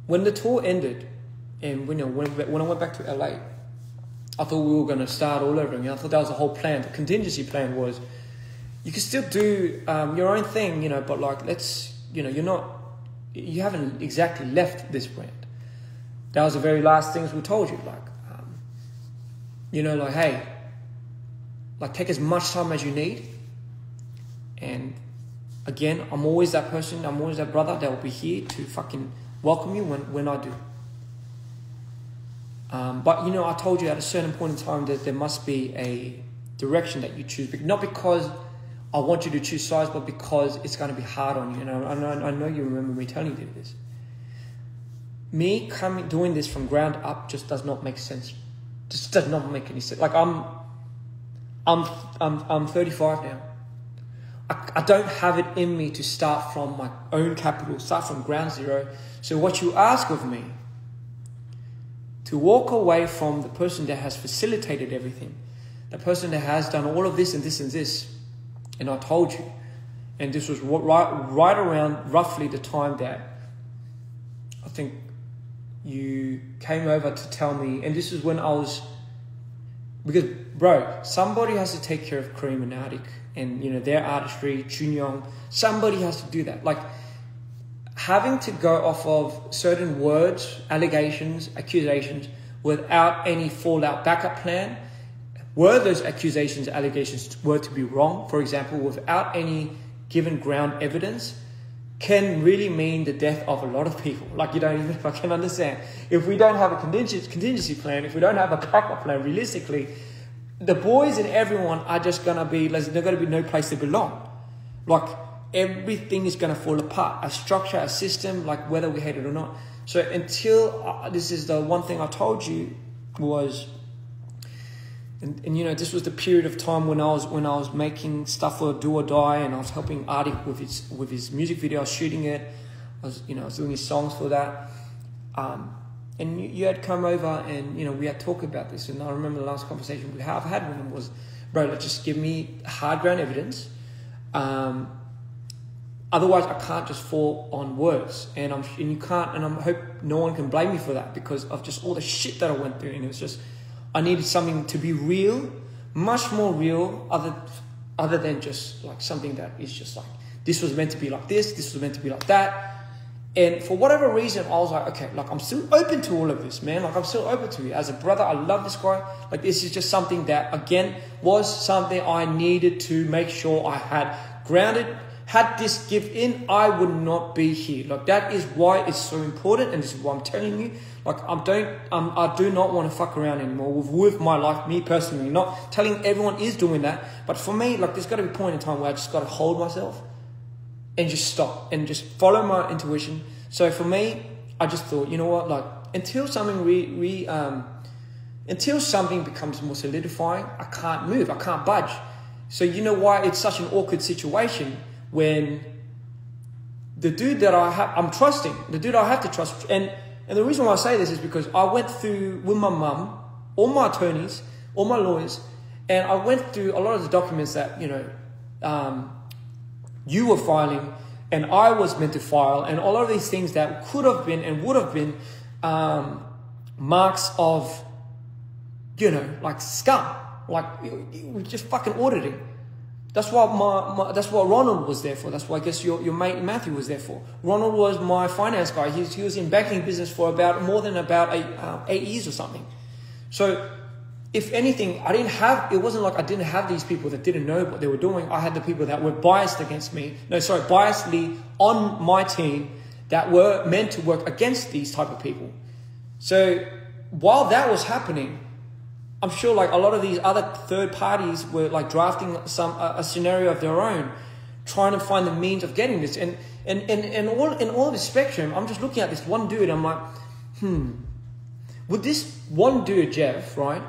S1: When the tour ended, and when I went back to LA, I thought we were going to start all over again. I thought that was the whole plan. The contingency plan was, you can still do your own thing, you know, but like, you haven't exactly left this brand. That was the very last things we told you, like, like, hey, like, take as much time as you need, and again, I'm always that person, I'm always that brother that will be here to fucking welcome you when I do. But, you know, I told you at a certain point in time that there must be a direction that you choose. Not because I want you to choose sides, but because it's going to be hard on you. And I know you remember me telling you this. Me doing this from ground up just does not make sense. Just does not make any sense. Like I'm 35 now. I don't have it in me to start from my own capital, start from ground zero. So what you ask of me, to walk away from the person that has facilitated everything, the person that has done all of this and this and this, and I told you, and this was right around roughly the time that I think you came over to tell me, and this is when I was, because bro, somebody has to take care of Kareem and Arctic and, you know, their artistry, Chunyong, somebody has to do that. Like, having to go off of certain words, allegations, accusations, without any fallout backup plan, were those accusations, allegations were to be wrong, for example, without any given ground evidence, can really mean the death of a lot of people. Like, you don't even fucking understand. If we don't have a contingency plan, if we don't have a backup plan, realistically, the boys and everyone are just going to be, there's going to be no place to belong. Like, everything is going to fall apart. A structure, a system, like whether we hate it or not. So until, this is the one thing I told you was, and you know, this was the period of time when I was making stuff for Do or Die, and I was helping Arctic with his music video, I was shooting it. I was doing his songs for that. And you had come over and, you know, we had talked about this. And I remember the last conversation I've had with him was, bro, let's just give me hard ground evidence. Otherwise, I can't just fall on words. And you can't, and I hope no one can blame me for that, because of just all the shit that I went through. And it was just, I needed something to be real, much more real, other than just like something that is just like, this was meant to be like this was meant to be like that. And for whatever reason, I was like, okay, like I'm still open to all of this, man. Like I'm still open to it. As a brother, I love this guy. Like this is just something that, again, was something I needed to make sure I had grounded. Had this give in, I would not be here. Like that is why it's so important, and this is why I'm telling you. Like I do not want to fuck around anymore with my life, me personally. Not telling everyone is doing that, but for me, like there's got to be a point in time where I just got to hold myself and just stop and just follow my intuition. So for me, I just thought, you know what, like until something until something becomes more solidifying, I can't move, I can't budge. So you know why it's such an awkward situation when the dude that I'm trusting, the dude I have to trust, and the reason why I say this is because I went through with my mum, all my attorneys, all my lawyers, and I went through a lot of the documents that, you know, you were filing and I was meant to file, and all of these things that could have been and would have been marks of, you know, like scum, like just fucking auditing. That's what that's what Ronald was there for. That's what I guess your mate Matthew was there for. Ronald was my finance guy. He was in banking business for more than 8 years or something. So if anything, it wasn't like I didn't have these people that didn't know what they were doing. I had the people that were biasly on my team that were meant to work against these type of people. So while that was happening, I'm sure like a lot of these other third parties were like drafting a scenario of their own, trying to find the means of getting this. And in all the spectrum, I'm just looking at this one dude. I'm like, would this one dude, Jeff, right?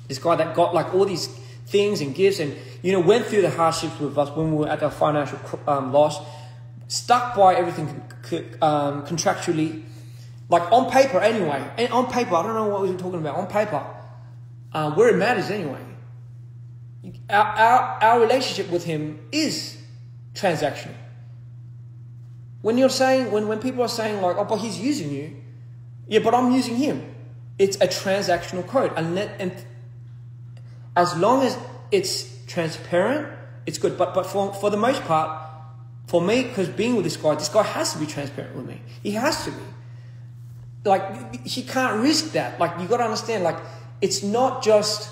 S1: This guy that got like all these things and gifts and, you know, went through the hardships with us when we were at our financial loss, stuck by everything contractually, like on paper anyway. And on paper, I don't know what we were talking about. On paper, where it matters anyway. Our relationship with him is transactional. When you're saying, when people are saying like, oh, but he's using you. Yeah, but I'm using him. It's a transactional code. And as long as it's transparent, it's good. But for the most part, for me, because being with this guy has to be transparent with me. He has to be. Like, he can't risk that. Like, you got to understand, like, it's not just,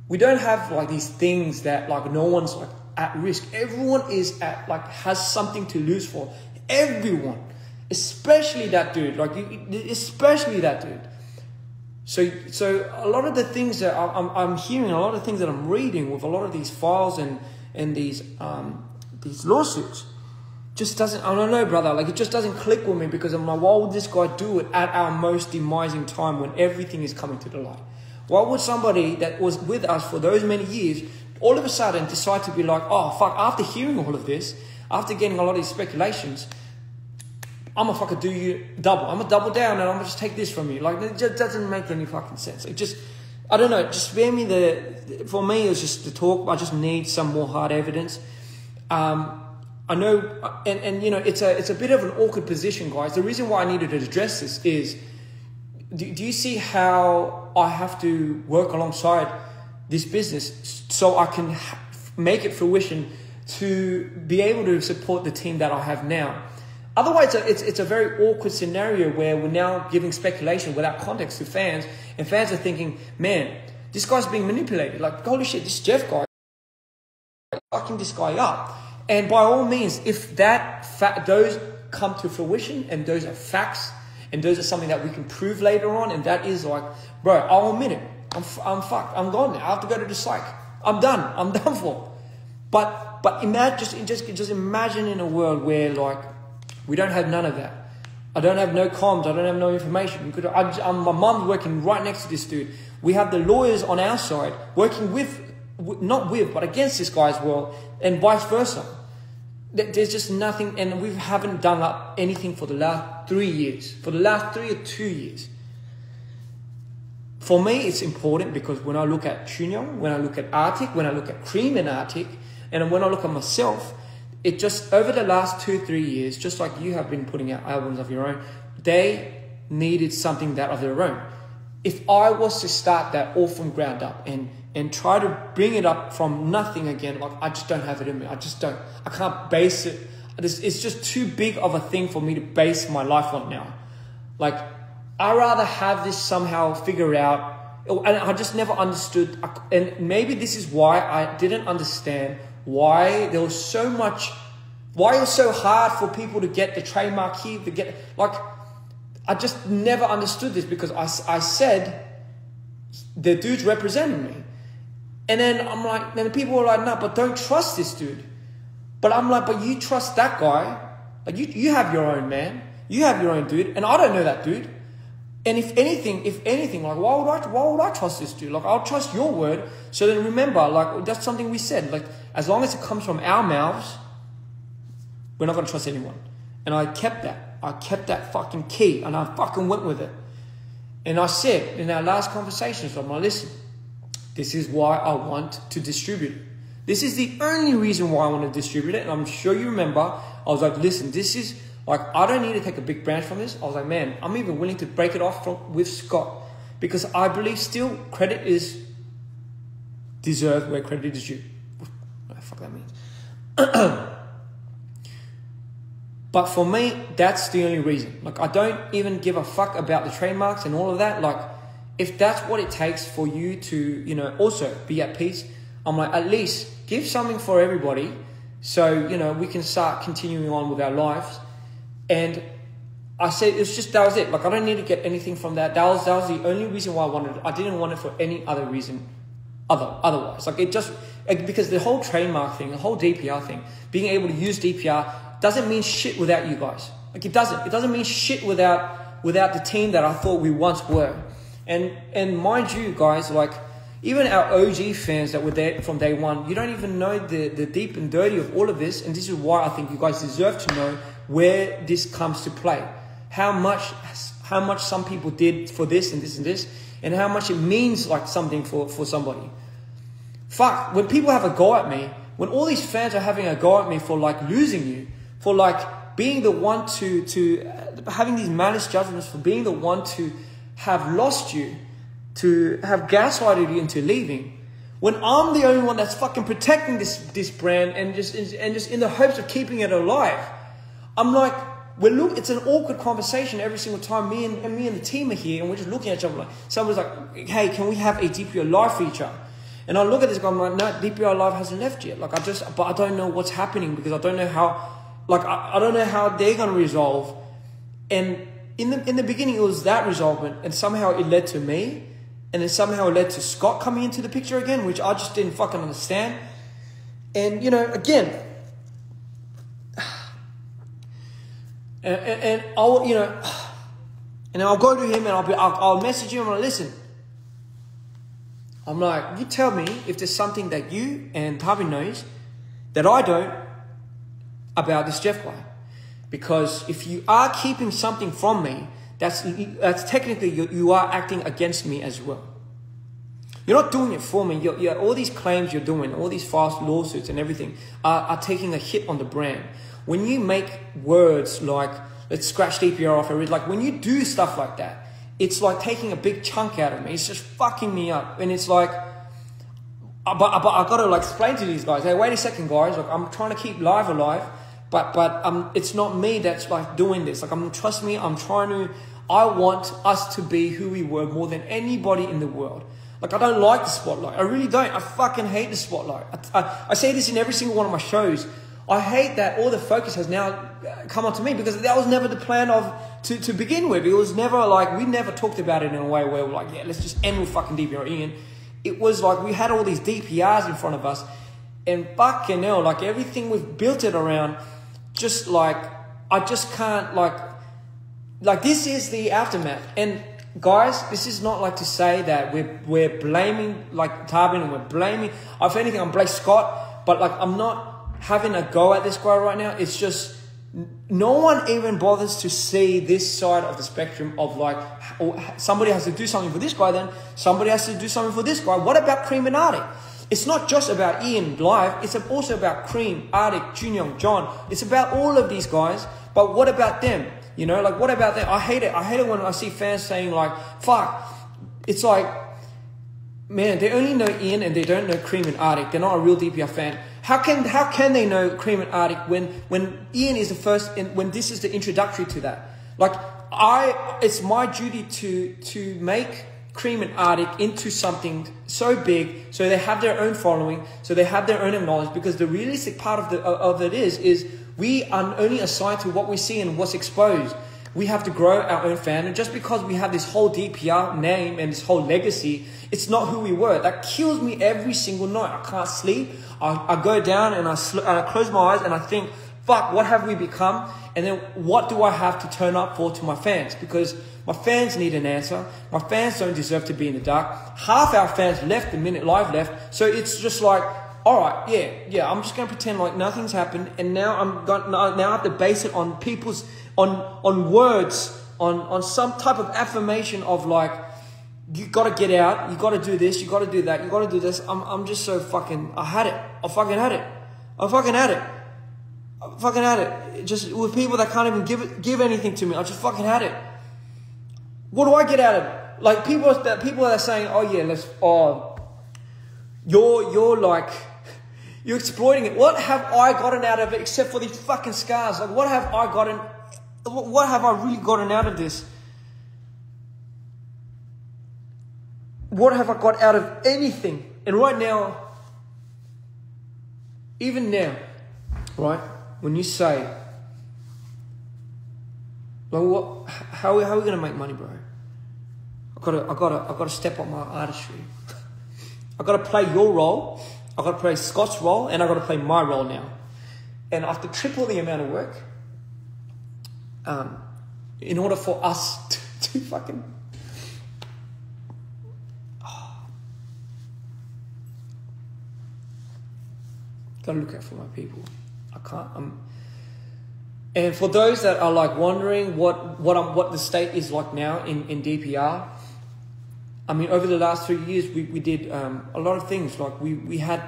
S1: we don't have like these things that like no one's like at risk. Everyone is has something to lose for. Everyone, especially that dude. Especially that dude. So a lot of the things that I'm hearing, a lot of things that I'm reading with a lot of these files and these lawsuits, just doesn't, I don't know, brother, it just doesn't click with me, because I'm like, why would this guy do it at our most demising time when everything is coming to the light? Why would somebody that was with us for those many years all of a sudden decide to be like, oh, fuck, after hearing all of this, after getting a lot of these speculations, I'm gonna fucking do you double. I'm gonna double down and I'm gonna just take this from you. It just doesn't make any fucking sense. It just, I don't know, just spare me for me, it was just the talk. I just need some more hard evidence. I know, and it's a bit of an awkward position, guys. The reason why I needed to address this is, do you see how I have to work alongside this business so I can make it fruition to be able to support the team that I have now? Otherwise, it's a very awkward scenario where we're now giving speculation without context to fans, and fans are thinking, man, this guy's being manipulated. Holy shit, this Jeff guy, fucking this guy up. And by all means, if those come to fruition and those are facts and those are something that we can prove later on, and that is bro, I'll admit it. I'm fucked. I'm gone now. I have to go to the psych. I'm done. I'm done for. But imagine, just imagine in a world where we don't have none of that. I don't have no comms. I don't have no information. My mom's working right next to this dude. We have the lawyers on our side working not with, but against this guy as well, and vice versa. There's just nothing, and we haven't done anything for the last 3 years. For the last 3 or 2 years. For me, it's important because when I look at Chunyo, when I look at Arctic, when I look at Cream and Arctic, and when I look at myself, it just, over the last 2-3 years, just like you have been putting out albums of your own, they needed something that of their own. If I was to start that all from ground up and try to bring it up from nothing again, I just don't have it in me. I can't base it. It's just too big of a thing for me to base my life on now. I rather have this somehow figured out. And I just never understood. And maybe this is why I didn't understand why there was so much, why it was so hard for people to get the trademark here, to get, I just never understood this, because I said the dude's representing me. And then I'm like, then people were like, no, but don't trust this dude. But I'm like, but you trust that guy. You have your own man. You have your own dude. And I don't know that dude. And if anything, why would I trust this dude? I'll trust your word. So then remember, that's something we said. As long as it comes from our mouths, we're not going to trust anyone. And I kept that. I kept that fucking key, and I fucking went with it. And I said in our last conversations, I'm like, listen, this is why I want to distribute it. This is the only reason why I want to distribute it. And I'm sure you remember, I was like, listen, this is, I don't need to take a big branch from this. I was like, man, I'm even willing to break it off with Scott. Because I believe still credit is deserved where credit is due. What the fuck that means. But for me, that's the only reason. I don't even give a fuck about the trademarks and all of that. If that's what it takes for you to, also be at peace, I'm like, at least give something for everybody so, we can start continuing on with our lives. And I said, that was it. I don't need to get anything from that. That was the only reason why I wanted it. I didn't want it for any other reason otherwise. Because the whole trademark thing, the whole DPR thing, being able to use DPR doesn't mean shit without you guys. It doesn't. It doesn't mean shit without the team that I thought we once were. And mind you guys, even our OG fans that were there from day one, you don't even know the deep and dirty of all of this. And this is why I think you guys deserve to know where this comes to play. How much some people did for this and this and this, and how much it means something for somebody. Fuck, when people have a go at me, when all these fans are having a go at me for losing you, for being the one to having these malice judgments, for being the one to have lost you, to have gaslighted you into leaving, when I'm the only one that's fucking protecting this brand and just in the hopes of keeping it alive, I'm like, it's an awkward conversation every single time me and the team are here, and we're just looking at each other someone's like, hey, can we have a DPO live feature? And I look at this guy, I'm like, no, DPI Live hasn't left yet. Like, but I don't know what's happening because I don't know how, like, I don't know how they're going to resolve. And in the beginning, it was that resolvement, and somehow it led to me, and then somehow it led to Scott coming into the picture again, which I just didn't fucking understand. And, you know, again, and I'll, you know, and I'll go to him and I'll message him and I'll listen. I'm like, you tell me if there's something that you and Tavi knows that I don't about this Jeff guy. Because if you are keeping something from me, that's technically you are acting against me as well. You're not doing it for me. All these claims you're doing, all these fast lawsuits and everything are taking a hit on the brand. When you make words like, let's scratch DPR off, like when you do stuff like that, it's like taking a big chunk out of me. It's just fucking me up. And it's like, but I got to like explain to these guys, hey, wait a second, guys. Like, I'm trying to keep live alive, but it's not me that's like doing this. Like, trust me, I want us to be who we were more than anybody in the world. Like, I don't like the spotlight. I really don't. I fucking hate the spotlight. I say this in every single one of my shows. I hate that all the focus has now come onto me because that was never the plan to begin with. It was never like, we never talked about it in a way where we're like, yeah, let's just end with fucking DPR Ian. It was like we had all these DPRs in front of us and fucking hell, like everything we've built it around, just like, I just can't like this is the aftermath. And guys, this is not like to say that we're blaming like Tarbin and we're blaming, if anything, I'm blaming Scott, but like I'm not having a go at this guy right now. It's just no one even bothers to see this side of the spectrum of like, somebody has to do something for this guy, then somebody has to do something for this guy. What about Cream and Arctic? It's not just about Ian Live, it's also about Cream, Arctic, Junyoung, John. It's about all of these guys, but what about them? You know, like what about them? I hate it when I see fans saying like, fuck, it's like, man, they only know Ian and they don't know Cream and Arctic. They're not a real DPR fan. How can they know Cream and Arctic when Ian is the first and when this is the introductory to that? Like it's my duty to make Cream and Arctic into something so big, so they have their own following, so they have their own acknowledgement. Because the realistic part of it is we are only assigned to what we see and what's exposed. We have to grow our own fandom. Just because we have this whole DPR name and this whole legacy, it's not who we were. That kills me every single night. I can't sleep. I go down and I close my eyes and I think, fuck, what have we become? And then what do I have to turn up for to my fans? Because my fans need an answer. My fans don't deserve to be in the dark. Half our fans left the minute Live left. So it's just like, all right, yeah, I'm just going to pretend like nothing's happened. And now now I have to base it on people's, on words, on some type of affirmation of like, you got to get out, you got to do this, you got to do that, you got to do this. I'm just so fucking, I fucking had it. Just with people that can't even give anything to me. I just fucking had it. What do I get out of it? Like people that are saying, oh yeah, you're exploiting it. What have I gotten out of it except for these fucking scars? Like what have I really gotten out of this? What have I got out of anything? And right now, even now, right, when you say, like, what? How are we gonna make money, bro? I gotta step up my artistry. I gotta play your role. I gotta play Scott's role, and I gotta play my role now. And after triple the amount of work, in order for us to fucking. Gotta look out for my people. I can't. And for those that are like wondering what the state is like now in DPR, I mean, over the last 3 years, we did a lot of things. Like we had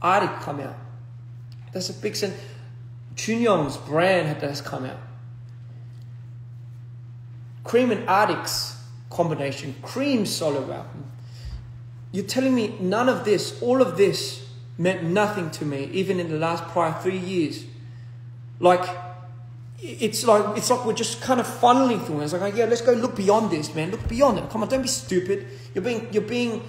S1: Arctic come out. That's a big sense. Junyoung's brand has come out. Cream and Arctic's combination, Cream solo album. You're telling me none of this, all of this, meant nothing to me, even in the last prior 3 years. Like, it's like we're just kind of funneling through it. It's like, yeah, let's go look beyond this, man. Look beyond it. Come on, don't be stupid. You're being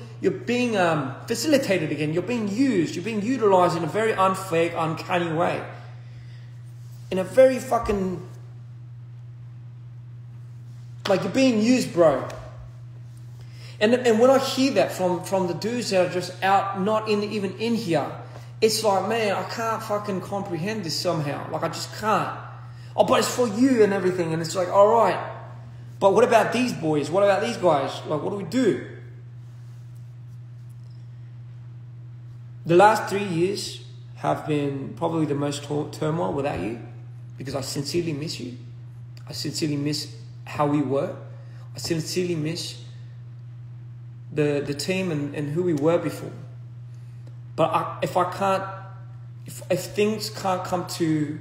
S1: facilitated again. You're being used. You're being utilized in a very unfair, uncanny way. In a very fucking, like, you're being used, bro. And when I hear that from the dudes that are just out, not even in here, it's like, man, I can't fucking comprehend this somehow. Like, I just can't. Oh, but it's for you and everything. And it's like, all right. But what about these boys? What about these guys? Like, what do we do? The last 3 years have been probably the most turmoil without you, because I sincerely miss you. I sincerely miss how we were. I sincerely miss the team and who we were before. But if things can't come to,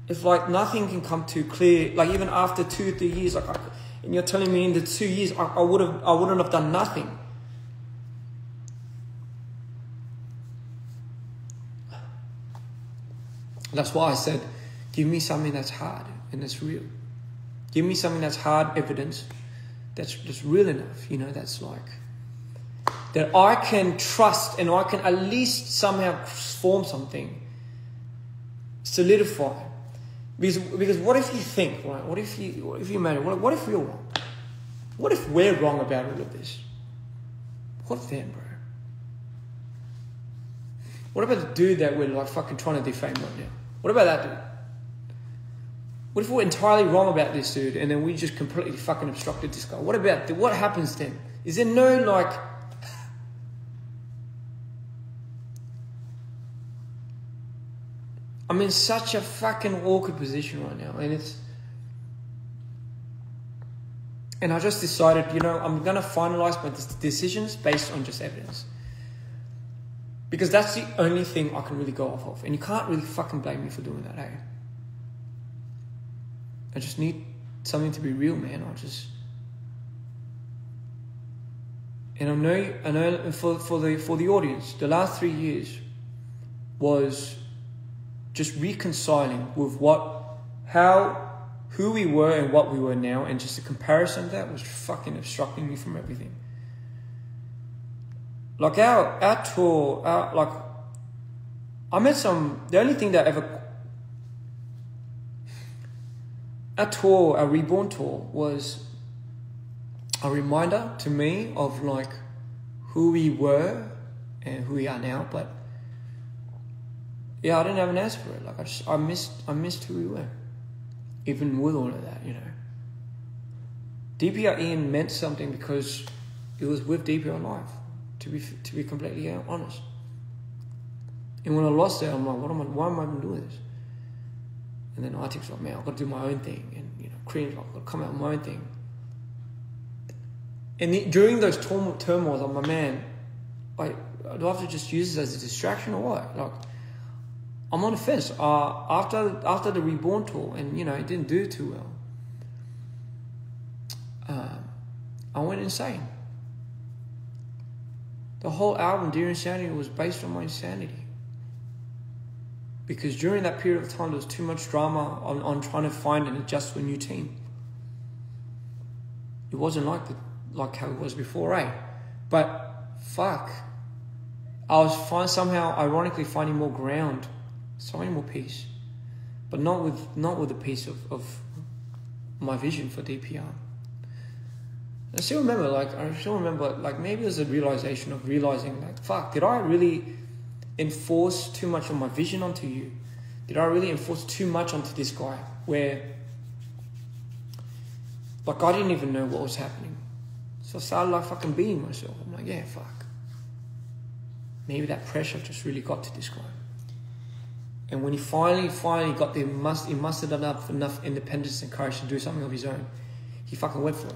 S1: if like nothing can come to clear, like even after 2 or 3 years, like, and you're telling me in the 2 years I wouldn't have done nothing. That's why I said, give me something that's hard and that's real. Give me something that's hard evidence, that's real enough, you know, that's like, that I can trust and I can at least somehow form something, solidify. Because what if you think, right? What if you made it? What if we're wrong? What if we're wrong about all of this? What then, bro? What about the dude that we're like fucking trying to defame right now? What about that dude? What if we're entirely wrong about this dude and then we just completely fucking obstructed this guy? What happens then? Is there no like... I'm in such a fucking awkward position right now, and I just decided, you know, I'm going to finalize my decisions based on just evidence. Because that's the only thing I can really go off of. And you can't really fucking blame me for doing that, eh? I just need something to be real, man. And I know for the audience, the last 3 years was just reconciling with who we were and what we were now, and just a comparison of that was fucking obstructing me from everything. Like our tour, like I met the only thing that ever, our Reborn tour was a reminder to me of like who we were and who we are now, but yeah, I didn't have an answer for it. Like I missed who we were, even with all of that, you know. dprian meant something because it was with dprian life. To be completely honest. And when I lost it, I'm like, why am I even doing this? And then Arctic's like, man, I've got to do my own thing, and you know, Korean's like, I've got to come out with my own thing. And during those turmoils, I'm like, man, like, do I have to just use this as a distraction or what? Like, I'm on the fence. After the Reborn tour, and you know, it didn't do too well. I went insane. The whole album, Dear Insanity, was based on my insanity. Because during that period of time, there was too much drama on trying to find and adjust to a new team. It wasn't like how it was before, eh? But fuck, I was somehow ironically finding more ground, finding more peace, but not with the peace of my vision for dprian. I still remember, like maybe there's a realization of realizing, like, fuck, did I really enforce too much of my vision onto you? Did I really enforce too much onto this guy? Where, like, I didn't even know what was happening. So I started, like, fucking being myself. I'm like, yeah, fuck. Maybe that pressure just really got to this guy. And when he finally got he mustered enough independence and courage to do something of his own, he fucking went for it.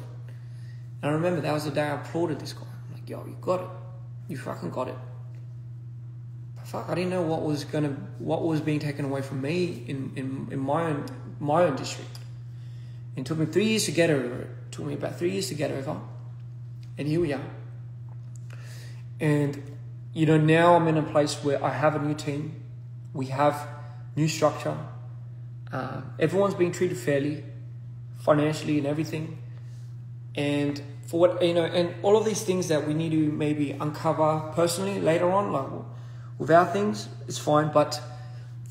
S1: And I remember that was the day I applauded this guy. I'm like, yo, you got it. You fucking got it. But fuck, I didn't know what was being taken away from me in my own district. And it took me 3 years to get over it. It took me about 3 years to get over. And here we are. And, you know, now I'm in a place where I have a new team. We have new structure. Everyone's being treated fairly, financially and everything. And for what, and all of these things that we need to maybe uncover personally later on, like with our things, it's fine. But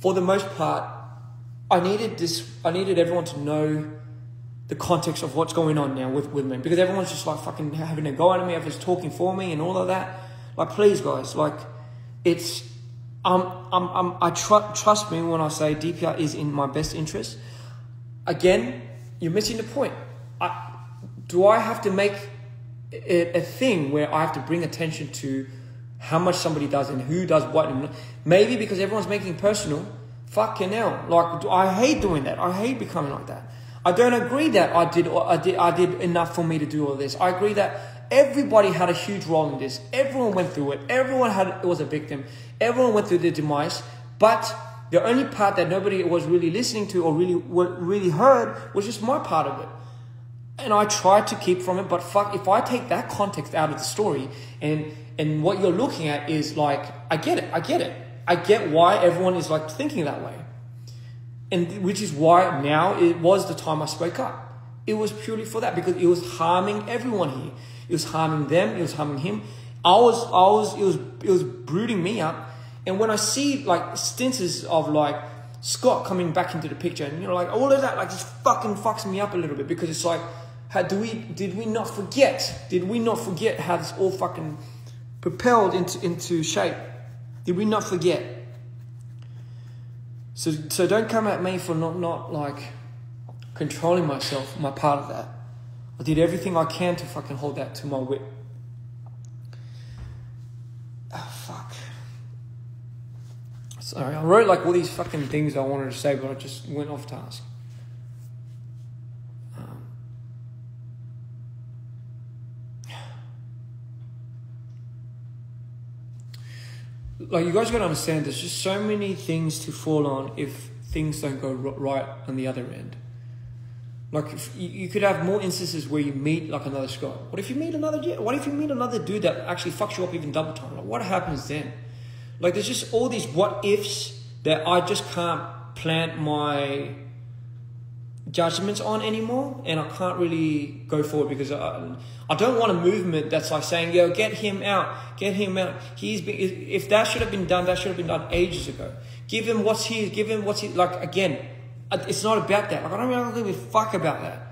S1: for the most part, I needed everyone to know the context of what's going on now with me, because everyone's just like fucking having a go at me, everyone's talking for me and all of that. Like, please guys, like, it's, trust me when I say DPR is in my best interest. Again, you're missing the point. Do I have to make it a thing where I have to bring attention to how much somebody does and who does what? And maybe because everyone's making it personal. Fucking hell! Like, I hate doing that. I hate becoming like that. I don't agree that I did enough for me to do all this. I agree that everybody had a huge role in this. Everyone went through it. Everyone was a victim. Everyone went through their demise. But the only part that nobody was really listening to or really heard was just my part of it. And I tried to keep from it, but fuck, if I take that context out of the story and what you're looking at is like, I get it. I get why everyone is like thinking that way. And which is why now it was the time I spoke up. It was purely for that, because it was harming everyone here. It was harming them, it was harming him. It was brooding me up. And when I see like instances of like Scott coming back into the picture and like all of that, like just fucking fucks me up a little bit, because it's like, did we not forget? Did we not forget how this all fucking propelled into shape? Did we not forget? So don't come at me for not like controlling myself, my part of that. I did everything I can to fucking hold that to my wit. Oh, fuck. Sorry, I wrote like all these fucking things I wanted to say, but I just went off task. Like, you guys got to understand, there's just so many things to fall on if things don't go right on the other end. Like, if you could have more instances where you meet like another Scott. What if you meet another dude that actually fucks you up even double time? Like, what happens then? Like, there's just all these what ifs that I just can't plant my judgments on anymore, and I can't really go forward, because I don't want a movement that's like saying, yo, get him out. If that should have been done ages ago. Give him what's his, like, again, it's not about that. Like, I don't really give a fuck about that.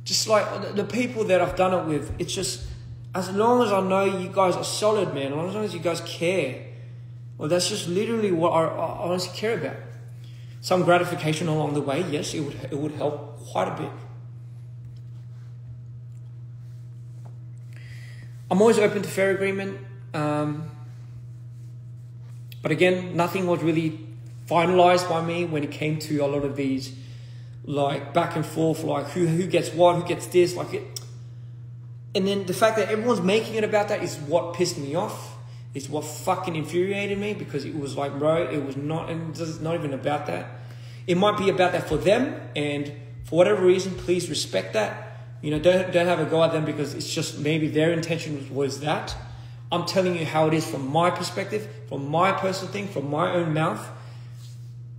S1: Just like the people that I've done it with, it's just, as long as I know you guys are solid, man, as long as you guys care, well, that's just literally what I honestly care about. Some gratification along the way, yes, it would help quite a bit. I'm always open to fair agreement. But again, nothing was really finalized by me when it came to a lot of these, like, back and forth, like who gets what, who gets this, like it. And then the fact that everyone's making it about that is what pissed me off. It's what fucking infuriated me, because it was like, bro, it's not even about that. It might be about that for them, and for whatever reason, please respect that. Don't have a go at them, because it's just maybe their intention was that. I'm telling you how it is from my perspective, from my personal thing, from my own mouth.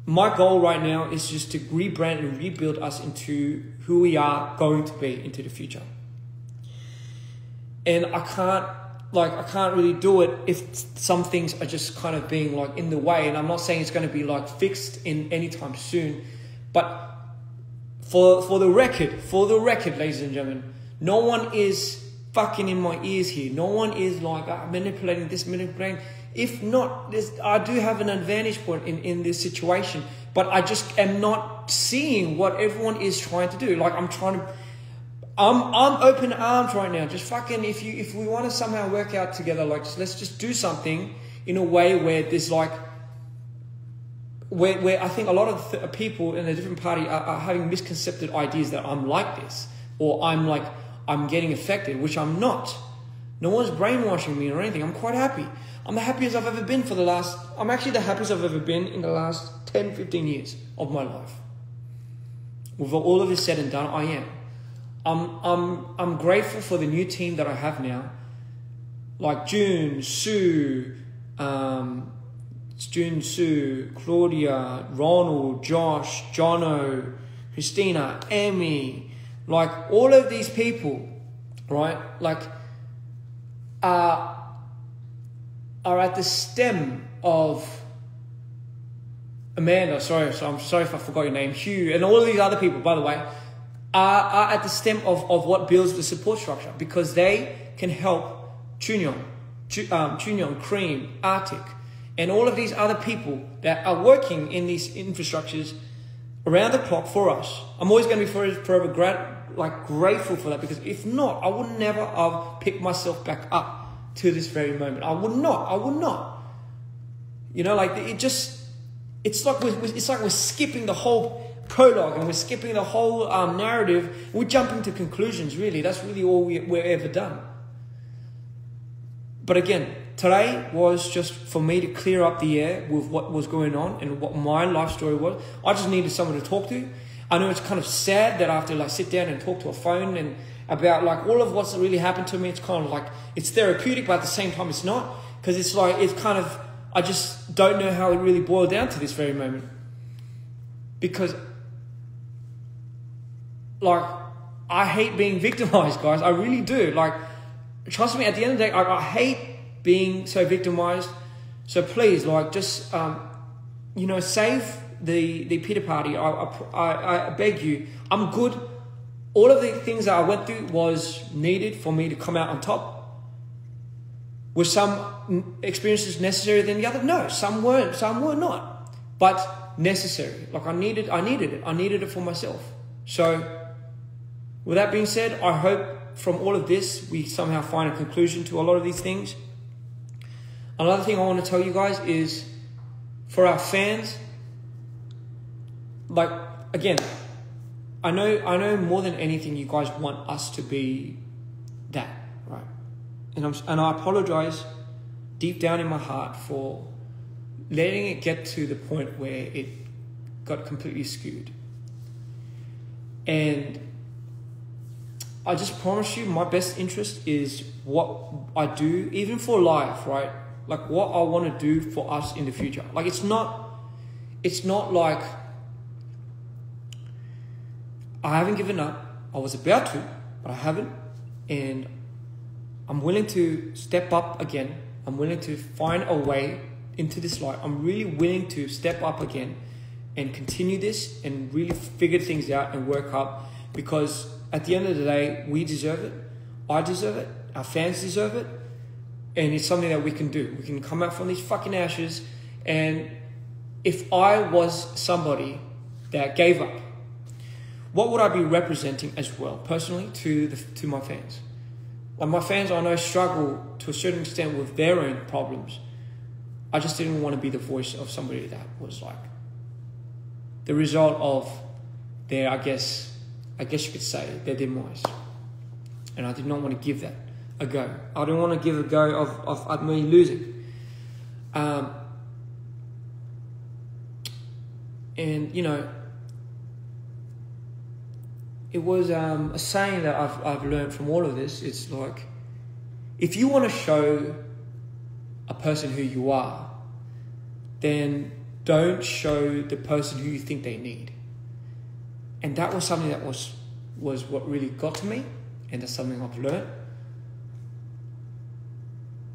S1: My goal right now is just to rebrand and rebuild us into who we are going to be into the future. And I can't really do it if some things are just kind of being like in the way. And I'm not saying it's going to be like fixed in any time soon, but for the record, ladies and gentlemen, no one is fucking in my ears here. No one is like manipulating. If not, I do have an advantage point in this situation, but I just am not seeing what everyone is trying to do. Like, I'm open arms right now. Just fucking, if we want to somehow work out together, like, let's just do something in a way where there's like, where I think a lot of people in a different party are having misconcepted ideas that I'm like this, or I'm getting affected, which I'm not. No one's brainwashing me or anything. I'm quite happy. I'm the happiest I've ever been I'm actually the happiest I've ever been in the last 10, 15 years of my life. With all of this said and done, I am. I'm grateful for the new team that I have now, like June, Sue, Jun Su, Claudia, Ronald, Josh, Jono, Christina, Emmy, like all of these people, right? Like are at the stem of Amanda, I'm sorry if I forgot your name, Hugh, and all of these other people, by the way, are at the stem of what builds the support structure, because they can help Chunyon, Cream, Arctic, and all of these other people that are working in these infrastructures around the clock for us. I'm always going to be forever grateful for that, because if not, I would never have picked myself back up to this very moment. I would not. You know, like it's like we're skipping the whole prologue and we're skipping the whole narrative. We're jumping to conclusions, really. That's really all we've ever done. But again, today was just for me to clear up the air with what was going on and what my life story was. I just needed someone to talk to. I know it's kind of sad that I have to like sit down and talk to a phone and about like all of what's really happened to me. It's kind of like, it's therapeutic, but at the same time it's not, because it's like, it's kind of, I just don't know how it really boiled down to this very moment. Because like, I hate being victimized, guys. I really do. Like, trust me, at the end of the day, I hate being so victimized. So please, like, just, you know, save the pity party. I beg you. I'm good. All of the things that I went through was needed for me to come out on top. Were some experiences necessary than the other? No, some weren't. Some were not. But necessary. Like, I needed it. I needed it for myself. So, with that being said, I hope from all of this, we somehow find a conclusion to a lot of these things. Another thing I want to tell you guys is, for our fans, like, again, I know more than anything you guys want us to be that, right? And I apologize deep down in my heart for letting it get to the point where it got completely skewed. And I just promise you, my best interest is what I do, even for life, right? Like what I want to do for us in the future. Like it's not like I haven't given up. I was about to, but I haven't. And I'm willing to step up again. I'm willing to find a way into this light. I'm really willing to step up again and continue this and really figure things out and work up, because at the end of the day, we deserve it. I deserve it. Our fans deserve it. And it's something that we can do. We can come out from these fucking ashes. And if I was somebody that gave up, what would I be representing as well, personally, to my fans? Like my fans, I know, struggle to a certain extent with their own problems. I just didn't want to be the voice of somebody that was like the result of their, I guess you could say, their demise. And I did not want to give that a go. I didn't want to give a go of me losing. And, you know, it was a saying that I've learned from all of this. It's like, if you want to show a person who you are, then don't show the person who you think they need. And that was something that was what really got to me, and that's something I've learned.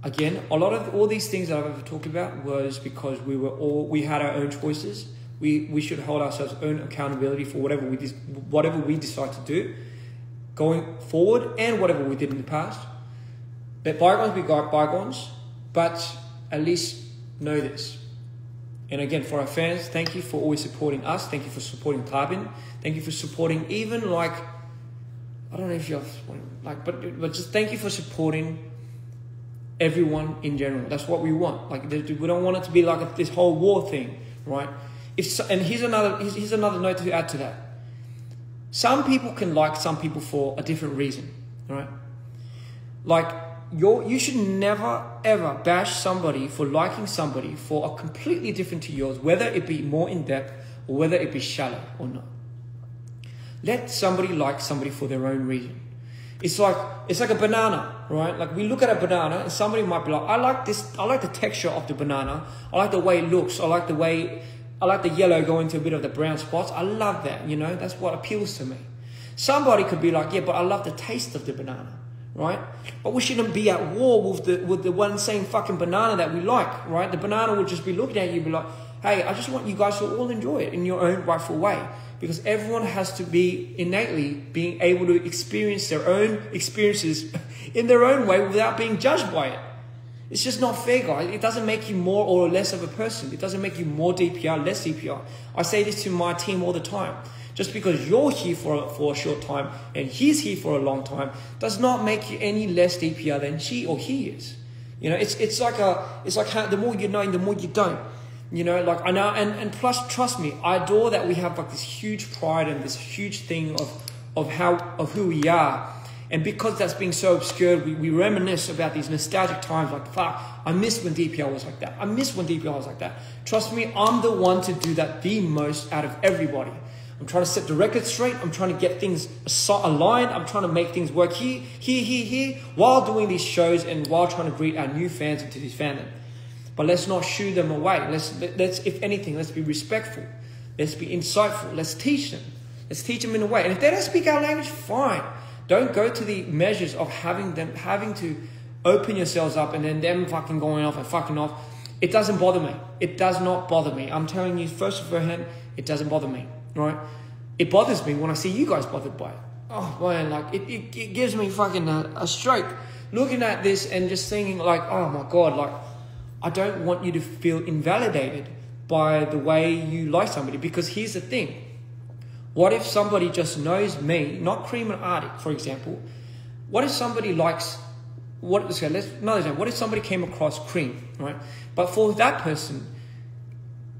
S1: Again, a lot of all these things that I've ever talked about was because we had our own choices. We should hold ourselves own accountability for whatever we decide to do going forward, and whatever we did in the past. Let bygones be bygones, but at least know this. And again, for our fans, thank you for always supporting us. Thank you for supporting Carbon. Thank you for supporting even like, I don't know if you're like, but just thank you for supporting everyone in general. That's what we want. Like, we don't want it to be like this whole war thing, right? And here's another note to add to that. Some people can like some people for a different reason, right? Like, you should never ever bash somebody for liking somebody for a completely different to yours, whether it be more in depth or whether it be shallow or not. Let somebody like somebody for their own reason. It's like a banana, right? Like we look at a banana and somebody might be like, I like the texture of the banana. I like the way it looks. I like the yellow going to a bit of the brown spots. I love that, you know, that's what appeals to me. Somebody could be like, yeah, but I love the taste of the banana, right? But we shouldn't be at war with the one same fucking banana that we like, right? The banana would just be looking at you and be like, hey, I just want you guys to all enjoy it in your own rightful way. Because everyone has to be innately being able to experience their own experiences in their own way without being judged by it. It's just not fair, guys. It doesn't make you more or less of a person. It doesn't make you more DPR, less DPR. I say this to my team all the time. Just because you're here for a short time and he's here for a long time does not make you any less DPR than she or he is. You know, it's like how the more you know, the more you don't. You know, like I know, and plus, trust me, I adore that we have like this huge pride and this huge thing of who we are, and because that's being so obscured, we reminisce about these nostalgic times. Like, fuck, I miss when DPR was like that. I miss when DPR was like that. Trust me, I'm the one to do that the most out of everybody. I'm trying to set the record straight. I'm trying to get things aligned. I'm trying to make things work here, while doing these shows and while trying to greet our new fans into this fandom. But let's not shoo them away. Let's, if anything, let's be respectful. Let's be insightful. Let's teach them. Let's teach them in a way. And if they don't speak our language, fine. Don't go to the measures of having to open yourselves up and then them fucking going off and fucking off. It doesn't bother me. It does not bother me. I'm telling you first of all, it doesn't bother me. Right? It bothers me when I see you guys bothered by it. Oh man, like it gives me fucking a stroke looking at this and just thinking like, oh my God, like I don't want you to feel invalidated by the way you like somebody. Because here's the thing. What if somebody just knows me, not Cream and Arctic, for example? What if somebody likes, what if somebody came across Cream, right? But for that person,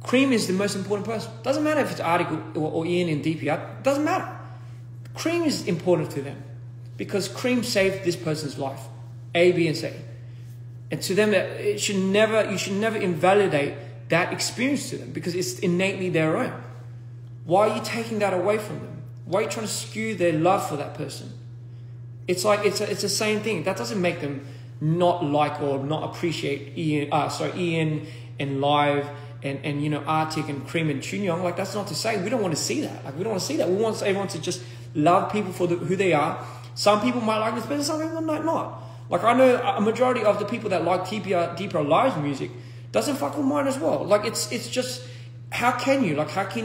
S1: Cream is the most important person. Doesn't matter if it's Arctic or Ian in DPR. Doesn't matter. Cream is important to them because Cream saved this person's life. A, B, and C. And to them, you should never invalidate that experience to them because it's innately their own. Why are you taking that away from them? Why are you trying to skew their love for that person? It's like it's the same thing. That doesn't make them not like or not appreciate Ian and Live and you know Arctic and Cream and Chunyong. Like that's not to say we don't want to see that. Like we don't want to see that. We want everyone to just love people for who they are. Some people might like this better, some people might not. Like I know a majority of the people that like DPR Live's music doesn't fuck with mine as well. Like it's just, how can you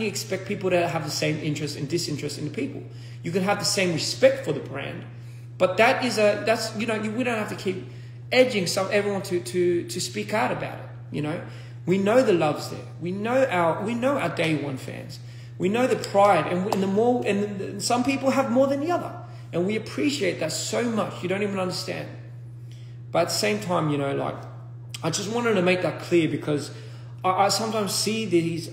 S1: expect people to have the same interest and disinterest in the people? You can have the same respect for the brand, but we don't have to keep edging everyone to speak out about it. You know, we know the love's there. We know our day one fans. We know the pride, and some people have more than the other, and we appreciate that so much. You don't even understand. But at the same time, you know, like, I just wanted to make that clear because I sometimes see these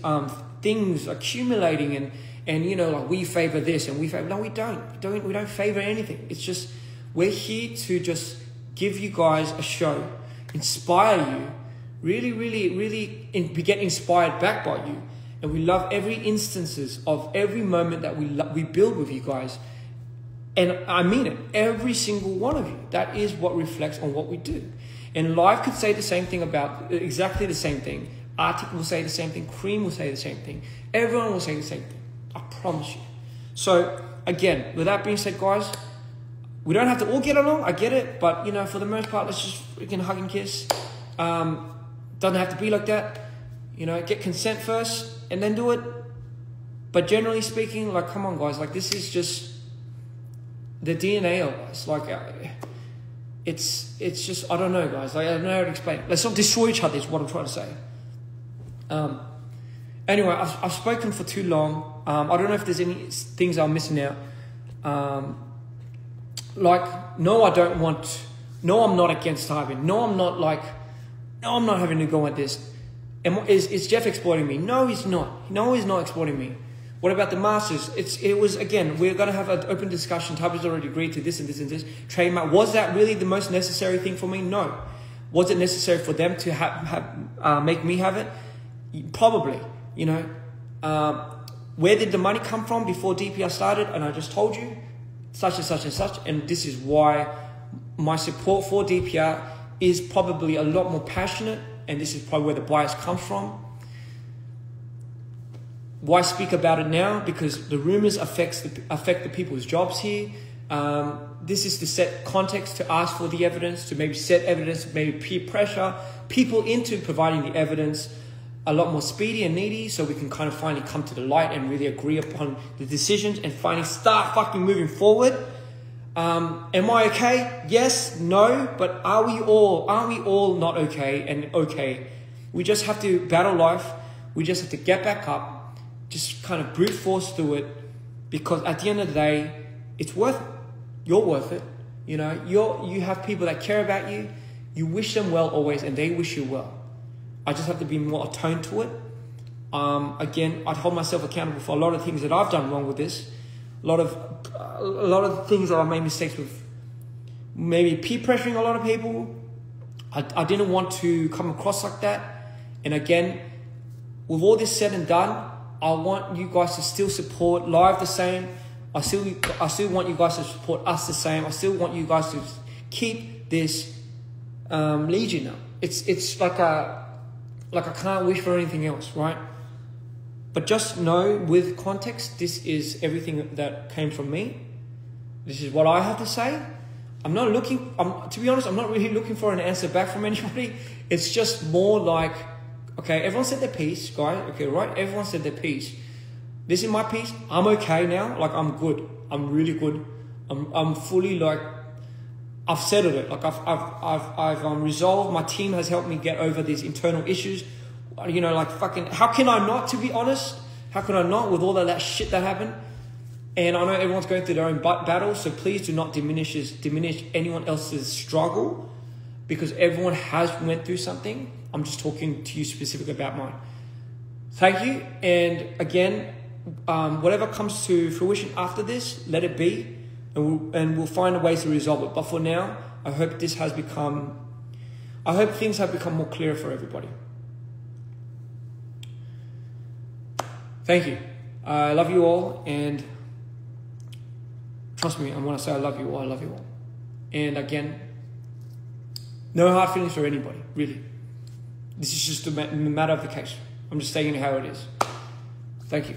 S1: things accumulating and you know, like we favor this and we favor, no, we don't favor anything. It's just, we're here to just give you guys a show, inspire you, really get inspired back by you. And we love every instances of every moment that we build with you guys. And I mean it, every single one of you. That is what reflects on what we do. And Live could say the same thing about exactly the same thing. Arctic will say the same thing. Cream will say the same thing. Everyone will say the same thing. I promise you. So again, with that being said, guys, we don't have to all get along. I get it, but you know, for the most part, let's just freaking hug and kiss. Doesn't have to be like that. You know, get consent first and then do it. But generally speaking, like, come on, guys, like this is just the DNA of us. Like, it's just, I don't know, guys. Like, I don't know how to explain it. Let's not destroy each other is what I'm trying to say. Anyway, I've spoken for too long. I don't know if there's any things I'm missing out. Like, no, I'm not against Harbin. No, I'm not having to go at this. Is Jeff exploiting me? No, he's not. No, he's not exploiting me. What about the masters? It was, again, we're going to have an open discussion. Tubby's already agreed to this and this and this. Trademark. Was that really the most necessary thing for me? No. Was it necessary for them to make me have it? Probably. You know, where did the money come from before DPR started? And I just told you, such and such and such, and this is why my support for DPR is probably a lot more passionate, and this is probably where the bias comes from. Why speak about it now? Because the rumors affect the people's jobs here. This is to set context, to ask for the evidence, to maybe set evidence, maybe peer pressure people into providing the evidence a lot more speedy and needy, so we can kind of finally come to the light and really agree upon the decisions and finally start fucking moving forward. Am I okay? Yes, no, but aren't we all not okay and okay? We just have to battle life. We just have to get back up, just kind of brute force through it, because at the end of the day, it's worth it. You're worth it. You know, you have people that care about you. You wish them well always, and they wish you well. I just have to be more attuned to it. Again, I'd hold myself accountable for a lot of things that I've done wrong with this. A lot of things that I've made mistakes with. Maybe peer pressuring a lot of people. I didn't want to come across like that. And again, with all this said and done, I want you guys to still support Live the same. I still want you guys to support us the same. I still want you guys to keep this legion up. It's like I can't wish for anything else, right? But just know, with context, this is everything that came from me. This is what I have to say. I'm not looking, to be honest, I'm not really looking for an answer back from anybody. It's just more like, okay, everyone said their piece, guys. Okay, right? Everyone said their piece. This is my piece. I'm okay now. Like, I'm good. I'm really good. I'm fully like, I've settled it. Like I've resolved. My team has helped me get over these internal issues. You know, like fucking, how can I not, to be honest? How can I not, with all of that shit that happened? And I know everyone's going through their own battle, so please do not diminish anyone else's struggle, because everyone has went through something. I'm just talking to you specifically about mine. Thank you. And again, whatever comes to fruition after this, let it be, and we'll find a way to resolve it. But for now, I hope things have become more clear for everybody. Thank you. I love you all, and trust me, I want to say I love you all. I love you all. And again, no hard feelings for anybody, really. This is just a matter of the case. I'm just saying how it is. Thank you.